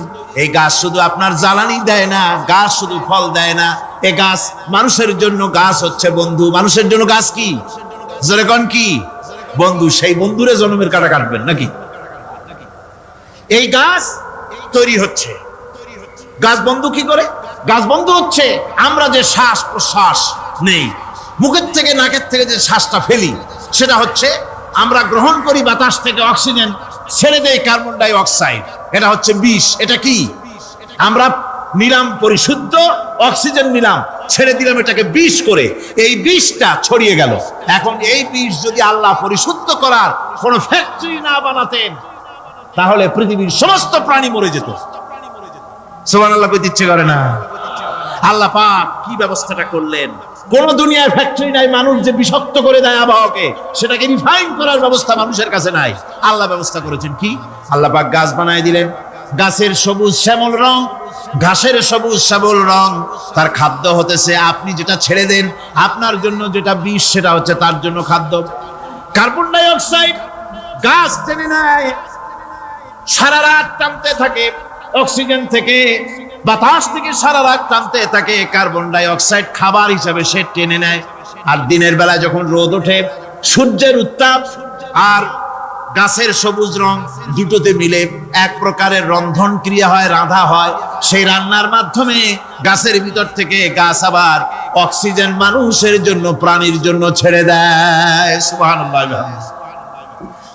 এই গাছ শুধু আপনার জ্বালানি দেয় না, গাছ শুধু ফল দেয় না, এই গাছ মানুষের জন্য, গাছ হচ্ছে বন্ধু। মানুষের জন্য গাছ কি জোরে কোন? কি বন্ধু। সেই বন্ধুরে জন্মের কাটা কাটবেন নাকি? এই গাছ তৈরি হচ্ছে। গাছ বন্ধু কি করে? গাছ বন্ধু হচ্ছে আমরা যে শ্বাস প্রশ্বাস নেই, মুখের থেকে নাকের থেকে যে শ্বাসটা ফেলি, সেটা হচ্ছে আমরা গ্রহণ করি বাতাস থেকে অক্সিজেন, ছেড়ে দেয় কার্বন ডাই অক্সাইড। এটা হচ্ছে বিষ। এটা কি? আমরা নিলাম পরিশুদ্ধ অক্সিজেন, নিলাম, ছেড়ে দিলাম এটাকে বিষ করে, এই বিষটা ছড়িয়ে গেল। এখন এই বিষ যদি আল্লাহ পরিশুদ্ধ করার কোন ফ্যাক্টরি না বানাতেন, তাহলে পৃথিবীর সমস্ত প্রাণী মরে যেত। সুবহানাল্লাহ কইতে ইচ্ছে করে না? আল্লাহ পাক কি ব্যবস্থাটা করলেন! কোন দুনিয়ার ফ্যাক্টরি নাই মানুষ যে বিষাক্ত করে দেয় আবহাওয়াকে, সেটাকে রিফাইন করার ব্যবস্থা মানুষের কাছে নাই। আল্লাহ ব্যবস্থা করেছেন কি? আল্লাহ পাক গাছ বানায় দিলেন। গাছের সবুজ শ্যামল রং, ঘাসের সবুজ শ্যামল রং, তার খাদ্য হতেছে আপনি যেটা ছেড়ে দেন, আপনার জন্য যেটা বিষ, সেটা হচ্ছে তার জন্য খাদ্য। কার্বন ডাই অক্সাইড গাছ টেনে নেয়, সারা রাত টানতে থাকে অক্সিজেন থেকে, বাতাস থেকে সারা রাত টানতে থাকে। কার্বন ডাই অক্সাইড খাবার হিসাবে সে টেনে নেয়। আর দিনের বেলা যখন রোদ ওঠে, সূর্যের উত্তাপ আর গাছের সবুজ রং দুটোতে মিলে এক প্রকারের রন্ধন ক্রিয়া হয়, রাধা হয়। সেই রান্নার মাধ্যমে গাছের ভিতর থেকে গাছ আবার অক্সিজেন মানুষের জন্য, প্রাণীর জন্য ছেড়ে দেয়। সুবহানাল্লাহ।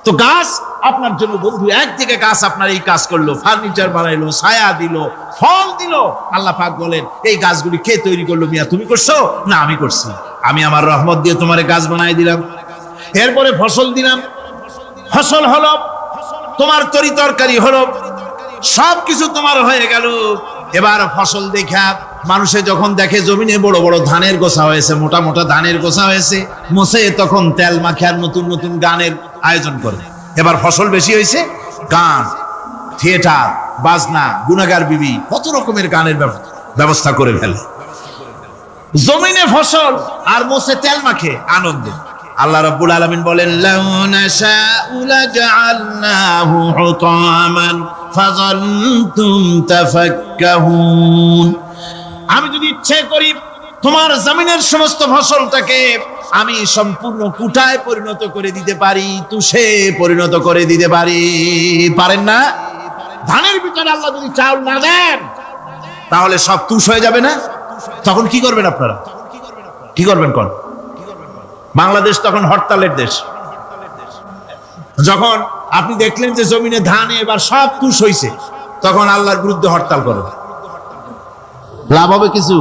তো গাছ আপনার জন্য বন্ধু। একদিকে গাছ আপনার এই কাজ করলো, ফার্নিচার বানাইলো, ছায়া দিল, ফল দিল। আল্লাহ পাক বলেন এই গাছগুলি কে তৈরি করলো? মিয়া তুমি করছো না? আমি করছি। আমি আমার রহমত দিয়ে তোমার গাছ বানাই দিলাম। এরপরে ফসল দিলাম, ফসল হলো, তোমার তরি তরকারি হলো, সবকিছু তোমার হয়ে গেল। এবার ফসল দেখা মানুষে যখন দেখে জমিনে বড় বড় ধানের গোছা হয়েছে, মোটা মোটা ধানের গোছা হয়েছে, মোছে তখন তেল মাখিয়ার নতুন নতুন গানের আয়োজন করে। এবার ফসল বেশি হয়েছে, গান, থিয়েটার, বাজনা, গুনাগার বিবি, কত রকমের গানের ব্যবস্থা করে ফেলে। জমিনে ফসল আর মোছে তেল মাখে আনন্দে। আল্লাহ রাব্বুল আলামিন বলেন লাউ নাশাউ লাজআলনাহু হুতামান ফাযালতুম তাফাক্কাহুন। আমি যদি ইচ্ছে করি তোমার জমিনের সমস্ত ফসলটাকে আমি সম্পূর্ণ কুটায় পরিণত করে দিতে পারি, তুষে পরিণত করে দিতে পারি। পারেন না? ধানের ভিতরে আল্লাহ যদি চাউল না দেন, তাহলে সব তুষ হয়ে যাবে না? তখন কি করবেন আপনারা? কি করবেন? কোন বাংলাদেশ তখন হরতালের দেশ। যখন আপনি দেখলেন যে জমিনে ধানে এবার সব তুষ হইছে, তখন আল্লাহর বিরুদ্ধে হরতাল করেন। লাভ হবে কিছু?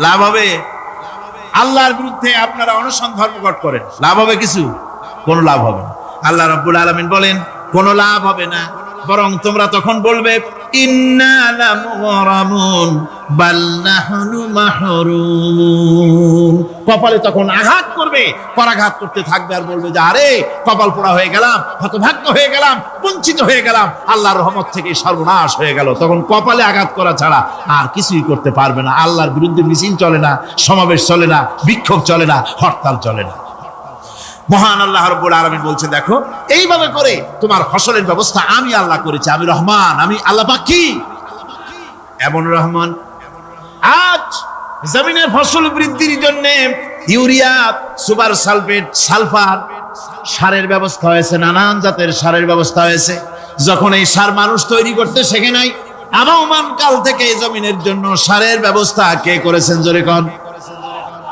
লাভ হবে? আল্লাহর বিরুদ্ধে আপনারা অনশন ধর্মঘট করেন, লাভ হবে কিছু? কোনো লাভ হবে না। আল্লাহ রাব্বুল আলামিন বলেন কোনো লাভ হবে না, বরং তোমরা তখন বলবে ইন্না লামুগরামুন বাল নাহনু মাহরুমুন। কপালে তখন আঘাত করবে, পরাঘাত করতে থাকবে আর বলবে যে আরে কপাল পোড়া হয়ে গেলাম, হতভাগ্য হয়ে গেলাম, বঞ্চিত হয়ে গেলাম, আল্লাহর রহমত থেকে সর্বনাশ হয়ে গেল। তখন কপালে আঘাত করা ছাড়া আর কিছুই করতে পারবে না। আল্লাহর বিরুদ্ধে মিছিল চলে না, সমাবেশ চলে না, বিক্ষোভ চলে না, হরতাল চলে না। মহান আল্লাহ রাব্বুল আলামিন বলছে দেখো এইভাবে করে তোমার ফসলের ব্যবস্থা আমি আল্লাহ করেছি। আমি রহমান, আমি আল্লাহ পাক কি এমন রহমান। আজ জমিনের ফসল বৃদ্ধির জন্য ইউরিয়া, সুপার সালফেট, সালফার সারের ব্যবস্থা হয়েছে, নানান জাতের সারের ব্যবস্থা হয়েছে। যখন এই সার মানুষ তৈরি করতে শেখে নাই, আবহমান কাল থেকে এই জমিনের জন্য সারের ব্যবস্থা কে করেছেন? জোরে কোন?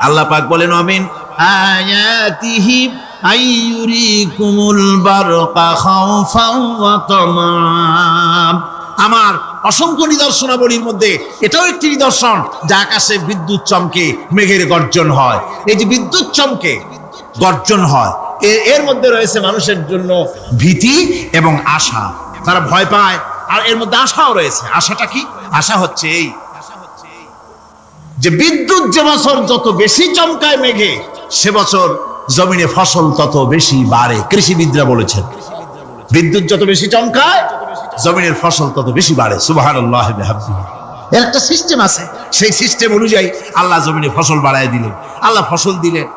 আল্লাহ পাক বলেন, আমিন আয়াতিহি আইয়ুরিকুমুল বারকা খাওফান ওয়া তামাম। আমার অসংখ্য নিদর্শনাবলীর মধ্যে এটাও একটি নিদর্শন, যে আকাশে বিদ্যুৎ চমকে মেঘের গর্জন হয়। এই যে বিদ্যুৎ চমকে গর্জন হয়, এর মধ্যে রয়েছে মানুষের জন্য ভীতি এবং আশা। তারা ভয় পায়, আর এর মধ্যে আশাও রয়েছে। আশাটা কি? আশা হচ্ছে এই যে বিদ্যুৎ যে বছর যত বেশি চমকায় মেঘে, সে বছর জমিনে ফসল তত বেশি বাড়ে। কৃষিবিদরা বলেছেন, বিদ্যুৎ যত বেশি চমকায় জমিনের ফসল তত বেশি বাড়ে। সুবহানাল্লাহ ওয়া বিহামদিহি। এর একটা সিস্টেম আছে, সেই সিস্টেম অনুযায়ী আল্লাহ জমিনে ফসল বাড়ায় দিলেন। আল্লাহ ফসল দিলেন।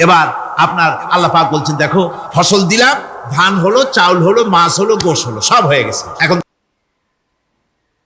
এবার আপনার আল্লাহ পাক বলছেন, দেখো ফসল দিলাম, ধান হলো, চাউল হলো, মাছ হলো, গোশ হলো, সব হয়ে গেছে। এখন